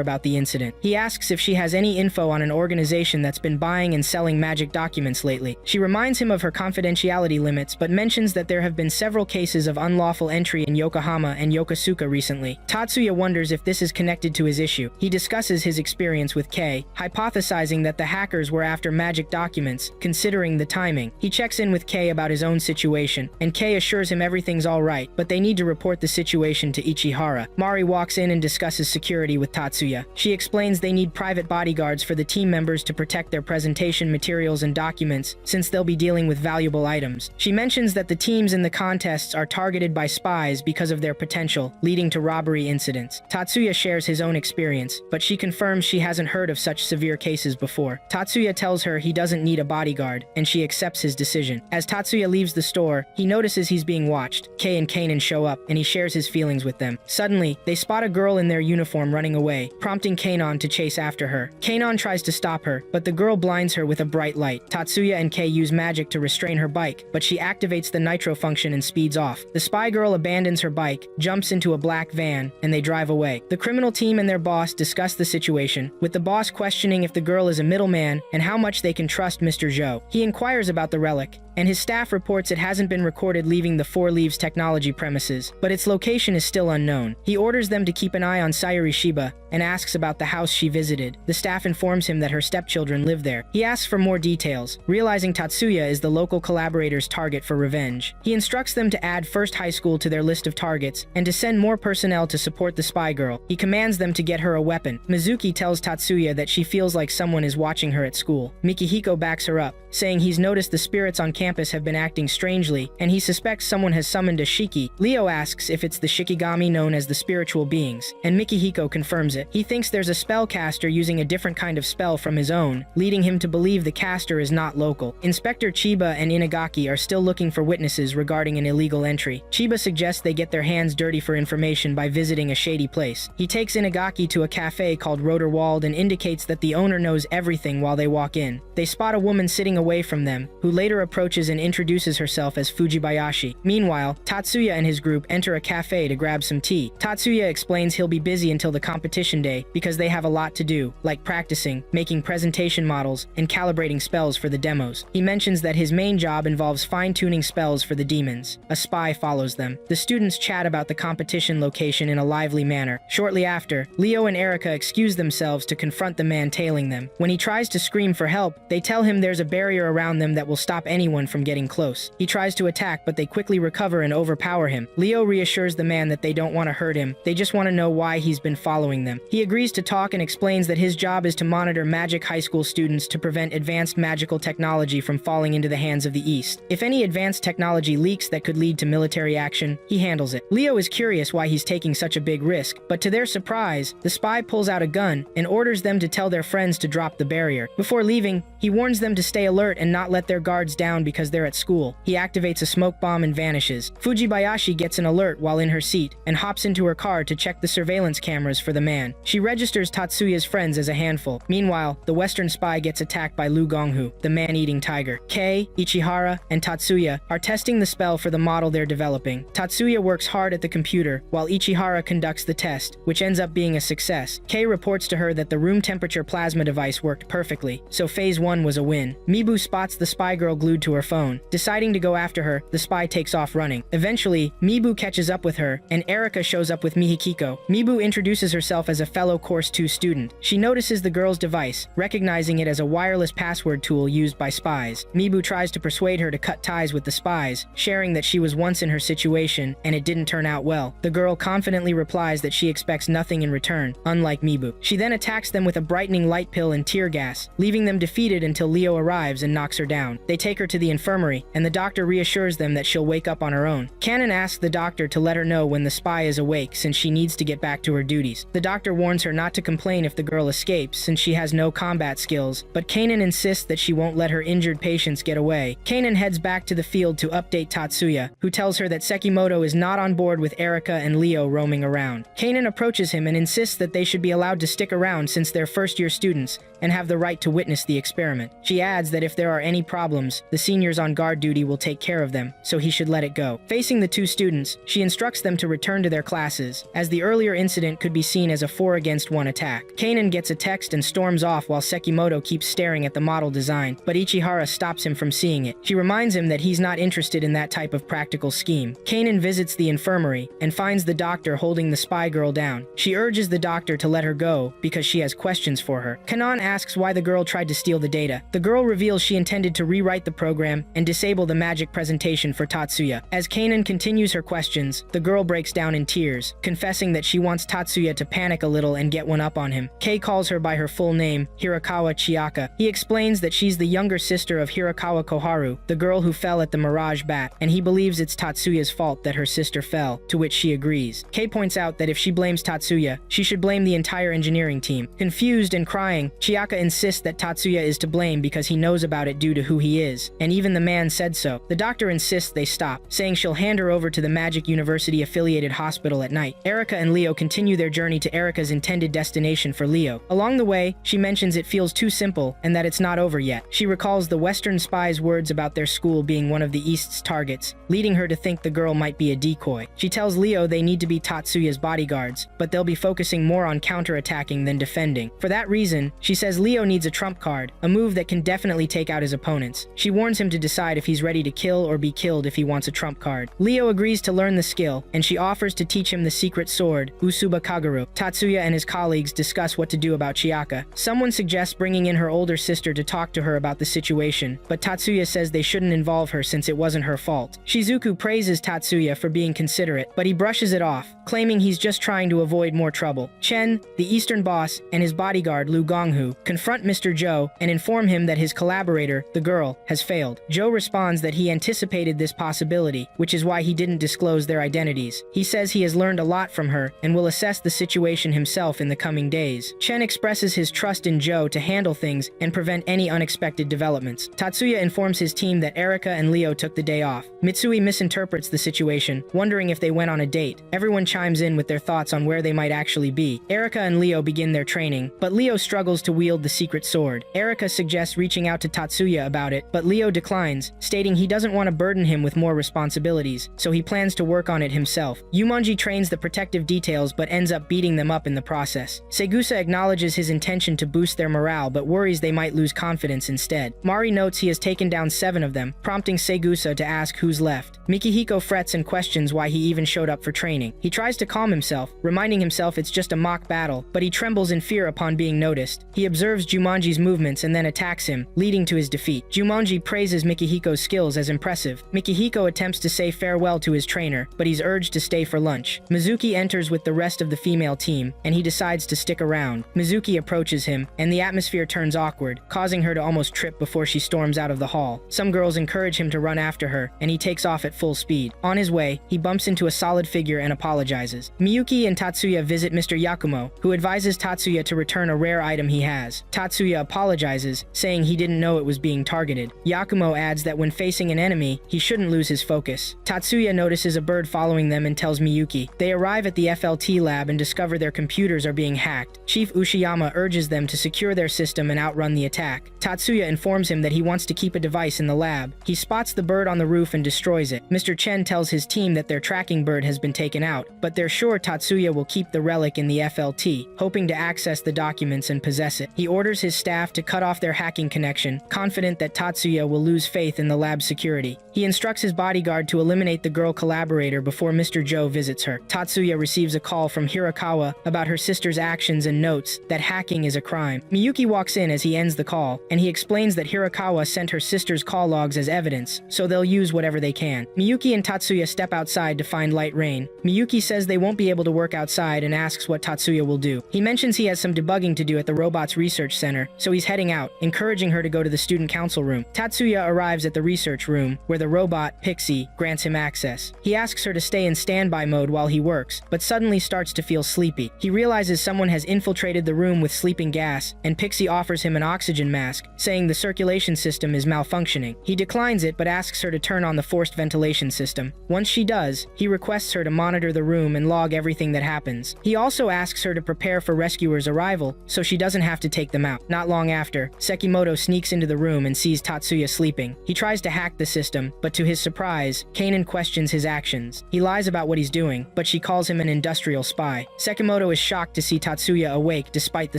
[SPEAKER 1] about the incident. He asks if she has any info on an organization that's been buying and selling magic documents lately. She reminds him of her confidentiality limits, but mentions that there have been several cases of unlawful entry in Yokohama and Yokosuka recently. Tatsuya wonders if this is connected to his issue. He discusses his experience with Kei, hypothesizing that the hackers were after magic documents, considering the timing. He checks in with Kei about his own situation, and Kei assures him everything's alright, but they need to report the situation to Ichihara. Mari walks in and discusses security with Tatsuya. She explains they need private bodyguards for the team members to protect their presentation materials and documents, since they'll be dealing with valuable items. She mentions that the teams in the contests are targeted by spies because of their potential, leading to robbery incidents. Tatsuya shares his own experience, but she confirms she hasn't heard of such severe cases before. Tatsuya tells her he doesn't need a bodyguard, and she accepts his decision. As Tatsuya leaves the store, he notices he's being watched. Kei and Kanan show up, and he shares his feelings with them. Suddenly, they spot a girl in their uniform running away, prompting Kanan to chase after her. Kanan tries to stop her, but the girl blinds her with a bright light. Tatsuya and Kei use magic to restrain her bike, but she activates the nitro function and speeds off. The spy girl abandons her bike, jumps into a black van, and they drive away. The criminal team and their boss discuss the situation, with the boss questioning if the girl is a middleman and how much they can trust Mr. Zhou. He inquires about the relic, and his staff reports it hasn't been recorded leaving the Four Leaves technology premises, but its location is still unknown. He orders them to keep an eye on Sayuri Shiba and asks about the house she visited. The staff informs him that her stepchildren live there. He asks for more details, realizing Tatsuya is the local collaborator's target for revenge. He instructs them to add First High School to their list of targets and to send more personnel to support the spy girl. He commands them to get her a weapon. Mizuki tells Tatsuya that she feels like someone is watching her at school. Mikihiko backs her up, saying he's noticed the spirits on campus have been acting strangely, and he suspects someone has summoned a Shiki. Leo asks if it's the Shikigami known as the spiritual beings, and Mikihiko confirms it. it, he thinks there's a spellcaster using a different kind of spell from his own, leading him to believe the caster is not local. Inspector Chiba and Inagaki are still looking for witnesses regarding an illegal entry. Chiba suggests they get their hands dirty for information by visiting a shady place. He takes Inagaki to a cafe called Roterwald and indicates that the owner knows everything while they walk in. They spot a woman sitting away from them, who later approaches and introduces herself as Fujibayashi. Meanwhile, Tatsuya and his group enter a cafe to grab some tea. Tatsuya explains he'll be busy until the competition day because they have a lot to do, like practicing, making presentation models, and calibrating spells for the demos. He mentions that his main job involves fine-tuning spells for the demons. A spy follows them. The students chat about the competition location in a lively manner. Shortly after, Ryo and Ichika excuse themselves to confront the man tailing them. When he tries to scream for help, they tell him there's a barrier around them that will stop anyone from getting close. He tries to attack, but they quickly recover and overpower him. Ryo reassures the man that they don't want to hurt him, they just want to know why he's been following them. He agrees to talk and explains that his job is to monitor magic high school students to prevent advanced magical technology from falling into the hands of the East. If any advanced technology leaks that could lead to military action, he handles it. Ryo is curious why he's taking such a big risk, but to their surprise, the spy pulls out a gun and orders them to tell their friends to drop the barrier. Before leaving, he warns them to stay alert and not let their guards down because they're at school. He activates a smoke bomb and vanishes. Fujibayashi gets an alert while in her seat and hops into her car to check the surveillance cameras for the man. She registers Tatsuya's friends as a handful. Meanwhile, the Western spy gets attacked by Lu Gonghu, the man-eating tiger. Kei, Ichihara, and Tatsuya are testing the spell for the model they're developing. Tatsuya works hard at the computer, while Ichihara conducts the test, which ends up being a success. Kei reports to her that the room temperature plasma device worked perfectly, so phase 1 was a win. Mibu spots the spy girl glued to her phone. Deciding to go after her, the spy takes off running. Eventually, Mibu catches up with her, and Ichika shows up with Mihikiko. Mibu introduces herself as a fellow Course 2 student. She notices the girl's device, recognizing it as a wireless password tool used by spies. Mibu tries to persuade her to cut ties with the spies, sharing that she was once in her situation and it didn't turn out well. The girl confidently replies that she expects nothing in return, unlike Mibu. She then attacks them with a brightening light pill and tear gas, leaving them defeated until Leo arrives and knocks her down. They take her to the infirmary, and the doctor reassures them that she'll wake up on her own. Kanon asks the doctor to let her know when the spy is awake since she needs to get back to her duties. The doctor warns her not to complain if the girl escapes since she has no combat skills, but Kanon insists that she won't let her injured patients get away. Kanon heads back to the field to update Tatsuya, who tells her that Sekimoto is not on board with Ichika and Leo roaming around. Kanon approaches him and insists that they should be allowed to stick around since they're first-year students and have the right to witness the experiment. She adds that if there are any problems, the seniors on guard duty will take care of them, so he should let it go. Facing the two students, she instructs them to return to their classes, as the earlier incident could be seen as a 4-against-1 attack. Kanon gets a text and storms off while Sekimoto keeps staring at the model design, but Ichihara stops him from seeing it. She reminds him that he's not interested in that type of practical scheme. Kanon visits the infirmary and finds the doctor holding the spy girl down. She urges the doctor to let her go because she has questions for her. Kanon asks why the girl tried to steal the data. The girl reveals she intended to rewrite the program and disable the magic presentation for Tatsuya. As Kanon continues her questions, the girl breaks down in tears, confessing that she wants Tatsuya to panic a little and get one up on him. Kei calls her by her full name, Hirakawa Chiaka. He explains that she's the younger sister of Hirakawa Koharu, the girl who fell at the Mirage Bat, and he believes it's Tatsuya's fault that her sister fell, to which she agrees. Kei points out that if she blames Tatsuya, she should blame the entire engineering team. Confused and crying, Chiaka insists that Tatsuya is to blame because he knows about it due to who he is, and even the man said so. The doctor insists they stop, saying she'll hand her over to the Magic University-affiliated hospital at night. Ichika and Leo continue their journey to Erika's intended destination for Leo. Along the way, she mentions it feels too simple and that it's not over yet. She recalls the Western spy's words about their school being one of the East's targets, leading her to think the girl might be a decoy. She tells Leo they need to be Tatsuya's bodyguards, but they'll be focusing more on counterattacking than defending. For that reason, she says Leo needs a trump card, a move that can definitely take out his opponents. She warns him to decide if he's ready to kill or be killed if he wants a trump card. Leo agrees to learn the skill, and she offers to teach him the secret sword, Usuba Kaguru. Tatsuya and his colleagues discuss what to do about Chiaka. Someone suggests bringing in her older sister to talk to her about the situation, but Tatsuya says they shouldn't involve her since it wasn't her fault. Shizuku praises Tatsuya for being considerate, but he brushes it off, claiming he's just trying to avoid more trouble. Chen, the Eastern boss, and his bodyguard Lu Gonghu confront Mr. Joe and inform him that his collaborator, the girl, has failed. Joe responds that he anticipated this possibility, which is why he didn't disclose their identities. He says he has learned a lot from her and will assess the situation situation himself in the coming days. Chen expresses his trust in Joe to handle things and prevent any unexpected developments. Tatsuya informs his team that Erika and Leo took the day off. Mitsui misinterprets the situation, wondering if they went on a date. Everyone chimes in with their thoughts on where they might actually be. Erika and Leo begin their training, but Leo struggles to wield the secret sword. Erika suggests reaching out to Tatsuya about it, but Leo declines, stating he doesn't want to burden him with more responsibilities, so he plans to work on it himself. Yumonji trains the protective details but ends up beating them up in the process. Segusa acknowledges his intention to boost their morale but worries they might lose confidence instead. Mari notes he has taken down 7 of them, prompting Segusa to ask who's left. Mikihiko frets and questions why he even showed up for training. He tries to calm himself, reminding himself it's just a mock battle, but he trembles in fear upon being noticed. He observes Jumonji's movements and then attacks him, leading to his defeat. Jumonji praises Mikihiko's skills as impressive. Mikihiko attempts to say farewell to his trainer, but he's urged to stay for lunch. Mizuki enters with the rest of the female team, and he decides to stick around. Mizuki approaches him, and the atmosphere turns awkward, causing her to almost trip before she storms out of the hall. Some girls encourage him to run after her, and he takes off at full speed. On his way, he bumps into a solid figure and apologizes. Miyuki and Tatsuya visit Mr. Yakumo, who advises Tatsuya to return a rare item he has. Tatsuya apologizes, saying he didn't know it was being targeted. Yakumo adds that when facing an enemy, he shouldn't lose his focus. Tatsuya notices a bird following them and tells Miyuki. They arrive at the FLT lab and discover their computers are being hacked. Chief Ushiyama urges them to secure their system and outrun the attack. Tatsuya informs him that he wants to keep a device in the lab. He spots the bird on the roof and destroys it. Mr. Chen tells his team that their tracking bird has been taken out, but they're sure Tatsuya will keep the relic in the FLT, hoping to access the documents and possess it. He orders his staff to cut off their hacking connection, confident that Tatsuya will lose faith in the lab's security. He instructs his bodyguard to eliminate the girl collaborator before Mr. Joe visits her. Tatsuya receives a call from Hirakawa about her sister's actions and notes that hacking is a crime. Miyuki walks in as he ends the call, and he explains that Hirakawa sent her sister's call logs as evidence, so they'll use whatever they can. Miyuki and Tatsuya step outside to find light rain. Miyuki says they won't be able to work outside and asks what Tatsuya will do. He mentions he has some debugging to do at the robot's research center, so he's heading out, encouraging her to go to the student council room. Tatsuya arrives at the research room, where the robot, Pixie, grants him access. He asks her to stay in standby mode while he works, but suddenly starts to feel sleepy. He realizes someone has infiltrated the room with sleeping gas, and Pixie offers him an oxygen mask, saying the circulation system is malfunctioning. He declines it but asks her to turn on the forced ventilation system. Once she does, he requests her to monitor the room and log everything that happens. He also asks her to prepare for rescuers' arrival, so she doesn't have to take them out. Not long after, Sekimoto sneaks into the room and sees Tatsuya sleeping. He tries to hack the system, but to his surprise, Kanan questions his actions. He lies about what he's doing, but she calls him an industrial spy. Sekimoto is shocked to see Tatsuya awake despite the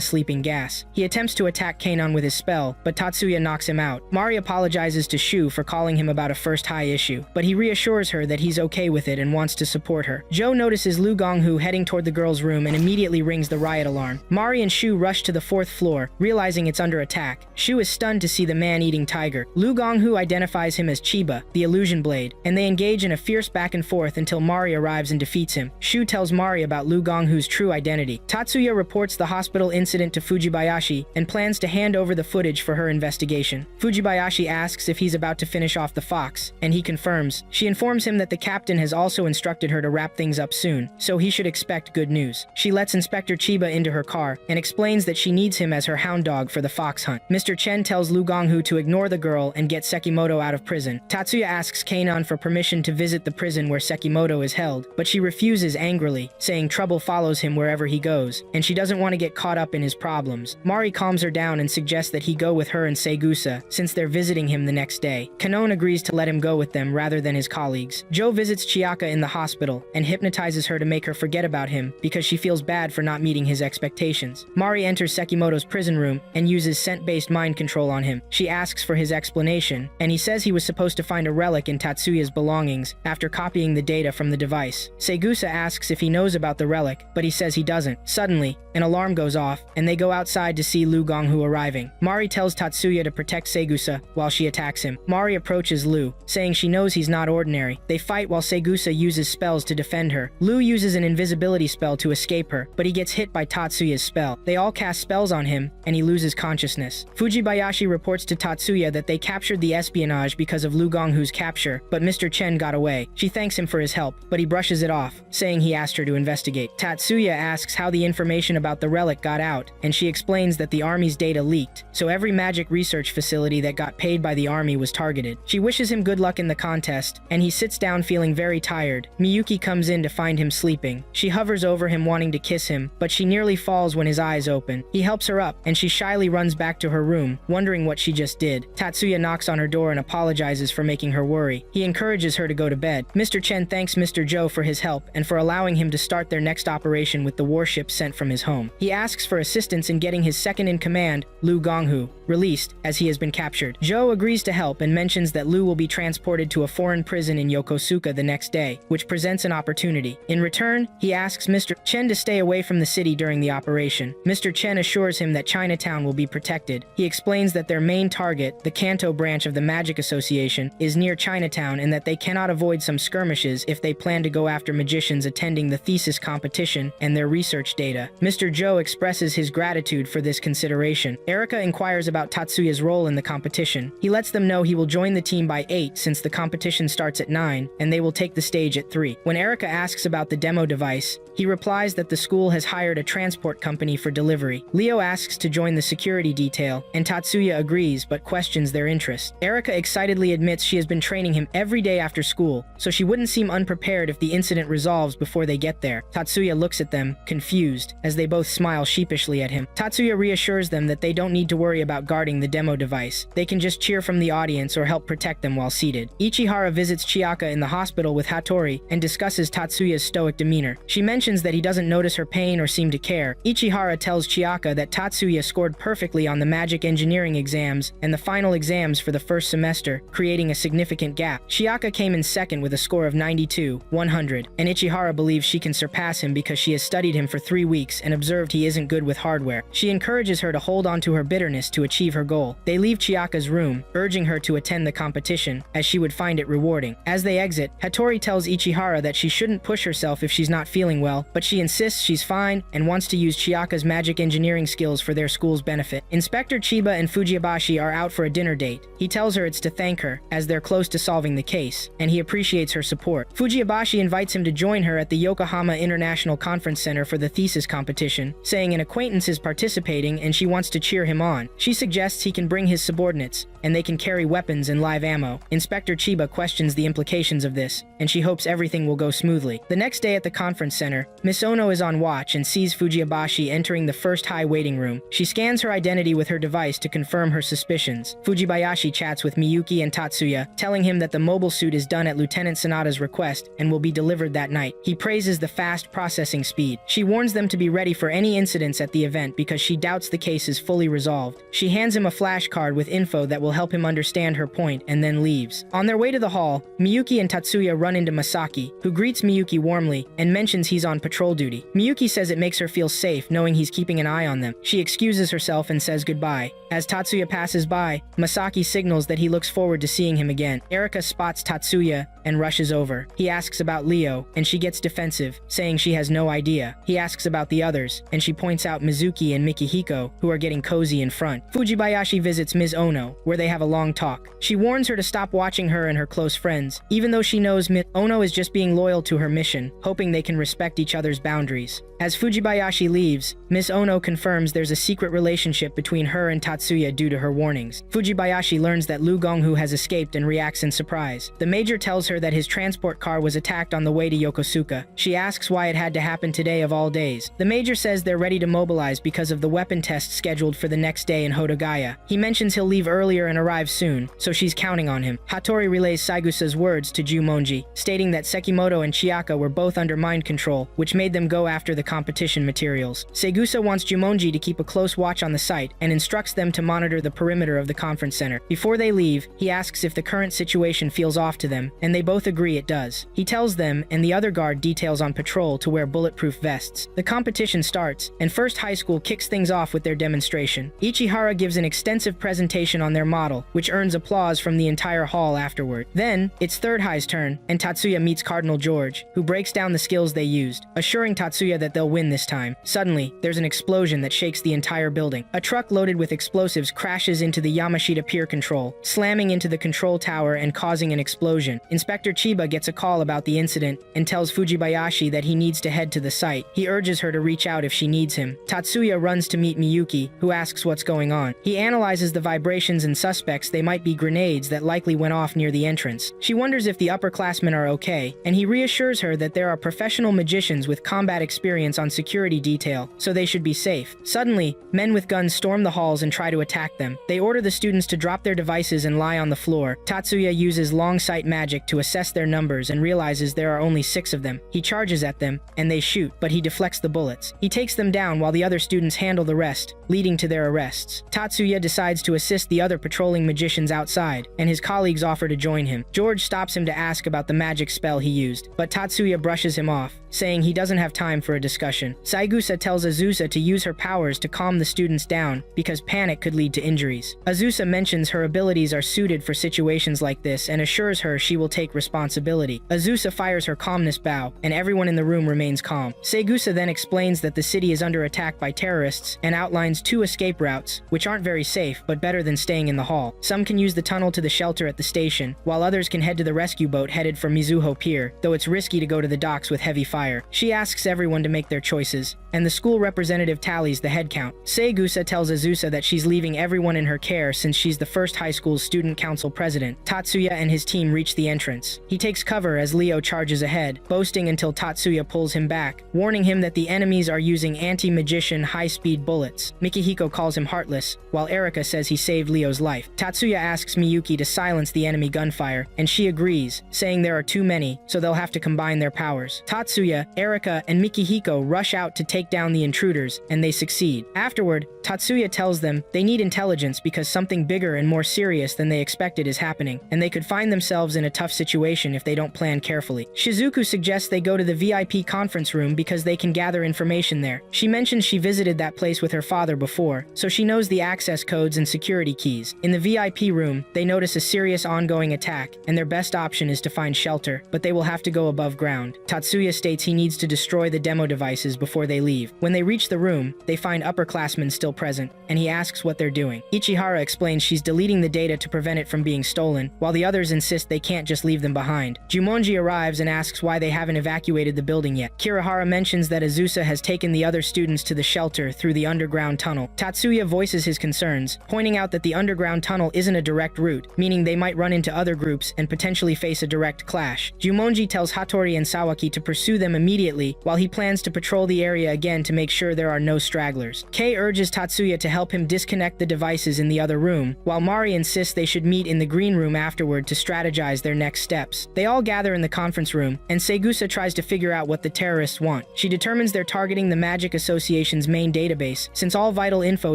[SPEAKER 1] sleeping gas. He attempts to attack Kanan with his spell, but Tatsuya knocks him out. Mari apologizes to Shu for calling him about a first high issue, but he reassures her that he's okay with it and wants to support her. Joe notices Lu Gonghu heading toward the girl's room and immediately rings the riot alarm. Mari and Shu rush to the 4th floor, realizing it's under attack. Shu is stunned to see the man-eating tiger. Lu Gonghu identifies him as Chiba, the illusion blade, and they engage in a fierce back and forth until Mari arrives and defeats him. Shu tells Mari about Lu Gonghu's true identity. Tatsuya reports the hospital incident to Fujibayashi and plans to hand over the footage for her investigation. Fujibayashi asks if he's about to finish off the fox, and he confirms. She informs him that the captain has also instructed her to wrap things up soon, so he should expect good news. She lets Inspector Chiba into her car and explains that she needs him as her hound dog for the fox hunt. Mr. Chen tells Lu Gonghu to ignore the girl and get Sekimoto out of prison. Tatsuya asks Kanan for permission to visit the prison where Sekimoto is held, but she refuses angrily, saying trouble follows him wherever he goes, and she doesn't want to get caught up in his problems. Mari calms her down and suggests that he go with her and Segusa, since they're visiting him the next day. Kanon agrees to let him go with them rather than his colleagues. Joe visits Chiaka in the hospital and hypnotizes her to make her forget about him because she feels bad for not meeting his expectations. Mari enters Sekimoto's prison room and uses scent-based mind control on him. She asks for his explanation, and he says he was supposed to find a relic in Tatsuya's belongings after copying the data from the device. Segusa asks if he knows about the relic, but he says he doesn't. Suddenly, an alarm goes off, and they go outside to see Lu Gonghu arriving. Mari tells Tatsuya to protect Segusa while she attacks him. Mari approaches Lu, saying she knows he's not ordinary. They fight while Segusa uses spells to defend her. Lu uses an invisibility spell to escape her, but he gets hit by Tatsuya's spell. They all cast spells on him, and he loses consciousness. Fujibayashi reports to Tatsuya that they captured the espionage because of Lu Gonghu's capture, but Mr. Chen got away. She thanks him for his help, but he brushes it off, saying he asked her to investigate. Tatsuya asks how the information about the relic got out, and she explains that the army's data leaked, so every magic research facility that got paid by the army was targeted. She wishes him good luck in the contest, and he sits down feeling very tired. Miyuki comes in to find him sleeping. She hovers over him wanting to kiss him, but she nearly falls when his eyes open. He helps her up, and she shyly runs back to her room, wondering what she just did. Tatsuya knocks on her door and apologizes for making her worry. He encourages her to go to bed. Mr. Chen thanks Mr. Joe for his help and for allowing him to start their next operation with the warship sent from his home. He asks for assistance in getting his second-in-command, Lu Gonghu, released, as he has been captured. Joe agrees to help and mentions that Lu will be transported to a foreign prison in Yokosuka the next day, which presents an opportunity. In return, he asks Mr. Chen to stay away from the city during the operation. Mr. Chen assures him that Chinatown will be protected. He explains that their main target, the Kanto branch of the Magic Association, is near Chinatown and that they cannot avoid some skirmishes if they plan to go after magicians attending the thesis competition and their research data. Mr. Joe expresses his gratitude for this consideration. Erika inquires about Tatsuya's role in the competition. He lets them know he will join the team by 8 since the competition starts at 9, and they will take the stage at 3. When Erika asks about the demo device, he replies that the school has hired a transport company for delivery. Leo asks to join the security detail, and Tatsuya agrees but questions their interest. Erika excitedly admits she has been training him every day after school, so she wouldn't seem unprepared if the incident resolves before they get there. Tatsuya looks at them, confused, as they both smile sheepishly at him. Tatsuya reassures them that they don't need to worry about guarding the demo device. They can just cheer from the audience or help protect them while seated. Ichihara visits Chiaka in the hospital with Hattori and discusses Tatsuya's stoic demeanor. She mentions that he doesn't notice her pain or seem to care. Ichihara tells Chiaka that Tatsuya scored perfectly on the magic engineering exams and the final exams for the first semester, creating a significant gap. Chiaka came in second with a score of 92/100, and Ichihara believes she can surpass him because she has studied him for 3 weeks and observed he isn't good with hardware. She encourages her to hold on to her bitterness to achieve her goal. They leave Chiaka's room, urging her to attend the competition, as she would find it rewarding. As they exit, Hattori tells Ichihara that she shouldn't push herself if she's not feeling well, but she insists she's fine and wants to use Chiaka's magic engineering skills for their school's benefit. Inspector Chiba and Fujibashi are out for a dinner date. He tells her it's to thank her, as they're close to solving the case, and he appreciates her support. Fujibashi invites him to join her at the Yokohama International Conference Center for the thesis competition, saying an acquaintance is participating and she wants to cheer him on. She suggests he can bring his subordinates, and they can carry weapons and live ammo. Inspector Chiba questions the implications of this, and she hopes everything will go smoothly. The next day at the conference center, Miss Ono is on watch and sees Fujibashi entering the first high waiting room. She scans her identity with her device to confirm her suspicions. Fujibayashi chats with Miyuki and Tatsuya, telling him that the mobile suit is done at Lieutenant Sanada's request and will be delivered that night. He praises the fast processing speed. She warns them to be ready for any incidents at the event because she doubts the case is fully resolved. She hands him a flashcard with info that will help him understand her point and then leaves. On their way to the hall, Miyuki and Tatsuya run into Masaki, who greets Miyuki warmly and mentions he's on patrol duty. Miyuki says it makes her feel safe knowing he's keeping an eye on them. She excuses herself and says goodbye. As Tatsuya passes by, Masaki signals that he looks forward to seeing him again. Erika spots Tatsuya and rushes over. He asks about Leo, and she gets defensive, saying she has no idea. He asks about the others, and she points out Mizuki and Mikihiko, who are getting cozy in front. Fujibayashi visits Ms. Ono, where they have a long talk. She warns her to stop watching her and her close friends, even though she knows Ms. Ono is just being loyal to her mission, hoping they can respect each other's boundaries. As Fujibayashi leaves, Ms. Ono confirms there's a secret relationship between her and Tatsuya due to her warnings. Fujibayashi learns that Lu Gonghu has escaped and reacts in surprise. The major tells her that his transport car was attacked on the way to Yokosuka. She asks why it had to happen today of all days. The major says they're ready to mobilize because of the weapon test scheduled for the next day in Hodogaya. He mentions he'll leave earlier and arrive soon, so she's counting on him. Hattori relays Saigusa's words to Jumonji, stating that Sekimoto and Chiaka were both under mind control, which made them go after the competition materials. Segusa wants Jumonji to keep a close watch on the site and instructs them to monitor the perimeter of the conference center. Before they leave, he asks if the current situation feels off to them, and they both agree it does. He tells them, and the other guard details on patrol to wear bulletproof vests. The competition starts, and First High School kicks things off with their demonstration. Ichihara gives an extensive presentation on their model, which earns applause from the entire hall afterward. Then, it's Third High's turn, and Tatsuya meets Cardinal George, who breaks down the skills they used, assuring Tatsuya that they'll win this time. Suddenly, there's an explosion that shakes the entire building. A truck loaded with explosives crashes into the Yamashita Pier Control, slamming into the control tower and causing an explosion. Inspector Chiba gets a call about the incident and tells Fujibayashi that he needs to head to the site. He urges her to reach out if she needs him. Tatsuya runs to meet Miyuki, who asks what's going on. He analyzes the vibrations and suspects they might be grenades that likely went off near the entrance. She wonders if the upperclassmen are okay, and he reassures her that there are professional magicians with combat experience on security detail, so they should be safe. Suddenly, men with guns storm the halls and try to attack them. They order the students to drop their devices and lie on the floor. Tatsuya uses long sight magic to assess their numbers and realizes there are only 6 of them. He charges at them, and they shoot, but he deflects the bullets. He takes them down while the other students handle the rest, leading to their arrests. Tatsuya decides to assist the other patrolling magicians outside, and his colleagues offer to join him. George stops him to ask about the magic spell he used, but Tatsuya brushes him off, saying he doesn't have time for a discussion. Saigusa tells Azusa to use her powers to calm the students down, because panic could lead to injuries. Azusa mentions her abilities are suited for situations like this and assures her she will take responsibility. Azusa fires her calmness bow, and everyone in the room remains calm. Saigusa then explains that the city is under attack by terrorists and outlines 2 escape routes, which aren't very safe, but better than staying in the hall. Some can use the tunnel to the shelter at the station, while others can head to the rescue boat headed for Mizuho Pier, though it's risky to go to the docks with heavy fire. She asks everyone to make their choices, and the school representative tallies the head count. Saigusa tells Azusa that she's leaving everyone in her care since she's the First High School's student council president. Tatsuya and his team reach the entrance. He takes cover as Leo charges ahead, boasting until Tatsuya pulls him back, warning him that the enemies are using anti-magician high-speed bullets. Mikihiko calls him heartless, while Erika says he saved Leo's life. Tatsuya asks Miyuki to silence the enemy gunfire, and she agrees, saying there are too many, so they'll have to combine their powers. Tatsuya, Erika, and Mikihiko rush out to take down the intruders, and they succeed. Afterward, Tatsuya tells them they need intelligence because something bigger and more serious than they expected is happening, and they could find themselves in a tough situation if they don't plan carefully. Shizuku suggests they go to the VIP conference room because they can gather information there. She mentions she visited that place with her father before, so she knows the access codes and security keys. In the VIP room, they notice a serious ongoing attack, and their best option is to find shelter, but they will have to go above ground. Tatsuya states he needs to destroy the demo devices before they leave. When they reach the room, they find upperclassmen still present, and he asks what they're doing. Ichihara explains she's deleting the data to prevent it from being stolen, while the others insist they can't just leave them behind. Jumonji arrives and asks why they haven't evacuated the building yet. Kirihara mentions that Azusa has taken the other students to the shelter through the underground tunnel. Tatsuya voices his concerns, pointing out that the underground tunnel isn't a direct route, meaning they might run into other groups and potentially face a direct clash. Jumonji tells Hattori and Sawaki to pursue them immediately, while he plans to patrol the area again to make sure there are no stragglers. Kei urges Tatsuya to help him disconnect the devices in the other room, while Mari insists they should meet in the green room afterward to strategize their next steps. They all gather in the conference room, and Saigusa tries to figure out what the terrorists want. She determines they're targeting the Magic Association's main database, since all vital info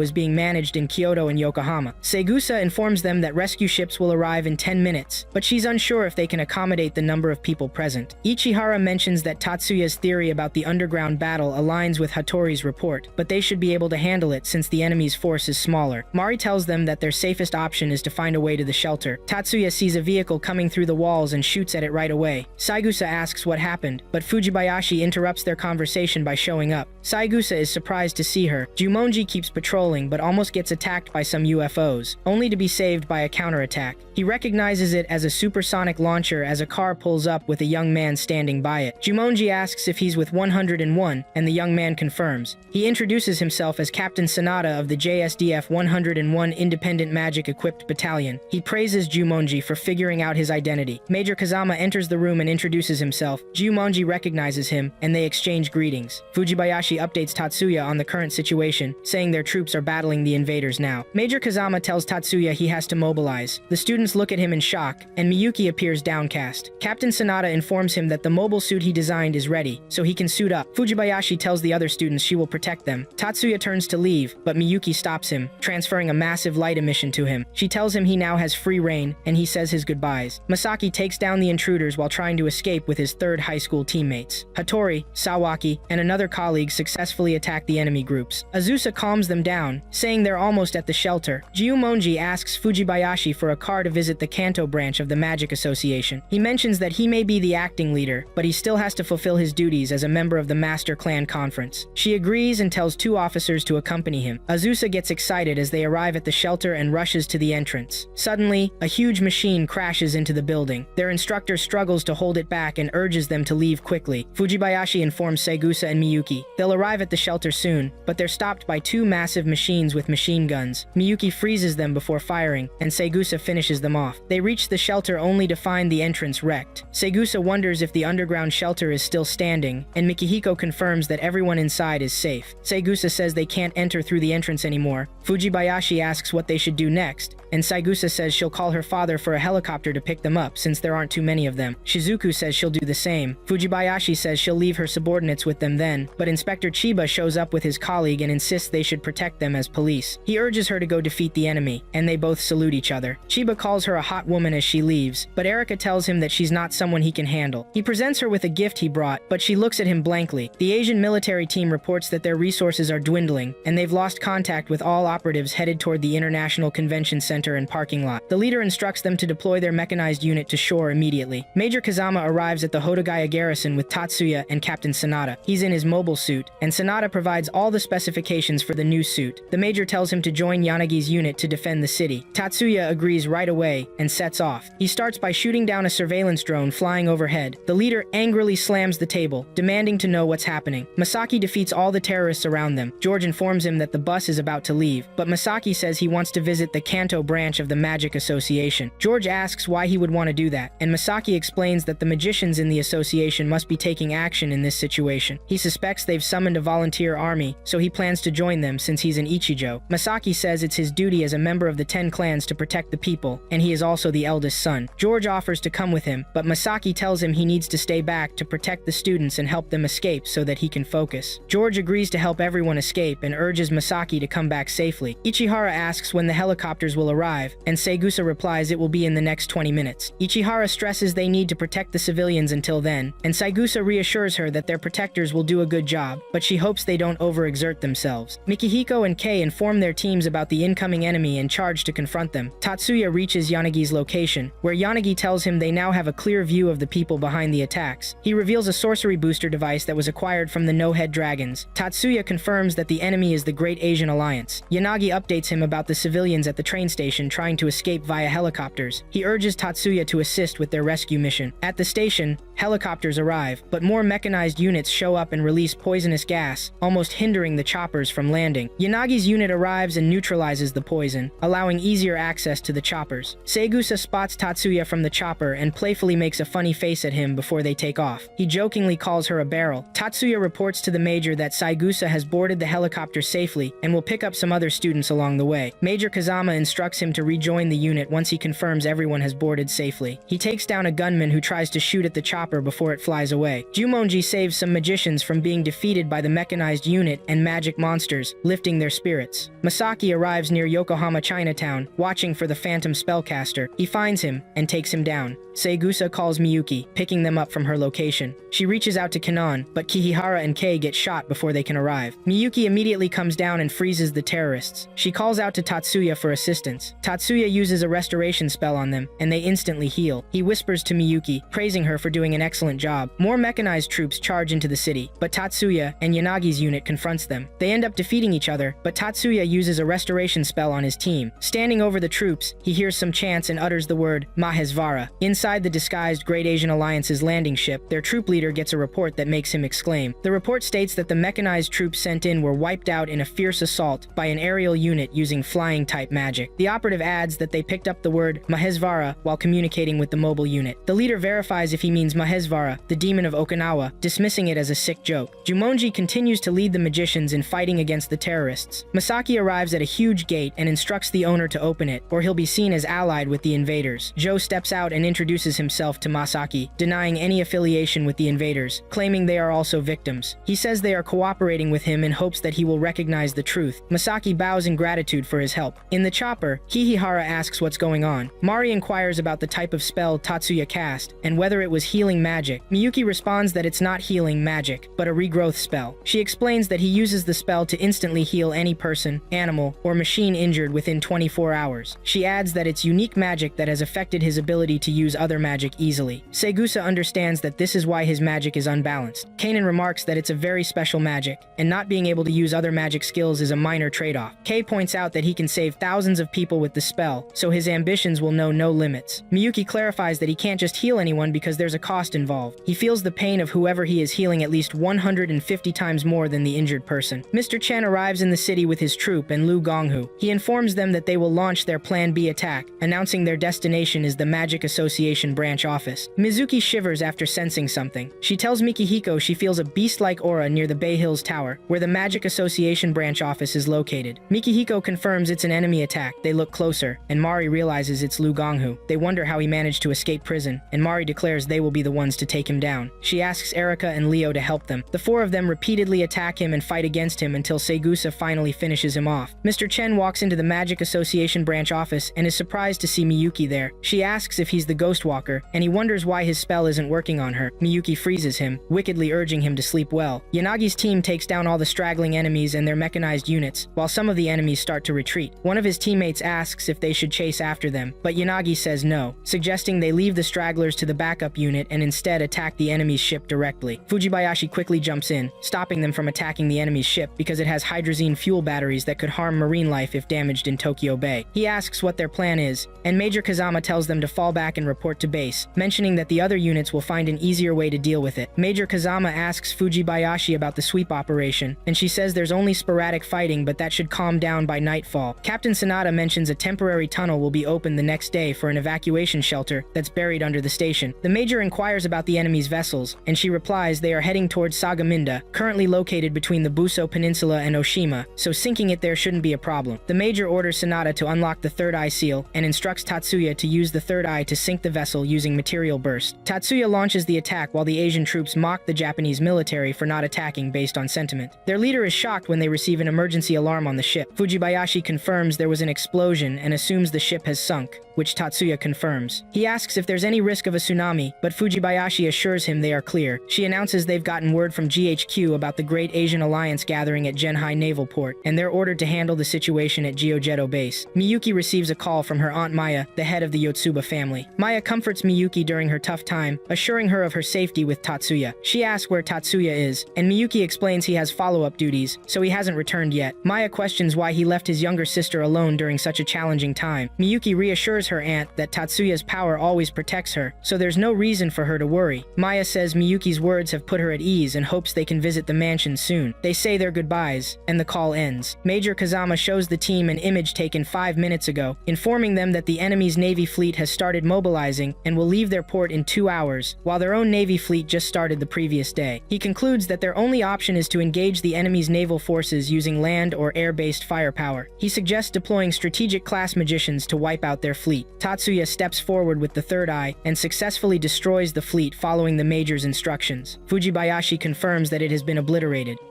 [SPEAKER 1] is being managed in Kyoto and Yokohama. Saigusa informs them that rescue ships will arrive in 10 minutes, but she's unsure if they can accommodate the number of people present. Ichihara mentions that Tatsuya's theory about the underground battle aligns with Hattori's report, but they should be able to handle it since the enemy's force is smaller. Mari tells them that their safest option is to find a way to the shelter. Tatsuya sees a vehicle coming through the walls and shoots at it right away. Saigusa asks what happened, but Fujibayashi interrupts their conversation by showing up. Saigusa is surprised to see her. Jumonji keeps patrolling but almost gets attacked by some UFOs, only to be saved by a counterattack. He recognizes it as a supersonic launcher as a car pulls up with a young man standing by it. Jumonji asks if he's with 101, and the young man confirms. He introduces himself as Captain Sanada of the JSDF 101 Independent Magic Equipped Battalion. He praises Jumonji for figuring out his identity. Major Kazama enters the room and introduces himself. Jumonji recognizes him, and they exchange greetings. Fujibayashi updates Tatsuya on the current situation, saying their troops are battling the invaders now. Major Kazama tells Tatsuya he has to mobilize. The students look at him in shock, and Miyuki appears downcast. Captain Sanada informs him that the mobile suit he designed is ready, so he can suit up. Fujibayashi tells the the other students she will protect them. Tatsuya turns to leave, but Miyuki stops him, transferring a massive light emission to him. She tells him he now has free reign, and he says his goodbyes. Masaki takes down the intruders while trying to escape with his third high school teammates. Hattori, Sawaki, and another colleague successfully attack the enemy groups. Azusa calms them down, saying they're almost at the shelter. Jiumonji asks Fujibayashi for a car to visit the Kanto branch of the Magic Association. He mentions that he may be the acting leader, but he still has to fulfill his duties as a member of the Master Clan Conference. She agrees and tells 2 officers to accompany him. Azusa gets excited as they arrive at the shelter and rushes to the entrance. Suddenly, a huge machine crashes into the building. Their instructor struggles to hold it back and urges them to leave quickly. Fujibayashi informs Saigusa and Miyuki. They'll arrive at the shelter soon, but they're stopped by 2 massive machines with machine guns. Miyuki freezes them before firing, and Saigusa finishes them off. They reach the shelter only to find the entrance wrecked. Saigusa wonders if the underground shelter is still standing, and Mikihiko confirms that everyone inside is safe. Saigusa says they can't enter through the entrance anymore. Fujibayashi asks what they should do next, and Saigusa says she'll call her father for a helicopter to pick them up since there aren't too many of them. Shizuku says she'll do the same. Fujibayashi says she'll leave her subordinates with them then, but Inspector Chiba shows up with his colleague and insists they should protect them as police. He urges her to go defeat the enemy, and they both salute each other. Chiba calls her a hot woman as she leaves, but Erika tells him that she's not someone he can handle. He presents her with a gift he brought, but she looks at him blankly. The Asian military team reports that their resources are dwindling, and they've lost contact with all operatives headed toward the International Convention Center and parking lot. The leader instructs them to deploy their mechanized unit to shore immediately. Major Kazama arrives at the Hodogaya garrison with Tatsuya and Captain Sanada. He's in his mobile suit, and Sanada provides all the specifications for the new suit. The major tells him to join Yanagi's unit to defend the city. Tatsuya agrees right away and sets off. He starts by shooting down a surveillance drone flying overhead. The leader angrily slams the table, demanding to know what's happening. Masaki defeats all the terrorists around them. George informs him that the bus is about to leave, but Masaki says he wants to visit the Kanto branch of the Magic Association. George asks why he would want to do that, and Masaki explains that the magicians in the association must be taking action in this situation. He suspects they've summoned a volunteer army, so he plans to join them since he's an Ichijo. Masaki says it's his duty as a member of the 10 clans to protect the people, and he is also the eldest son. George offers to come with him, but Masaki tells him he needs to stay back to protect the students and help them escape so that he can focus. George agrees to help everyone escape and urges Masaki to come back safely. Ichihara asks when the helicopters will arrive, and Saigusa replies it will be in the next 20 minutes. Ichihara stresses they need to protect the civilians until then, and Saigusa reassures her that their protectors will do a good job, but she hopes they don't overexert themselves. Mikihiko and Kei inform their teams about the incoming enemy and charge to confront them. Tatsuya reaches Yanagi's location, where Yanagi tells him they now have a clear view of the people behind the attacks. He reveals a sorcery booster device that was acquired from the No-Head Dragons. Tatsuya confirms that the enemy is the Great Asian Alliance. Yanagi updates him about the civilians at the train station trying to escape via helicopters. He urges Tatsuya to assist with their rescue mission. At the station, helicopters arrive, but more mechanized units show up and release poisonous gas, almost hindering the choppers from landing. Yanagi's unit arrives and neutralizes the poison, allowing easier access to the choppers. Saigusa spots Tatsuya from the chopper and playfully makes a funny face at him before they take off. He jokingly calls her a barrel. Tatsuya reports to the major that Saigusa has boarded the helicopter safely and will pick up some other students along the way. Major Kazama instructs him to rejoin the unit once he confirms everyone has boarded safely. He takes down a gunman who tries to shoot at the chopper before it flies away. Jumonji saves some magicians from being defeated by the mechanized unit and magic monsters, lifting their spirits. Masaki arrives near Yokohama Chinatown, watching for the phantom spellcaster. He finds him and takes him down. Saigusa calls Miyuki, picking them up from her location. She reaches out to Kanon, but Kihihara and Kei get shot before they can arrive. Miyuki immediately comes down and freezes the terrorists. She calls out to Tatsuya for assistance. Tatsuya uses a restoration spell on them, and they instantly heal. He whispers to Miyuki, praising her for doing an excellent job. More mechanized troops charge into the city, but Tatsuya and Yanagi's unit confronts them. They end up defeating each other, but Tatsuya uses a restoration spell on his team. Standing over the troops, he hears some chants and utters the word Mahesvara. Inside the disguised Great Asian Alliance's landing ship, their troop leader gets a report that makes him exclaim. The report states that the mechanized troops sent in were wiped out in a fierce assault by an aerial unit using flying-type magic. The operative adds that they picked up the word Mahesvara while communicating with the mobile unit. The leader verifies if he means Mahesvara, the demon of Okinawa, dismissing it as a sick joke. Jumonji continues to lead the magicians in fighting against the terrorists. Masaki arrives at a huge gate and instructs the owner to open it, or he'll be seen as allied with the invaders. Joe steps out and introduces himself to Masaki, denying any affiliation with the invaders, claiming they are also victims. He says they are cooperating with him in hopes that he will recognize the truth. Masaki bows in gratitude for his help. In the chopper, Hihihara asks what's going on. Mari inquires about the type of spell Tatsuya cast, and whether it was healing magic. Miyuki responds that it's not healing magic, but a regrowth spell. She explains that he uses the spell to instantly heal any person, animal, or machine injured within 24 hours. She adds that it's unique magic that has affected his ability to use other magic easily. Segusa understands that this is why his magic is unbalanced. Kanan remarks that it's a very special magic, and not being able to use other magic skills is a minor trade-off. Kei points out that he can save thousands of people with the spell, so his ambitions will know no limits. Miyuki clarifies that he can't just heal anyone because there's a cost involved. He feels the pain of whoever he is healing at least 150 times more than the injured person. Mr. Chen arrives in the city with his troop and Lu Gonghu. He informs them that they will launch their Plan B attack, announcing their destination is the Magic Association branch office. Mizuki shivers after sensing something. She tells Mikihiko she feels a beast-like aura near the Bay Hills Tower, where the Magic Association branch office is located. Mikihiko confirms it's an enemy attack. They look closer, and Mari realizes it's Lu Gonghu. They wonder how he managed to escape prison, and Mari declares they will be the ones to take him down. She asks Erika and Leo to help them. The four of them repeatedly attack him and fight against him until Segusa finally finishes him off. Mr. Chen walks into the Magic Association branch office and is surprised to see Miyuki there. She asks if he's the Ghost Walker, and he wonders why his spell isn't working on her. Miyuki freezes him, wickedly urging him to sleep well. Yanagi's team takes down all the straggling enemies and their mechanized units, while some of the enemies start to retreat. One of his teammates asks if they should chase after them, but Yanagi says no, suggesting they leave the stragglers to the backup unit and instead attack the enemy's ship directly. Fujibayashi quickly jumps in, stopping them from attacking the enemy's ship because it has hydrazine fuel batteries that could harm marine life if damaged in Tokyo Bay. He asks what their plan is, and Major Kazama tells them to fall back and report to base, mentioning that the other units will find an easier way to deal with it. Major Kazama asks Fujibayashi about the sweep operation, and she says there's only sporadic fighting, but that should calm down by nightfall. Captain Sanada mentions a temporary tunnel will be opened the next day for an evacuation shelter that's buried under the station. The Major inquires about the enemy's vessels, and she replies they are heading towards Sagaminda, currently located between the Buso Peninsula and Oshima, so sinking it there shouldn't be a problem. The Major orders Sanada to unlock the third eye seal, and instructs Tatsuya to use the third eye to sink the vessel using material burst. Tatsuya launches the attack while the Asian troops mock the Japanese military for not attacking based on sentiment. Their leader is shocked when they receive an emergency alarm on the ship. Fujibayashi confirms there was an explosion and assumes the ship has sunk, which Tatsuya confirms. He asks if there's any risk of a tsunami, but Fujibayashi assures him they are clear. She announces they've gotten word from GHQ about the Great Asian Alliance gathering at Genhai Naval Port, and they're ordered to handle the situation at Giogetto Base. Miyuki receives a call from her Aunt Maya, the head of the Yotsuba family. Maya comforts Miyuki during her tough time, assuring her of her safety with Tatsuya. She asks where Tatsuya is, and Miyuki explains he has follow-up duties, so he hasn't returned yet. Maya questions why he left his younger sister alone during such a challenging time. Miyuki reassures her aunt that Tatsuya's power always protects her, so there's no reason for her to worry. Maya says Miyuki's words have put her at ease and hopes they can visit the mansion soon. They say their goodbyes, and the call ends. Major Kazama shows the team an image taken 5 minutes ago, informing them that the enemy's Navy fleet has started mobilizing and will leave their port in 2 hours, while their own Navy fleet just started the previous day. He concludes that their only option is to engage the enemy's naval forces using land or air-based firepower. He suggests deploying strategic class magicians to wipe out their fleet. Tatsuya steps forward with the third eye and successfully destroys the fleet following the Major's instructions. Fujibayashi confirms that it has been obliterated.